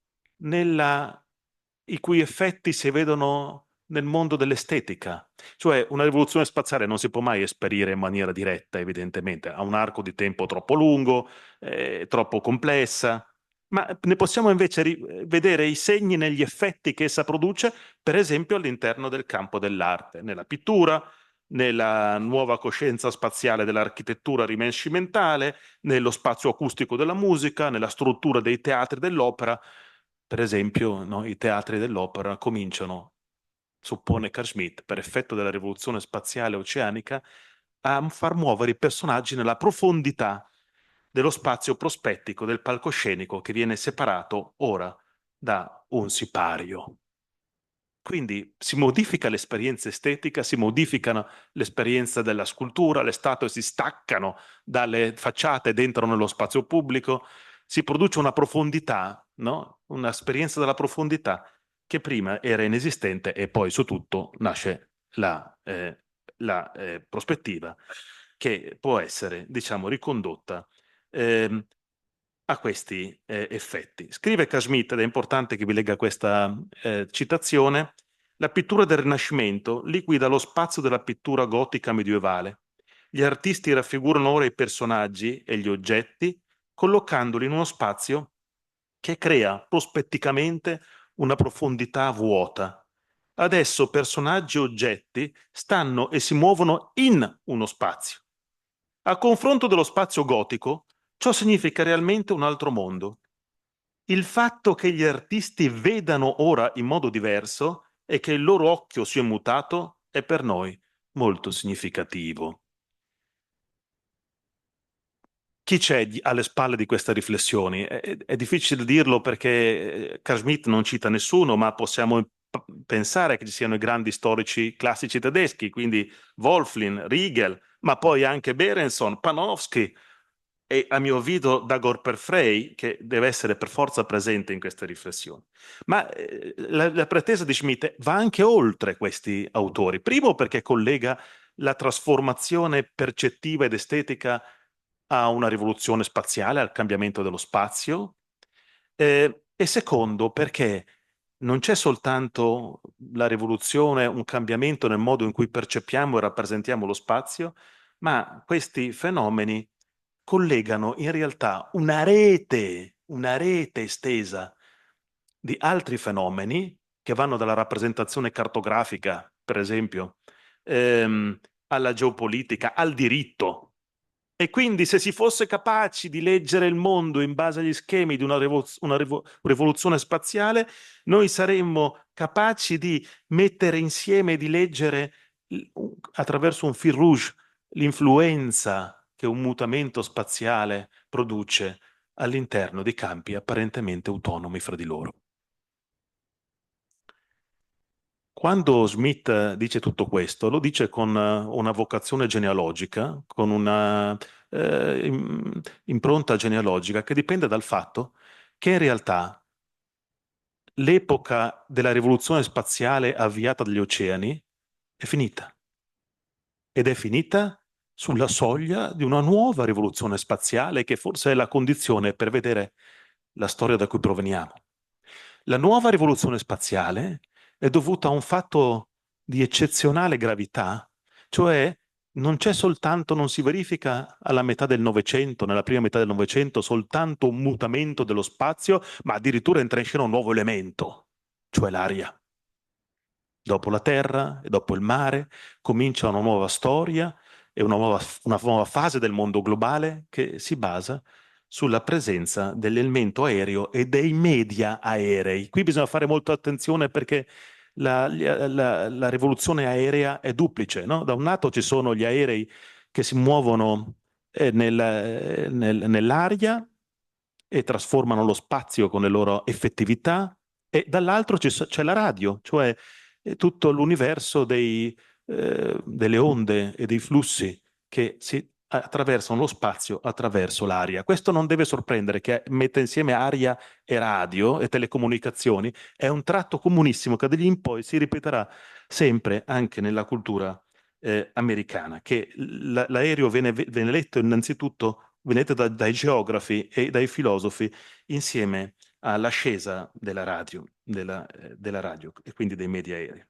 i cui effetti si vedono nel mondo dell'estetica. Cioè una rivoluzione spaziale non si può mai esperire in maniera diretta, evidentemente, ha un arco di tempo troppo lungo, troppo complessa, ma ne possiamo invece vedere i segni negli effetti che essa produce, per esempio all'interno del campo dell'arte, nella pittura, nella nuova coscienza spaziale dell'architettura rinascimentale, nello spazio acustico della musica, nella struttura dei teatri dell'opera. Per esempio, no, i teatri dell'opera cominciano, suppone Carl Schmitt, per effetto della rivoluzione spaziale oceanica, a far muovere i personaggi nella profondità dello spazio prospettico del palcoscenico che viene separato ora da un sipario. Quindi si modifica l'esperienza estetica, si modificano l'esperienza della scultura, le statue si staccano dalle facciate ed entrano nello spazio pubblico, si produce una profondità, no? Un'esperienza della profondità che prima era inesistente e poi su tutto nasce la prospettiva che può essere, diciamo, ricondotta a questi effetti. Scrive Schmitt, ed è importante che vi legga questa citazione, la pittura del Rinascimento liquida lo spazio della pittura gotica medievale. Gli artisti raffigurano ora i personaggi e gli oggetti, collocandoli in uno spazio che crea prospetticamente una profondità vuota. Adesso personaggi e oggetti stanno e si muovono in uno spazio. A confronto dello spazio gotico, ciò significa realmente un altro mondo. Il fatto che gli artisti vedano ora in modo diverso e che il loro occhio sia mutato è per noi molto significativo. Chi c'è alle spalle di queste riflessioni? È difficile dirlo perché Carl Schmitt non cita nessuno, ma possiamo pensare che ci siano i grandi storici classici tedeschi, quindi Wolflin, Riegel, ma poi anche Berenson, Panofsky e a mio avviso Dagor Frey, che deve essere per forza presente in queste riflessioni. Ma la pretesa di Schmitt va anche oltre questi autori. Primo perché collega la trasformazione percettiva ed estetica a una rivoluzione spaziale, al cambiamento dello spazio. E secondo, perché non c'è soltanto la rivoluzione, un cambiamento nel modo in cui percepiamo e rappresentiamo lo spazio, ma questi fenomeni collegano in realtà una rete estesa di altri fenomeni che vanno dalla rappresentazione cartografica, per esempio, alla geopolitica, al diritto. E quindi se si fosse capaci di leggere il mondo in base agli schemi di una rivoluzione spaziale, noi saremmo capaci di mettere insieme e di leggere attraverso un fil rouge l'influenza che un mutamento spaziale produce all'interno di campi apparentemente autonomi fra di loro. Quando Smith dice tutto questo, lo dice con una vocazione genealogica, con una impronta genealogica che dipende dal fatto che in realtà l'epoca della rivoluzione spaziale avviata dagli oceani è finita. Ed è finita sulla soglia di una nuova rivoluzione spaziale che forse è la condizione per vedere la storia da cui proveniamo. La nuova rivoluzione spaziale è dovuta a un fatto di eccezionale gravità, cioè non si verifica alla metà del Novecento, nella prima metà del Novecento, soltanto un mutamento dello spazio, ma addirittura entra in scena un nuovo elemento, cioè l'aria. Dopo la terra e dopo il mare comincia una nuova storia e una nuova fase del mondo globale che si basa sulla presenza dell'elemento aereo e dei media aerei. Qui bisogna fare molta attenzione perché la rivoluzione aerea è duplice, no? Da un lato ci sono gli aerei che si muovono nell'aria e trasformano lo spazio con le loro effettività, e dall'altro c'è la radio, cioè tutto l'universo delle onde e dei flussi che si attraversano lo spazio attraverso l'aria. Questo non deve sorprendere, che mette insieme aria e radio e telecomunicazioni, è un tratto comunissimo che da lì in poi si ripeterà sempre anche nella cultura americana, che l'aereo viene letto innanzitutto, viene letto dai geografi e dai filosofi insieme all'ascesa della radio e quindi dei media aerei.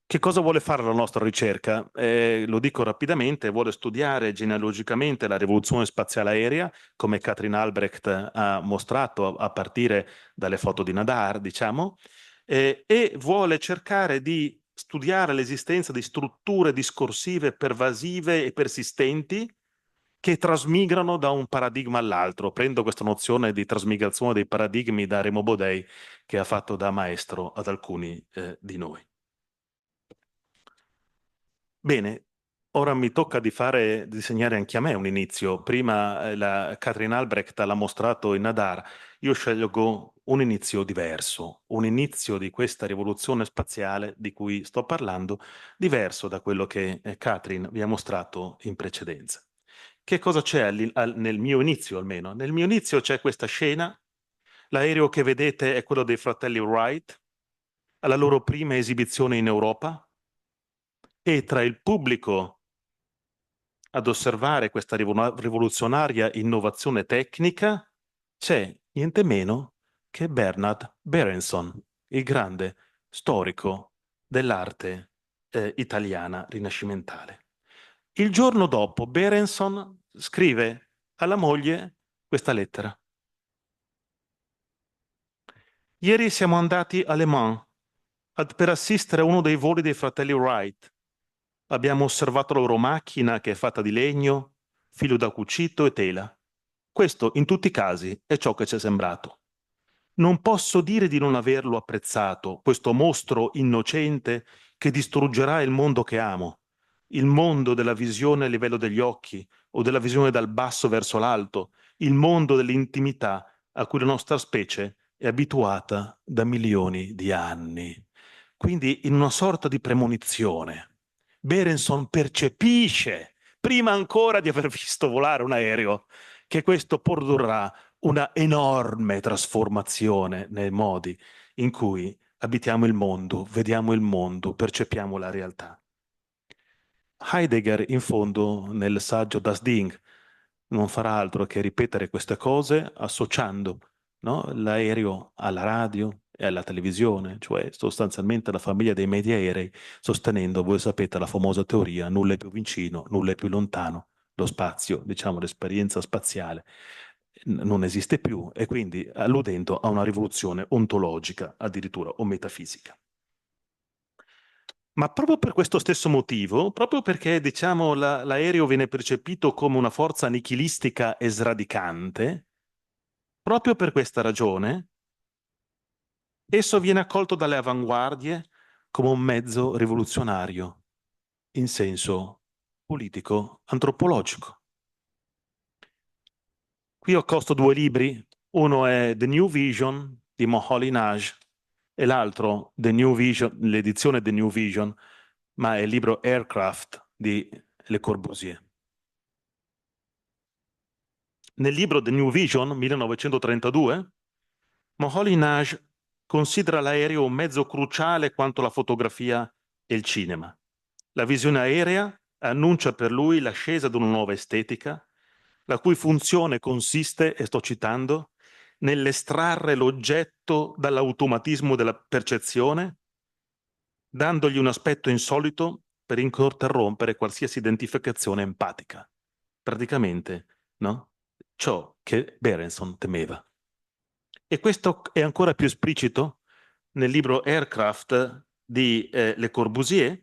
Che cosa vuole fare la nostra ricerca? Lo dico rapidamente, vuole studiare genealogicamente la rivoluzione spaziale aerea, come Katrin Albrecht ha mostrato a partire dalle foto di Nadar, diciamo, e vuole cercare di studiare l'esistenza di strutture discorsive pervasive e persistenti che trasmigrano da un paradigma all'altro. Prendo questa nozione di trasmigrazione dei paradigmi da Remo Bodei, che ha fatto da maestro ad alcuni di noi. Bene, ora mi tocca di disegnare anche a me un inizio. Prima la Katrin Albrecht l'ha mostrato in Nadar. Io scelgo un inizio diverso, un inizio di questa rivoluzione spaziale di cui sto parlando, diverso da quello che Katrin vi ha mostrato in precedenza. Che cosa c'è nel mio inizio almeno? Nel mio inizio c'è questa scena. L'aereo che vedete è quello dei fratelli Wright, alla loro prima esibizione in Europa, e tra il pubblico ad osservare questa rivoluzionaria innovazione tecnica c'è niente meno che Bernard Berenson, il grande storico dell'arte italiana rinascimentale. Il giorno dopo Berenson scrive alla moglie questa lettera. Ieri siamo andati a Le Mans per assistere a uno dei voli dei fratelli Wright. Abbiamo osservato la loro macchina, che è fatta di legno, filo da cucito e tela. Questo, in tutti i casi, è ciò che ci è sembrato. Non posso dire di non averlo apprezzato, questo mostro innocente che distruggerà il mondo che amo, il mondo della visione a livello degli occhi o della visione dal basso verso l'alto, il mondo dell'intimità a cui la nostra specie è abituata da milioni di anni. Quindi, in una sorta di premonizione, Berenson percepisce, prima ancora di aver visto volare un aereo, che questo produrrà una enorme trasformazione nei modi in cui abitiamo il mondo, vediamo il mondo, percepiamo la realtà. Heidegger, in fondo, nel saggio Das Ding, non farà altro che ripetere queste cose associando, no, l'aereo alla radio e alla televisione, cioè sostanzialmente la famiglia dei media aerei, sostenendo, voi sapete, la famosa teoria, nulla è più vicino, nulla è più lontano, lo spazio, diciamo l'esperienza spaziale, non esiste più, e quindi alludendo a una rivoluzione ontologica addirittura o metafisica. Ma proprio per questo stesso motivo, proprio perché diciamo l'aereo viene percepito come una forza nichilistica e sradicante, proprio per questa ragione, esso viene accolto dalle avanguardie come un mezzo rivoluzionario in senso politico-antropologico. Qui ho accosto due libri, uno è The New Vision di Moholy-Nagy e l'altro The New Vision, l'edizione The New Vision, ma è il libro Aircraft di Le Corbusier. Nel libro The New Vision, 1932, Moholy-Nagy considera l'aereo un mezzo cruciale quanto la fotografia e il cinema. La visione aerea annuncia per lui l'ascesa ad una nuova estetica, la cui funzione consiste, e sto citando, nell'estrarre l'oggetto dall'automatismo della percezione, dandogli un aspetto insolito per interrompere qualsiasi identificazione empatica. Praticamente, no? Ciò che Berenson temeva. E questo è ancora più esplicito nel libro Aircraft di Le Corbusier,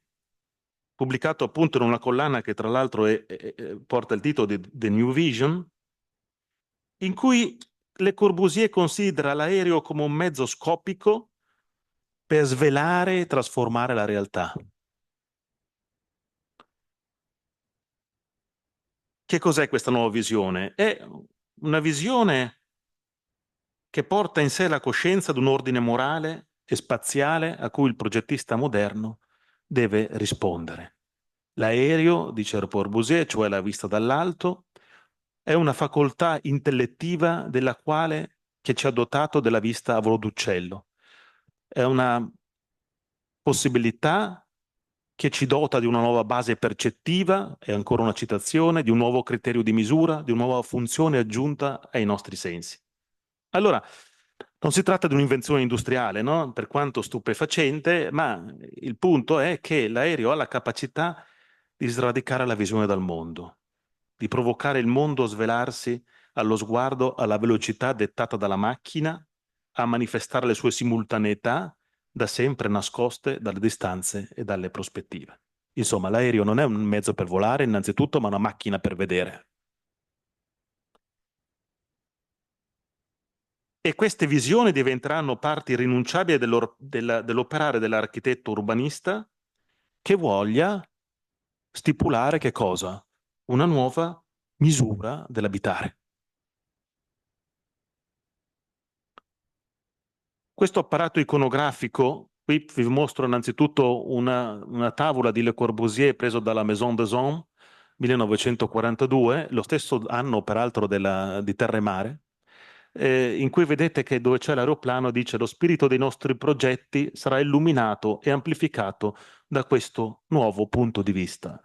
pubblicato appunto in una collana che tra l'altro porta il titolo di The New Vision, in cui Le Corbusier considera l'aereo come un mezzo scopico per svelare e trasformare la realtà. Che cos'è questa nuova visione? È una visione che porta in sé la coscienza di un ordine morale e spaziale a cui il progettista moderno deve rispondere. L'aereo, dice Le Corbusier, cioè la vista dall'alto, è una facoltà intellettiva della quale che ci ha dotato della vista a volo d'uccello. È una possibilità che ci dota di una nuova base percettiva, è ancora una citazione, di un nuovo criterio di misura, di una nuova funzione aggiunta ai nostri sensi. Allora, non si tratta di un'invenzione industriale, no? Per quanto stupefacente, ma il punto è che l'aereo ha la capacità di sradicare la visione dal mondo, di provocare il mondo a svelarsi allo sguardo alla velocità dettata dalla macchina, a manifestare le sue simultaneità, da sempre nascoste dalle distanze e dalle prospettive. Insomma, l'aereo non è un mezzo per volare, innanzitutto, ma una macchina per vedere. E queste visioni diventeranno parti irrinunciabili dell'operare dell'architetto urbanista che voglia stipulare che cosa? Una nuova misura dell'abitare. Questo apparato iconografico, qui vi mostro innanzitutto una tavola di Le Corbusier preso dalla Maison des Hommes, 1942, lo stesso anno peraltro di Terra e Mare, in cui vedete che dove c'è l'aeroplano dice lo spirito dei nostri progetti sarà illuminato e amplificato da questo nuovo punto di vista.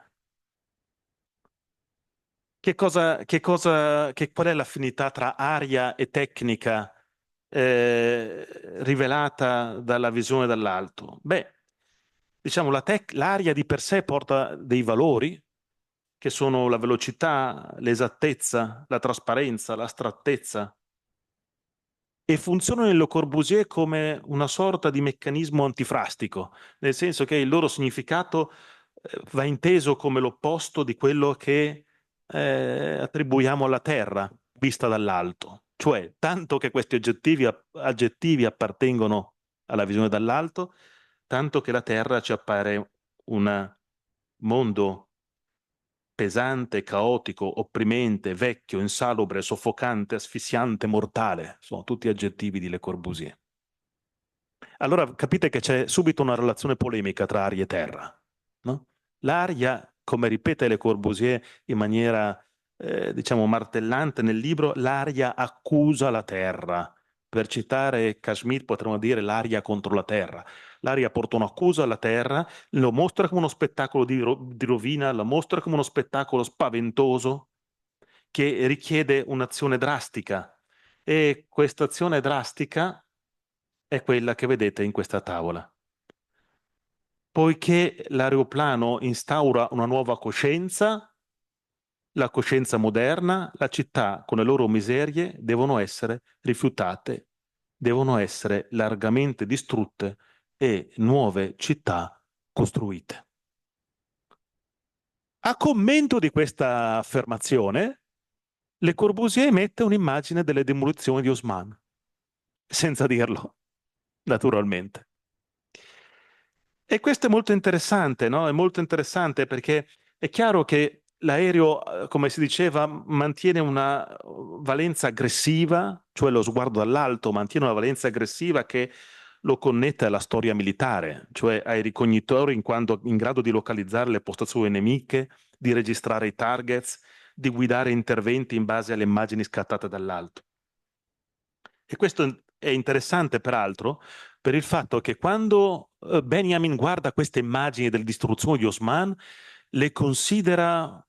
Qual è l'affinità tra aria e tecnica rivelata dalla visione dall'alto? Beh, diciamo l'aria di per sé porta dei valori che sono la velocità, l'esattezza, la trasparenza, l'astrattezza, e funzionano nel Le Corbusier come una sorta di meccanismo antifrastico, nel senso che il loro significato va inteso come l'opposto di quello che attribuiamo alla Terra, vista dall'alto. Cioè, tanto che questi aggettivi appartengono alla visione dall'alto, tanto che la Terra ci appare un mondo pesante, caotico, opprimente, vecchio, insalubre, soffocante, asfissiante, mortale. Sono tutti aggettivi di Le Corbusier. Allora capite che c'è subito una relazione polemica tra aria e terra, no? L'aria, come ripete Le Corbusier in maniera, diciamo, martellante nel libro, l'aria accusa la terra. Per citare Kashmir potremmo dire l'aria contro la terra. l'aria porta un'accusa alla terra, lo mostra come uno spettacolo di rovina, lo mostra come uno spettacolo spaventoso che richiede un'azione drastica, e questa azione drastica è quella che vedete in questa tavola. Poiché l'aeroplano instaura una nuova coscienza, la coscienza moderna, la città con le loro miserie devono essere rifiutate, devono essere largamente distrutte e nuove città costruite. A commento di questa affermazione, Le Corbusier mette un'immagine delle demolizioni di Haussmann, senza dirlo, naturalmente. E questo è molto interessante, no? È molto interessante perché è chiaro che l'aereo, come si diceva, mantiene una valenza aggressiva, cioè lo sguardo dall'alto mantiene una valenza aggressiva che lo connette alla storia militare, cioè ai ricognitori in quanto in grado di localizzare le postazioni nemiche, di registrare i targets, di guidare interventi in base alle immagini scattate dall'alto. E questo è interessante, peraltro, per il fatto che quando Benjamin guarda queste immagini delle distruzioni di Haussmann, le considera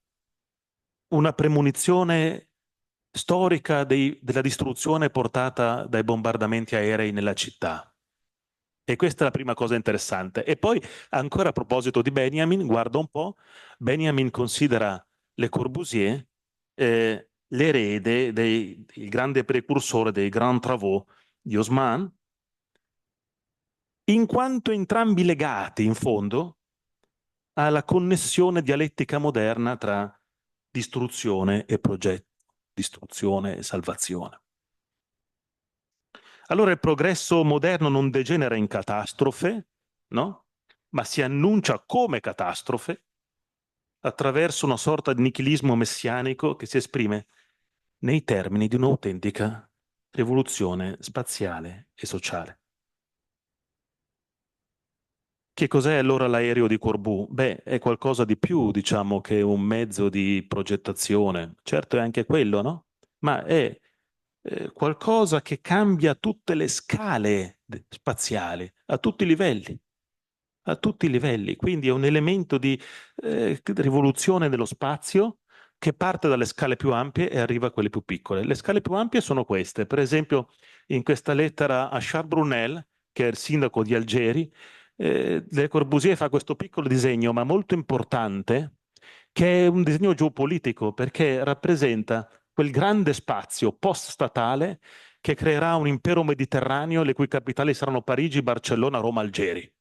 una premonizione storica della distruzione portata dai bombardamenti aerei nella città. E questa è la prima cosa interessante. E poi, ancora a proposito di Benjamin, guarda un po', Benjamin considera Le Corbusier l'erede, il grande precursore dei Grands Travaux di Haussmann, in quanto entrambi legati, in fondo, alla connessione dialettica moderna tra distruzione e progetto, distruzione e salvazione. Allora il progresso moderno non degenera in catastrofe, no? Ma si annuncia come catastrofe attraverso una sorta di nichilismo messianico che si esprime nei termini di un'autentica rivoluzione spaziale e sociale. Che cos'è allora l'aereo di Corbu? Beh, è qualcosa di più, diciamo, che un mezzo di progettazione. Certo è anche quello, no? Ma è qualcosa che cambia tutte le scale spaziali, a tutti i livelli. A tutti i livelli. Quindi è un elemento di rivoluzione dello spazio che parte dalle scale più ampie e arriva a quelle più piccole. Le scale più ampie sono queste. Per esempio, in questa lettera a Charles Brunel, che è il sindaco di Algeri, Le Corbusier fa questo piccolo disegno, ma molto importante, che è un disegno geopolitico, perché rappresenta quel grande spazio post-statale che creerà un impero mediterraneo le cui capitali saranno Parigi, Barcellona, Roma, Algeri.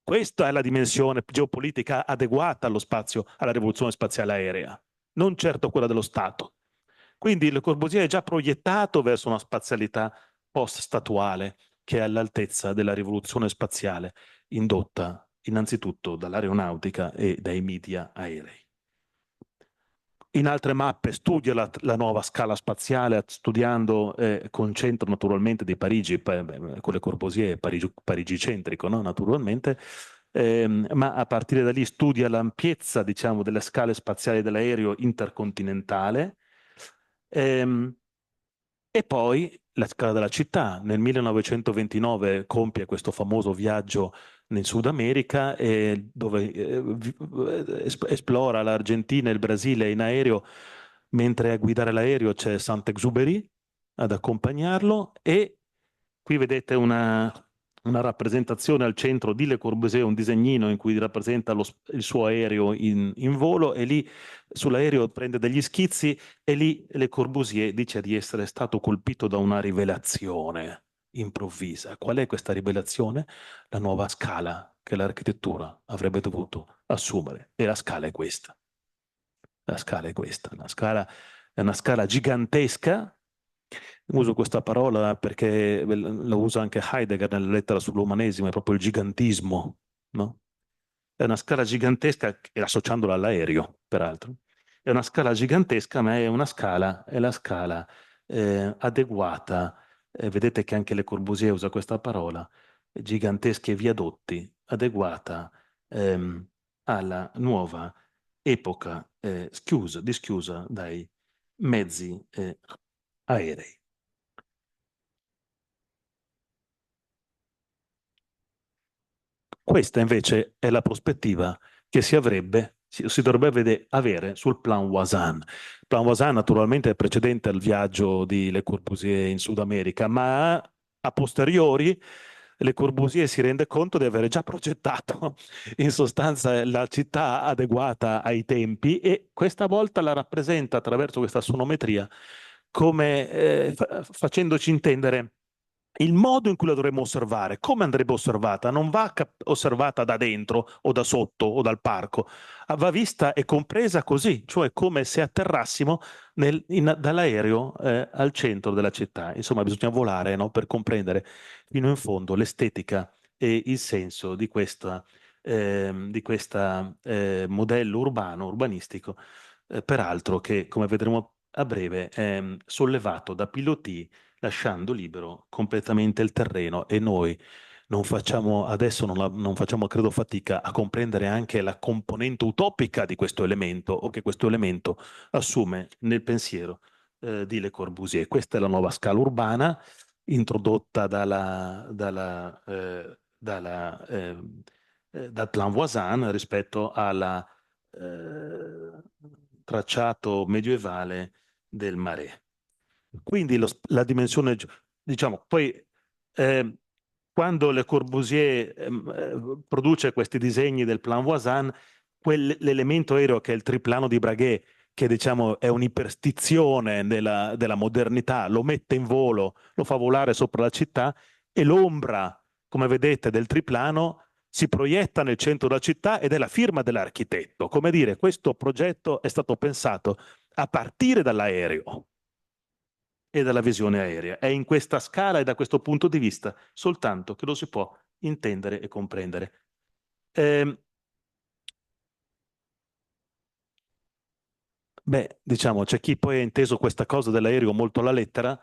Questa è la dimensione geopolitica adeguata allo spazio, alla rivoluzione spaziale aerea, non certo quella dello Stato. Quindi Le Corbusier è già proiettato verso una spazialità post-statuale che è all'altezza della rivoluzione spaziale indotta innanzitutto dall'aeronautica e dai media aerei. In altre mappe studia la nuova scala spaziale, studiando concentro naturalmente di Parigi, con Le Corbusier Parigi-centrico, no? Naturalmente, ma a partire da lì studia l'ampiezza, diciamo, delle scale spaziali dell'aereo intercontinentale, e poi la scala della città. Nel 1929 compie questo famoso viaggio in Sud America, dove esplora l'Argentina e il Brasile in aereo, mentre a guidare l'aereo c'è Saint-Exupéry ad accompagnarlo, e qui vedete una rappresentazione al centro di Le Corbusier, un disegnino in cui rappresenta il suo aereo in volo, e lì sull'aereo prende degli schizzi, e lì Le Corbusier dice di essere stato colpito da una rivelazione improvvisa. Qual è questa rivelazione? La nuova scala che l'architettura avrebbe dovuto assumere, e la scala è questa. La scala è questa, è una scala gigantesca. Uso questa parola perché la usa anche Heidegger nella lettera sull'umanesimo, è proprio il gigantismo, no? È una scala gigantesca, e associandola all'aereo, peraltro. È una scala gigantesca, ma è la scala adeguata. Vedete che anche Le Corbusier usa questa parola, giganteschi viadotti, adeguata alla nuova epoca dischiusa dai mezzi aerei. Questa invece è la prospettiva che si dovrebbe avere sul Plan Voisin. Il Plan Voisin naturalmente è precedente al viaggio di Le Corbusier in Sud America, ma a posteriori Le Corbusier si rende conto di avere già progettato in sostanza la città adeguata ai tempi e questa volta la rappresenta attraverso questa sonometria come facendoci intendere il modo in cui la dovremmo osservare, come andrebbe osservata, non va osservata da dentro o da sotto o dal parco, va vista e compresa così, cioè come se atterrassimo dall'aereo al centro della città. Insomma, bisogna volare, no, per comprendere fino in fondo l'estetica e il senso di questa modello urbanistico, peraltro che, come vedremo a breve, è sollevato da piloti lasciando libero completamente il terreno e noi non facciamo adesso non facciamo credo fatica a comprendere anche la componente utopica di questo elemento o che questo elemento assume nel pensiero di Le Corbusier. Questa è la nuova scala urbana introdotta dal Plan Voisin rispetto al tracciato medievale del Marais. Quindi la dimensione, diciamo, poi quando Le Corbusier produce questi disegni del Plan Voisin, l'elemento aereo che è il triplano di Breguet, che diciamo è un'iperstizione della modernità, lo mette in volo, lo fa volare sopra la città e l'ombra, come vedete, del triplano si proietta nel centro della città ed è la firma dell'architetto. Come dire, questo progetto è stato pensato a partire dall'aereo e dalla visione aerea. È in questa scala e da questo punto di vista soltanto che lo si può intendere e comprendere. Diciamo, c'è chi poi ha inteso questa cosa dell'aereo molto alla lettera,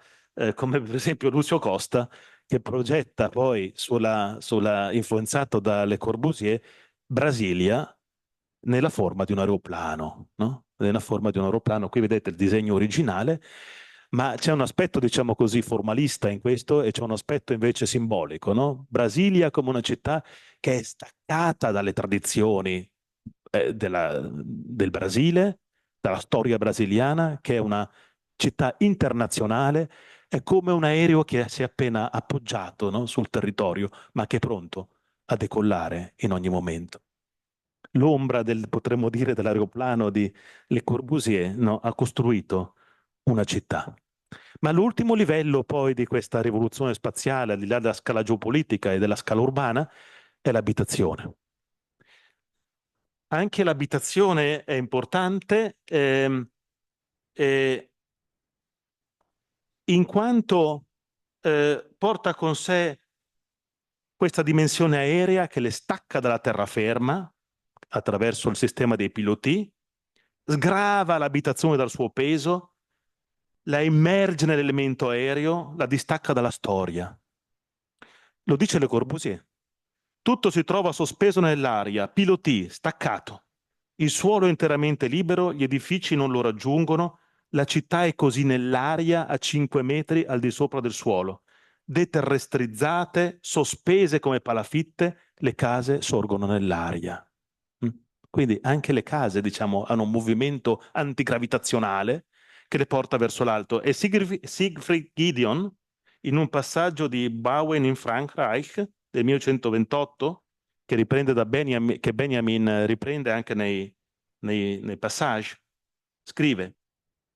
come per esempio Lucio Costa, che progetta poi influenzato da Le Corbusier, Brasilia nella forma di un aeroplano, no? Nella forma di un aeroplano. Qui vedete il disegno originale, ma c'è un aspetto, diciamo così, formalista in questo e c'è un aspetto invece simbolico, no? Brasilia come una città che è staccata dalle tradizioni del Brasile, dalla storia brasiliana, che è una città internazionale, è come un aereo che si è appena appoggiato, no, sul territorio, ma che è pronto a decollare in ogni momento. L'ombra potremmo dire, dell'aeroplano di Le Corbusier, no, ha costruito una città. Ma l'ultimo livello poi di questa rivoluzione spaziale, al di là della scala geopolitica e della scala urbana, è l'abitazione. Anche l'abitazione è importante in quanto porta con sé questa dimensione aerea che le stacca dalla terraferma attraverso il sistema dei piloti, sgrava l'abitazione dal suo peso, la immerge nell'elemento aereo, la distacca dalla storia. Lo dice Le Corbusier. Tutto si trova sospeso nell'aria, piloti, staccato. Il suolo è interamente libero, gli edifici non lo raggiungono, la città è così nell'aria a 5 metri al di sopra del suolo. Deterrestrizzate, sospese come palafitte, le case sorgono nell'aria. Quindi anche le case, diciamo, hanno un movimento antigravitazionale che le porta verso l'alto. E Siegfried Gideon, in un passaggio di Bauen in Frankreich del 1128, che riprende che Benjamin riprende anche nei passaggi, scrive: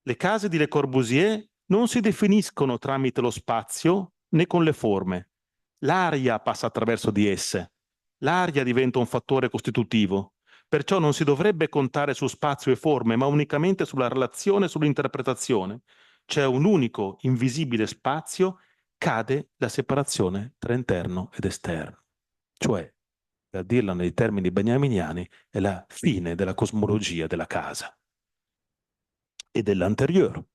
le case di Le Corbusier non si definiscono tramite lo spazio né con le forme. L'aria passa attraverso di esse. L'aria diventa un fattore costitutivo. Perciò non si dovrebbe contare su spazio e forme, ma unicamente sulla relazione e sull'interpretazione. C'è un unico, invisibile spazio, cade la separazione tra interno ed esterno. Cioè, per dirla nei termini beniaminiani, è la fine della cosmologia della casa e dell'anteriore.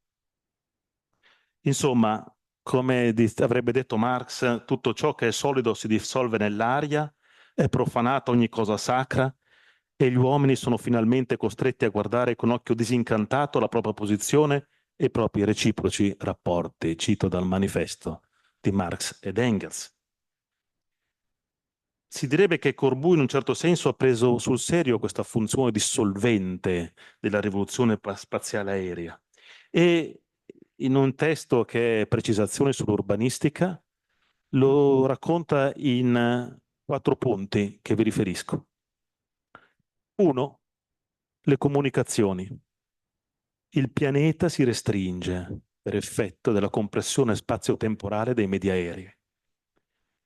Insomma, come avrebbe detto Marx, tutto ciò che è solido si dissolve nell'aria, è profanata ogni cosa sacra e gli uomini sono finalmente costretti a guardare con occhio disincantato la propria posizione e i propri reciproci rapporti. Cito dal manifesto di Marx ed Engels. si direbbe che Corbu in un certo senso ha preso sul serio questa funzione di solvente della rivoluzione spaziale aerea e in un testo che è Precisazione sull'urbanistica lo racconta in 4 punti che vi riferisco. 1. Le comunicazioni. Il pianeta si restringe per effetto della compressione spazio-temporale dei media aerei.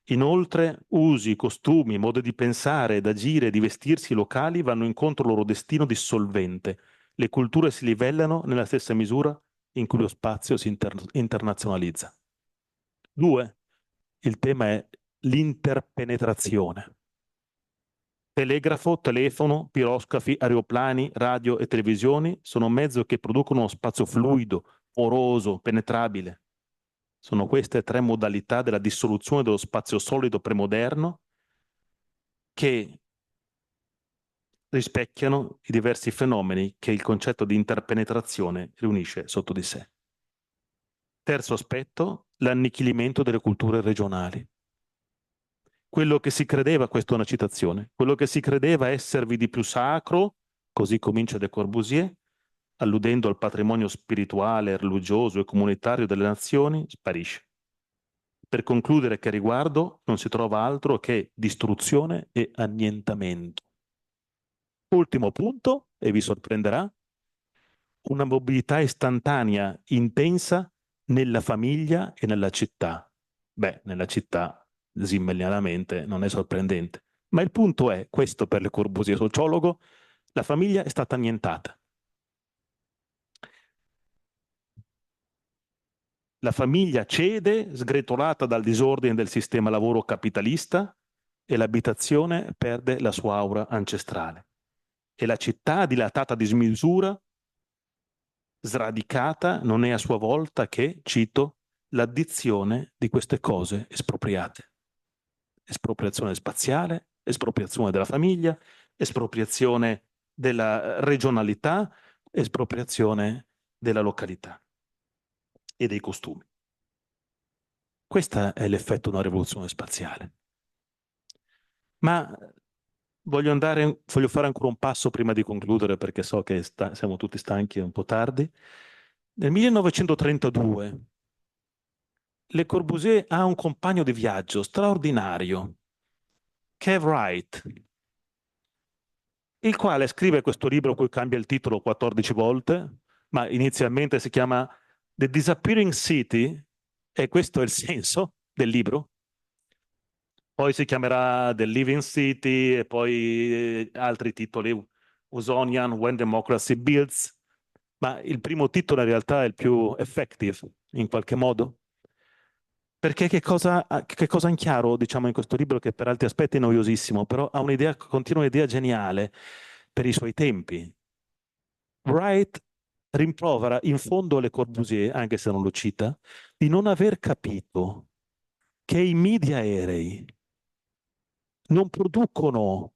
Inoltre, usi, costumi, modi di pensare, d'agire e di vestirsi locali vanno incontro al loro destino dissolvente. Le culture si livellano nella stessa misura in cui lo spazio si internazionalizza. 2. Il tema è l'interpenetrazione. Telegrafo, telefono, piroscafi, aeroplani, radio e televisioni sono mezzi che producono uno spazio fluido, poroso, penetrabile. Sono queste 3 modalità della dissoluzione dello spazio solido premoderno che rispecchiano i diversi fenomeni che il concetto di interpenetrazione riunisce sotto di sé. Terzo aspetto, l'annichilimento delle culture regionali. Quello che si credeva, questa è una citazione, quello che si credeva esservi di più sacro, così comincia De Corbusier, alludendo al patrimonio spirituale, religioso e comunitario delle nazioni, sparisce. Per concludere che a riguardo non si trova altro che distruzione e annientamento. Ultimo punto, e vi sorprenderà, una mobilità istantanea, intensa, nella famiglia e nella città. Beh, nella città, zimmelianamente, non è sorprendente. Ma il punto è, questo per Le Corbusier sociologo, la famiglia è stata annientata. La famiglia cede, sgretolata dal disordine del sistema lavoro capitalista, e l'abitazione perde la sua aura ancestrale. E la città, dilatata a dismisura, sradicata, non è a sua volta che, cito, l'addizione di queste cose espropriate. Espropriazione spaziale, espropriazione della famiglia, espropriazione della regionalità, espropriazione della località e dei costumi. Questo è l'effetto di una rivoluzione spaziale. Ma voglio fare ancora un passo prima di concludere perché so che siamo tutti stanchi, è un po' tardi. Nel 1932 Le Corbusier ha un compagno di viaggio straordinario, che è Wright, il quale scrive questo libro, cui cambia il titolo 14 volte, ma inizialmente si chiama The Disappearing City, e questo è il senso del libro. Poi si chiamerà The Living City e poi altri titoli, Usonian, When Democracy Builds, ma il primo titolo in realtà è il più effective, in qualche modo. Perché che cosa ha in chiaro, diciamo, in questo libro, che per altri aspetti è noiosissimo, però ha un'idea, continua un'idea geniale per i suoi tempi. Wright rimprovera in fondo Le Corbusier, anche se non lo cita, di non aver capito che i media aerei non producono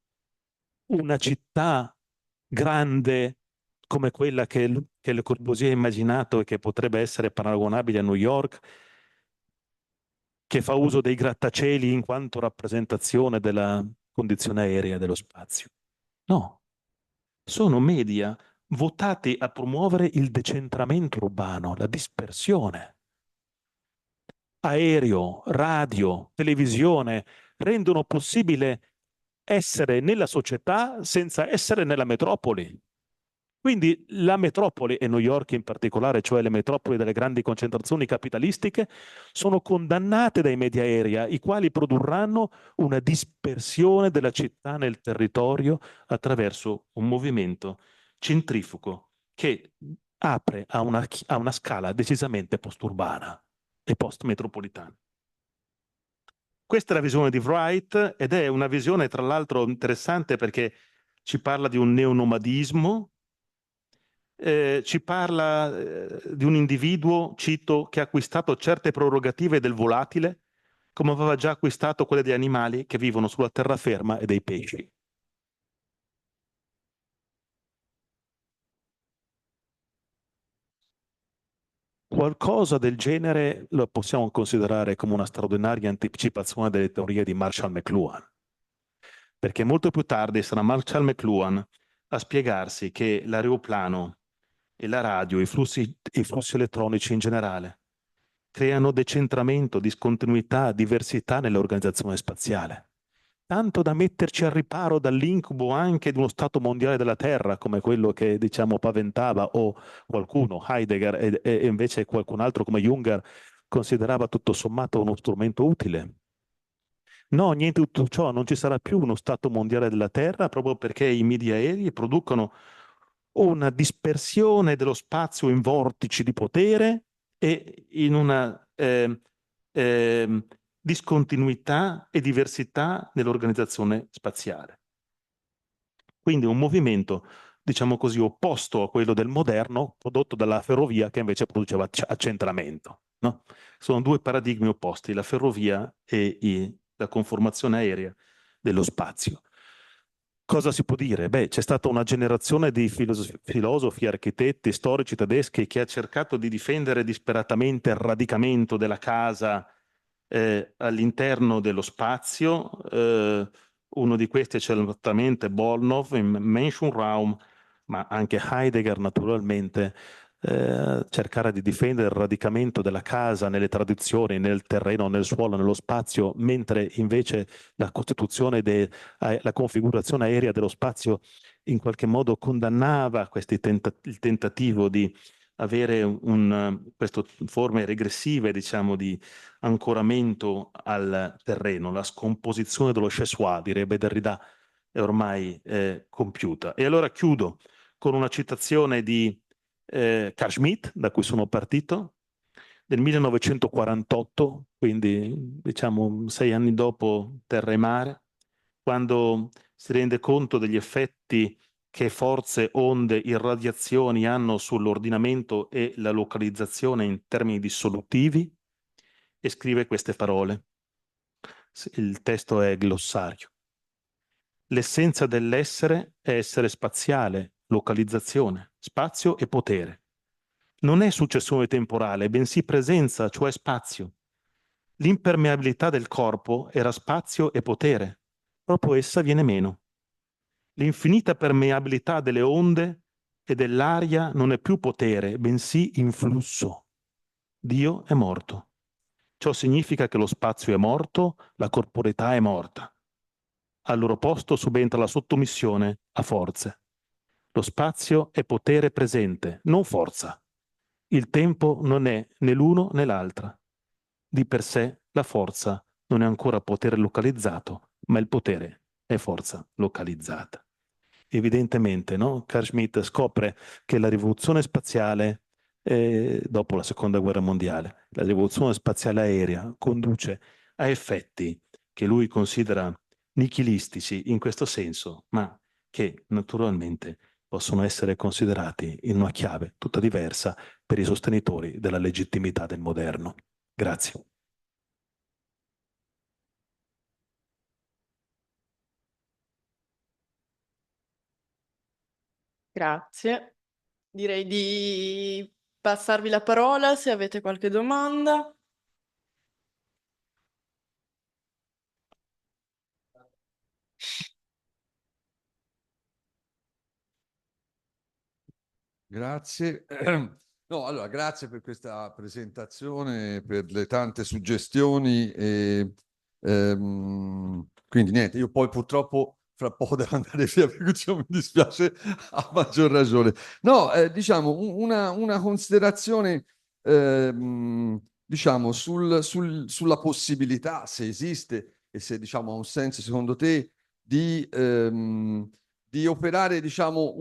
una città grande come quella che Le Corbusier ha immaginato e che potrebbe essere paragonabile a New York, che fa uso dei grattacieli in quanto rappresentazione della condizione aerea dello spazio. No, sono media votati a promuovere il decentramento urbano, la dispersione. Aereo, radio, televisione rendono possibile essere nella società senza essere nella metropoli. Quindi la metropoli, e New York in particolare, cioè le metropoli delle grandi concentrazioni capitalistiche, sono condannate dai media aerea, i quali produrranno una dispersione della città nel territorio attraverso un movimento centrifugo che apre a una scala decisamente post-urbana e post-metropolitana. Questa è la visione di Wright ed è una visione tra l'altro interessante perché ci parla di un neonomadismo, ci parla di un individuo, cito, che ha acquistato certe prerogative del volatile, come aveva già acquistato quelle degli animali che vivono sulla terraferma e dei pesci. Qualcosa del genere lo possiamo considerare come una straordinaria anticipazione delle teorie di Marshall McLuhan. perché molto più tardi sarà Marshall McLuhan a spiegarsi che l'aeroplano e la radio, i flussi elettronici in generale, creano decentramento, discontinuità, diversità nell'organizzazione spaziale. Tanto da metterci al riparo dall'incubo anche di uno Stato mondiale della Terra, come quello che, diciamo, paventava o qualcuno, Heidegger, e invece qualcun altro come Junger considerava tutto sommato uno strumento utile. No, niente di tutto ciò, non ci sarà più uno Stato mondiale della Terra proprio perché i media aerei producono una dispersione dello spazio in vortici di potere e in una discontinuità e diversità nell'organizzazione spaziale. Quindi un movimento, diciamo così, opposto a quello del moderno, prodotto dalla ferrovia che invece produceva accentramento. No? Sono due paradigmi opposti, la ferrovia e la conformazione aerea dello spazio. Cosa si può dire? Beh, c'è stata una generazione di filosofi, architetti, storici tedeschi che ha cercato di difendere disperatamente il radicamento della casa all'interno dello spazio. Uno di questi è certamente Bolnow in Menschenraum, ma anche Heidegger naturalmente. Cercare di difendere il radicamento della casa nelle tradizioni, nel terreno, nel suolo, nello spazio, mentre invece la costituzione, la configurazione aerea dello spazio in qualche modo condannava il tentativo di avere queste forme regressive, diciamo, di ancoramento al terreno. La scomposizione dello Chessois, direbbe Derrida, è ormai compiuta. E allora chiudo con una citazione di Carl Schmitt, da cui sono partito, del 1948, quindi diciamo 6 anni dopo Terra e Mare, quando si rende conto degli effetti che forze, onde, irradiazioni hanno sull'ordinamento e la localizzazione in termini dissolutivi, e scrive queste parole. Il testo è glossario. L'essenza dell'essere è essere spaziale, localizzazione, spazio e potere. Non è successione temporale, bensì presenza, cioè spazio. L'impermeabilità del corpo era spazio e potere. Proprio essa viene meno. L'infinita permeabilità delle onde e dell'aria non è più potere, bensì influsso. Dio è morto. Ciò significa che lo spazio è morto, la corporeità è morta. Al loro posto subentra la sottomissione a forze. Lo spazio è potere presente, non forza. Il tempo non è né l'uno né l'altra. Di per sé la forza non è ancora potere localizzato, ma il potere è forza localizzata. Evidentemente, no? Carl Schmitt scopre che la rivoluzione spaziale, dopo la seconda guerra mondiale, la rivoluzione spaziale aerea conduce a effetti che lui considera nichilistici in questo senso, ma che naturalmente possono essere considerati in una chiave tutta diversa per i sostenitori della legittimità del moderno. Grazie. Grazie. Direi di passarvi la parola se avete qualche domanda. Grazie. No, allora, grazie per questa presentazione, per le tante suggestioni. Quindi niente, io poi purtroppo fra poco devo andare via, per cui mi dispiace a maggior ragione. No, diciamo, una considerazione, diciamo, sulla possibilità, se esiste e se, diciamo, ha un senso secondo te, di operare, diciamo,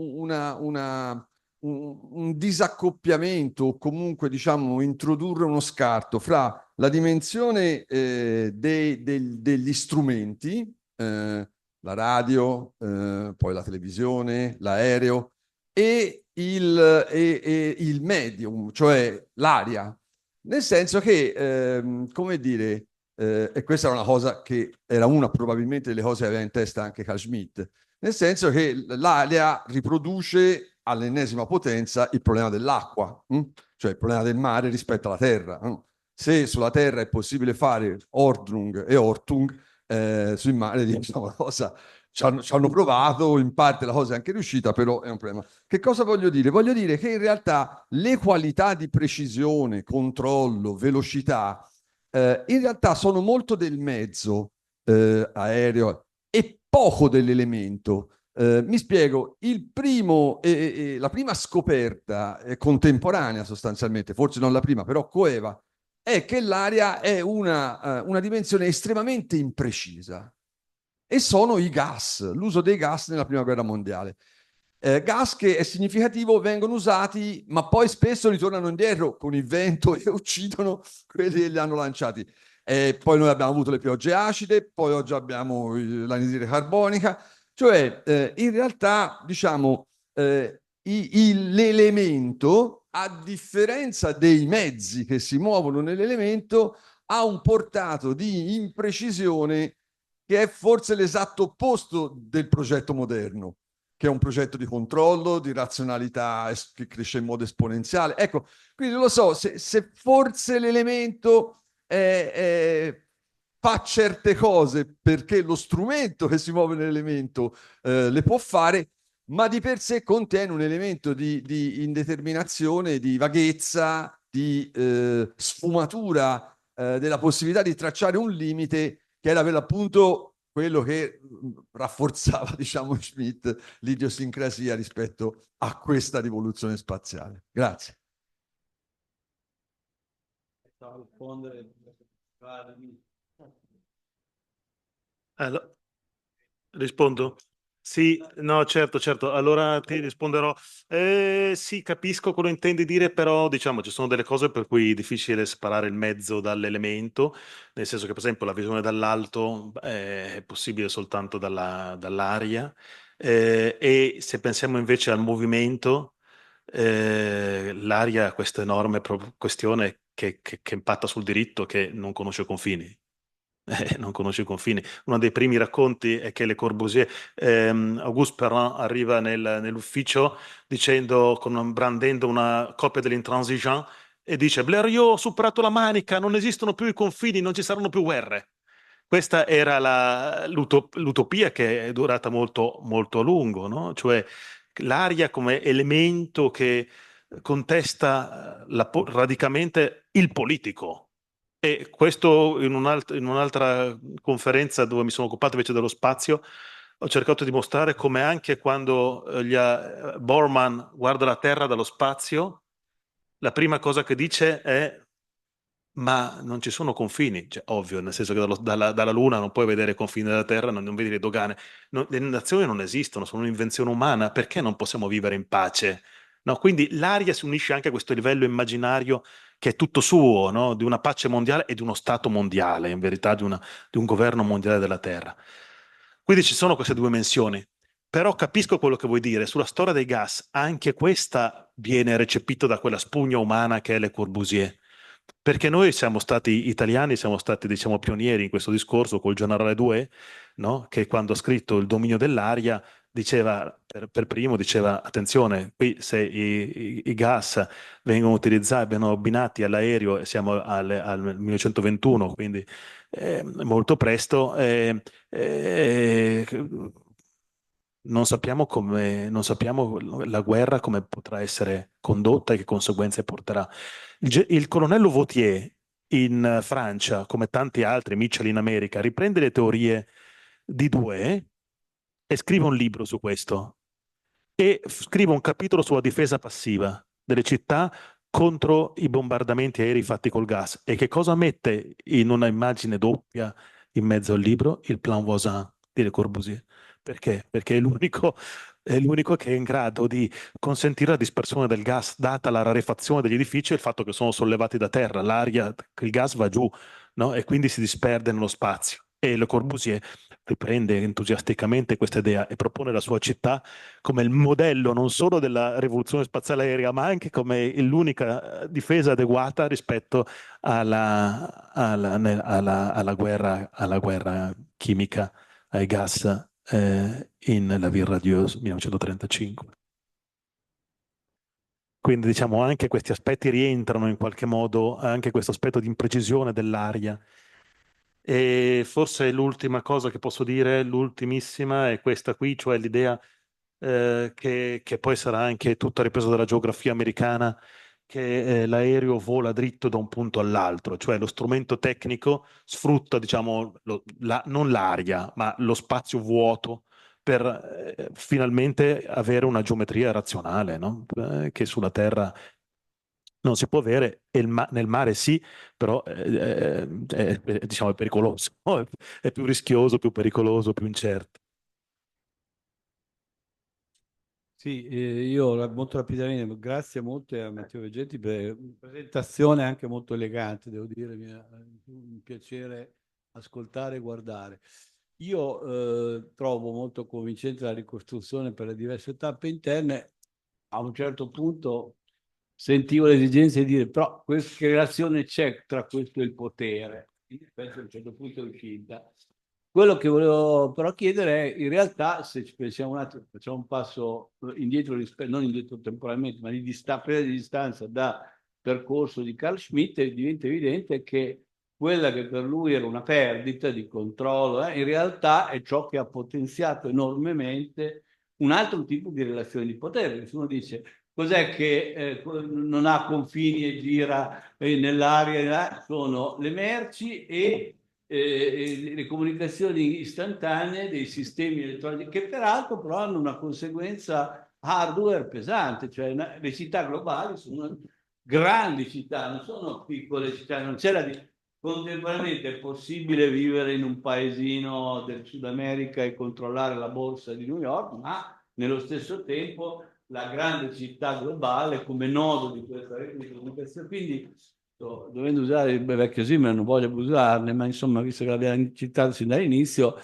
un disaccoppiamento o comunque, diciamo, introdurre uno scarto fra la dimensione degli strumenti, la radio, poi la televisione, l'aereo e il medium, cioè l'aria. Nel senso che, come dire, e questa era una cosa che era una probabilmente delle cose che aveva in testa anche Carl Schmitt, nel senso che l'aria riproduce all'ennesima potenza il problema dell'acqua, cioè il problema del mare rispetto alla terra. Se sulla terra è possibile fare Ordnung e Ortung, sul mare diventa una cosa ci hanno provato, in parte la cosa è anche riuscita, però è un problema. Che cosa voglio dire? Voglio dire che in realtà le qualità di precisione, controllo, velocità, in realtà sono molto del mezzo aereo e poco dell'elemento. Mi spiego, la prima scoperta contemporanea sostanzialmente, forse non la prima, però coeva, è che l'aria è una dimensione estremamente imprecisa e sono i gas, l'uso dei gas nella prima guerra mondiale. Gas che è significativo, vengono usati, ma poi spesso ritornano indietro con il vento e uccidono quelli che li hanno lanciati. Poi noi abbiamo avuto le piogge acide, poi oggi abbiamo l'anidride carbonica, cioè in realtà diciamo l'elemento, a differenza dei mezzi che si muovono nell'elemento, ha un portato di imprecisione che è forse l'esatto opposto del progetto moderno, che è un progetto di controllo, di razionalità che cresce in modo esponenziale. Ecco, quindi non lo so, se forse l'elemento fa certe cose perché lo strumento che si muove nell'elemento le può fare, ma di per sé contiene un elemento di indeterminazione, di vaghezza, di sfumatura della possibilità di tracciare un limite che era per l'appunto quello che rafforzava, diciamo, Schmitt, l'idiosincrasia rispetto a questa rivoluzione spaziale. Grazie. Allora, rispondo? Sì, no, certo, certo. Allora ti risponderò. Sì, capisco cosa intendi dire, però diciamo ci sono delle cose per cui è difficile separare il mezzo dall'elemento, nel senso che per esempio la visione dall'alto è possibile soltanto dall'aria, e se pensiamo invece al movimento, l'aria ha questa enorme questione che impatta sul diritto, che non conosce confini. Non conosce i confini. Uno dei primi racconti è che Le Corbusier, Auguste Perrin arriva nell'ufficio dicendo, brandendo una copia dell'Intransigeant, e dice: Blériot, ho superato la Manica, non esistono più i confini, non ci saranno più guerre. Questa era l'utopia che è durata molto, molto a lungo, no? Cioè l'aria come elemento che contesta radicalmente il politico. E questo in un'altra conferenza dove mi sono occupato invece dello spazio, ho cercato di mostrare come anche quando Borman guarda la Terra dallo spazio, la prima cosa che dice è: ma non ci sono confini, cioè, ovvio, nel senso che dalla Luna non puoi vedere i confini della Terra, non vedi le dogane. Le nazioni non esistono, sono un'invenzione umana, perché non possiamo vivere in pace? No, quindi l'aria si unisce anche a questo livello immaginario che è tutto suo, no? Di una pace mondiale e di uno Stato mondiale, in verità di un governo mondiale della Terra. Quindi ci sono queste due dimensioni. Però capisco quello che vuoi dire. Sulla storia dei gas, anche questa viene recepita da quella spugna umana che è Le Corbusier. Perché noi siamo stati italiani, siamo stati, diciamo, pionieri in questo discorso col generale Douai, no? Che quando ha scritto Il dominio dell'aria diceva, per primo, diceva: attenzione, qui se i gas vengono utilizzati, vengono abbinati all'aereo, e siamo al 1921, quindi molto presto, non sappiamo la guerra come potrà essere condotta e che conseguenze porterà. Il colonnello Vautier in Francia, come tanti altri, Mitchell in America, riprende le teorie di Douai e scrive un libro su questo, e scrive un capitolo sulla difesa passiva delle città contro i bombardamenti aerei fatti col gas. E che cosa mette in una immagine doppia in mezzo al libro? Il Plan Voisin di Le Corbusier. Perché? Perché è l'unico che è in grado di consentire la dispersione del gas, data la rarefazione degli edifici e il fatto che sono sollevati da terra, l'aria, il gas va giù, no? E quindi si disperde nello spazio. E Le Corbusier riprende entusiasticamente questa idea e propone la sua città come il modello non solo della rivoluzione spaziale aerea, ma anche come l'unica difesa adeguata rispetto alla guerra chimica, ai gas, in La Vie Radieuse 1935. Quindi diciamo anche questi aspetti rientrano in qualche modo, anche questo aspetto di imprecisione dell'aria E forse l'ultima cosa che posso dire, l'ultimissima, è questa qui, cioè l'idea che poi sarà anche tutta ripresa dalla geografia americana, che l'aereo vola dritto da un punto all'altro, cioè lo strumento tecnico sfrutta, diciamo, non l'aria, ma lo spazio vuoto per finalmente avere una geometria razionale, no? Che sulla Terra non si può avere, e nel mare sì, però diciamo, è pericoloso, è più rischioso, più pericoloso, più incerto. Sì, io molto rapidamente, grazie molto a Matteo Vegetti per una presentazione anche molto elegante, devo dire, mi è un piacere ascoltare e guardare. Io trovo molto convincente la ricostruzione per le diverse tappe interne. A un certo punto sentivo l'esigenza di dire, però che relazione c'è tra questo e il potere? In effetti a un certo punto è uscita. Quello che volevo però chiedere è, in realtà, se ci pensiamo un attimo, facciamo un passo indietro, non indietro temporalmente, ma presa di distanza da percorso di Carl Schmitt, diventa evidente che quella che per lui era una perdita di controllo, in realtà è ciò che ha potenziato enormemente un altro tipo di relazione di potere. Nessuno dice cos'è che non ha confini e gira nell'aria, sono le merci e le comunicazioni istantanee dei sistemi elettronici, che peraltro però hanno una conseguenza hardware pesante, cioè le città globali sono grandi città, non sono piccole città, non c'è contemporaneamente è possibile vivere in un paesino del Sud America e controllare la borsa di New York, ma nello stesso tempo la grande città globale come nodo di questa rete di comunicazione. Quindi sto dovendo usare il vecchio simile, non voglio abusarne, ma insomma, visto che l'abbiamo citato sin dall'inizio,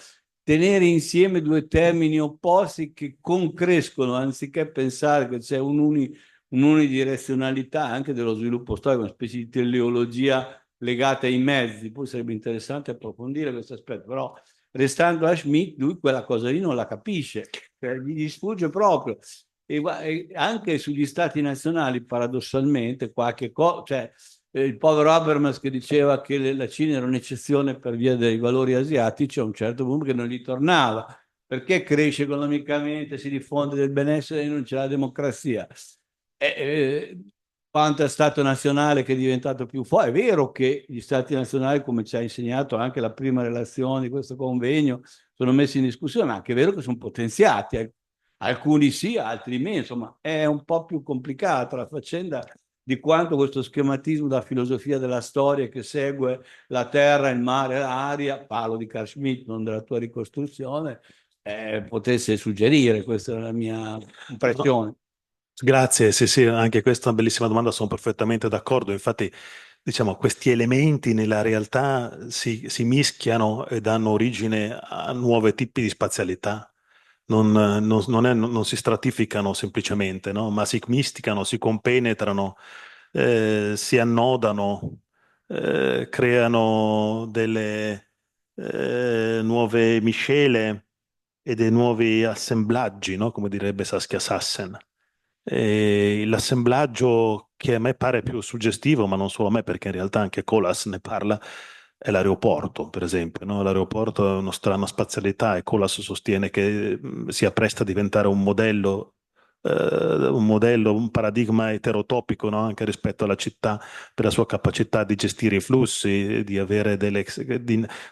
tenere insieme due termini opposti che concrescono, anziché pensare che c'è un'unidirezionalità anche dello sviluppo storico, una specie di teleologia legata ai mezzi. Poi sarebbe interessante approfondire questo aspetto, però restando a Schmitt, lui quella cosa lì non la capisce, cioè gli sfugge proprio. E anche sugli stati nazionali, paradossalmente, qualche cosa, cioè il povero Habermas che diceva che la Cina era un'eccezione per via dei valori asiatici, a un certo punto che non gli tornava. Perché cresce economicamente, si diffonde del benessere e non c'è la democrazia? Quanto è Stato nazionale che è diventato più forte. È vero che gli Stati nazionali, come ci ha insegnato anche la prima relazione di questo convegno, sono messi in discussione, ma anche è vero che sono potenziati. Alcuni sì, altri meno. Insomma, è un po' più complicata la faccenda di quanto questo schematismo da filosofia della storia che segue la terra, il mare, l'aria, parlo di Carl Schmitt, non della tua ricostruzione, potesse suggerire. Questa è la mia impressione. Grazie, sì, sì, anche questa è una bellissima domanda, sono perfettamente d'accordo. Infatti, diciamo, questi elementi nella realtà si mischiano e danno origine a nuovi tipi di spazialità. Non si stratificano semplicemente, no? Ma si misticano, si compenetrano, si annodano, creano delle nuove miscele e dei nuovi assemblaggi, no? Come direbbe Saskia Sassen. E l'assemblaggio che a me pare più suggestivo, ma non solo a me, perché in realtà anche Colas ne parla, è l'aeroporto, per esempio, no? L'aeroporto è una strana spazialità e Colas sostiene che si appresta a diventare un paradigma eterotopico, no? Anche rispetto alla città, per la sua capacità di gestire i flussi, di avere delle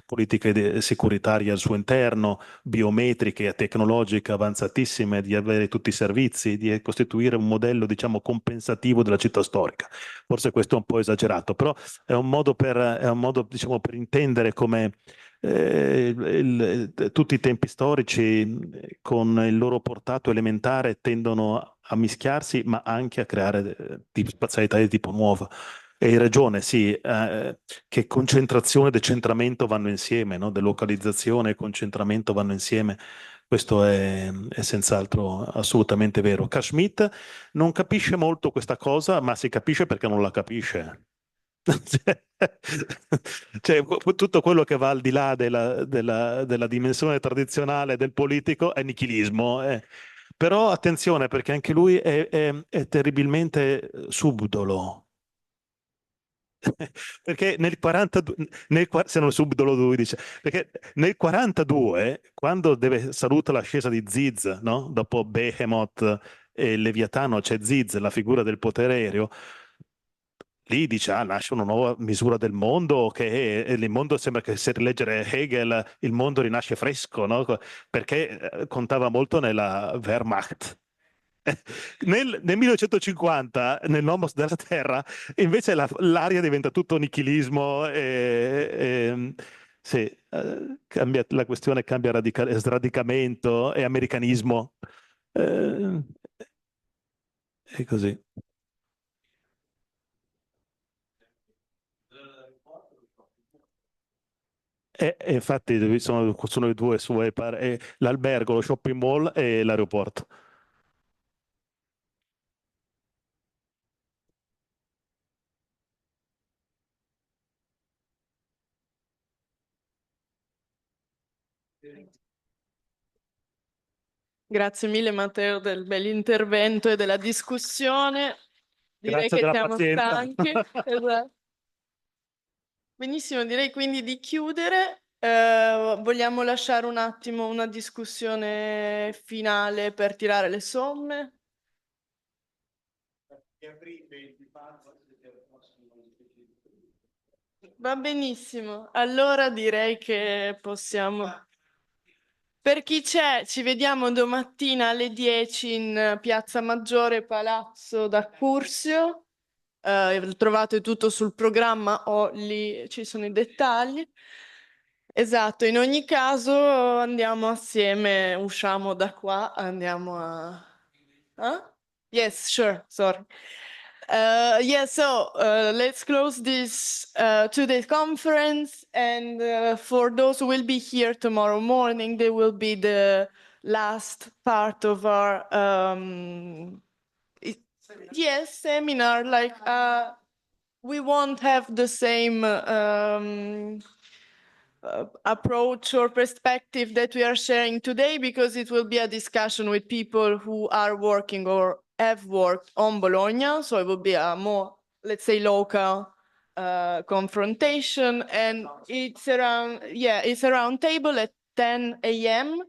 politiche securitarie al suo interno, biometriche e tecnologiche avanzatissime, di avere tutti i servizi, di costituire un modello, diciamo, compensativo della città storica. Forse questo è un po' esagerato, però è un modo diciamo, per intendere come tutti i tempi storici con il loro portato elementare tendono a mischiarsi, ma anche a creare spazialità di tipo nuovo. E hai ragione, sì, che concentrazione e decentramento vanno insieme, no? Delocalizzazione e concentramento vanno insieme. Questo è senz'altro assolutamente vero. Carl Schmitt non capisce molto questa cosa, ma si capisce perché non la capisce. Cioè, tutto quello che va al di là della dimensione tradizionale del politico è nichilismo. Però attenzione, perché anche lui è terribilmente subdolo. perché nel 42, se non subito lo dice, perché nel 42, quando saluta l'ascesa di Ziz, no? Dopo Behemoth e Leviatano c'è Ziz, la figura del potere aereo, lì dice, nasce una nuova misura del mondo, che il mondo sembra che, se leggere Hegel, il mondo rinasce fresco, no? Perché contava molto nella Wehrmacht. Nel 1950, nel Nomos della Terra, invece l'aria diventa tutto nichilismo sì, la questione cambia sradicamento e americanismo. È così. Infatti sono le due sue, l'albergo, lo shopping mall e l'aeroporto. Grazie mille Matteo del bell'intervento e della discussione. Direi Grazie che della siamo pazienza. stanchi. Esatto. Benissimo, direi quindi di chiudere. Vogliamo lasciare un attimo una discussione finale per tirare le somme? Va benissimo, allora direi che possiamo. Per chi c'è, ci vediamo domattina alle 10 in Piazza Maggiore, Palazzo da Curzio. Trovate tutto sul programma o lì ci sono i dettagli. Esatto, in ogni caso andiamo assieme, usciamo da qua, andiamo a. Yes, sure, sorry. Let's close this today's conference, and for those who will be here tomorrow morning, they will be the last part of our seminar. Like we won't have the same approach or perspective that we are sharing today, because it will be a discussion with people who are working or have worked on Bologna. So it will be a more, let's say, local confrontation. And it's around table at 10 a.m.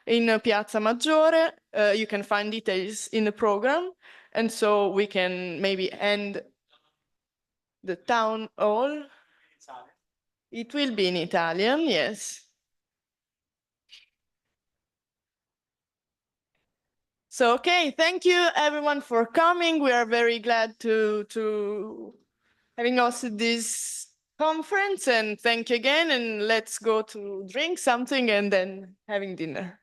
in Piazza Maggiore. You can find details in the program. And so we can maybe end the town hall. It will be in Italian, yes. So, okay, thank you everyone for coming. We are very glad to having hosted this conference, and thank you again, and let's go to drink something and then having dinner.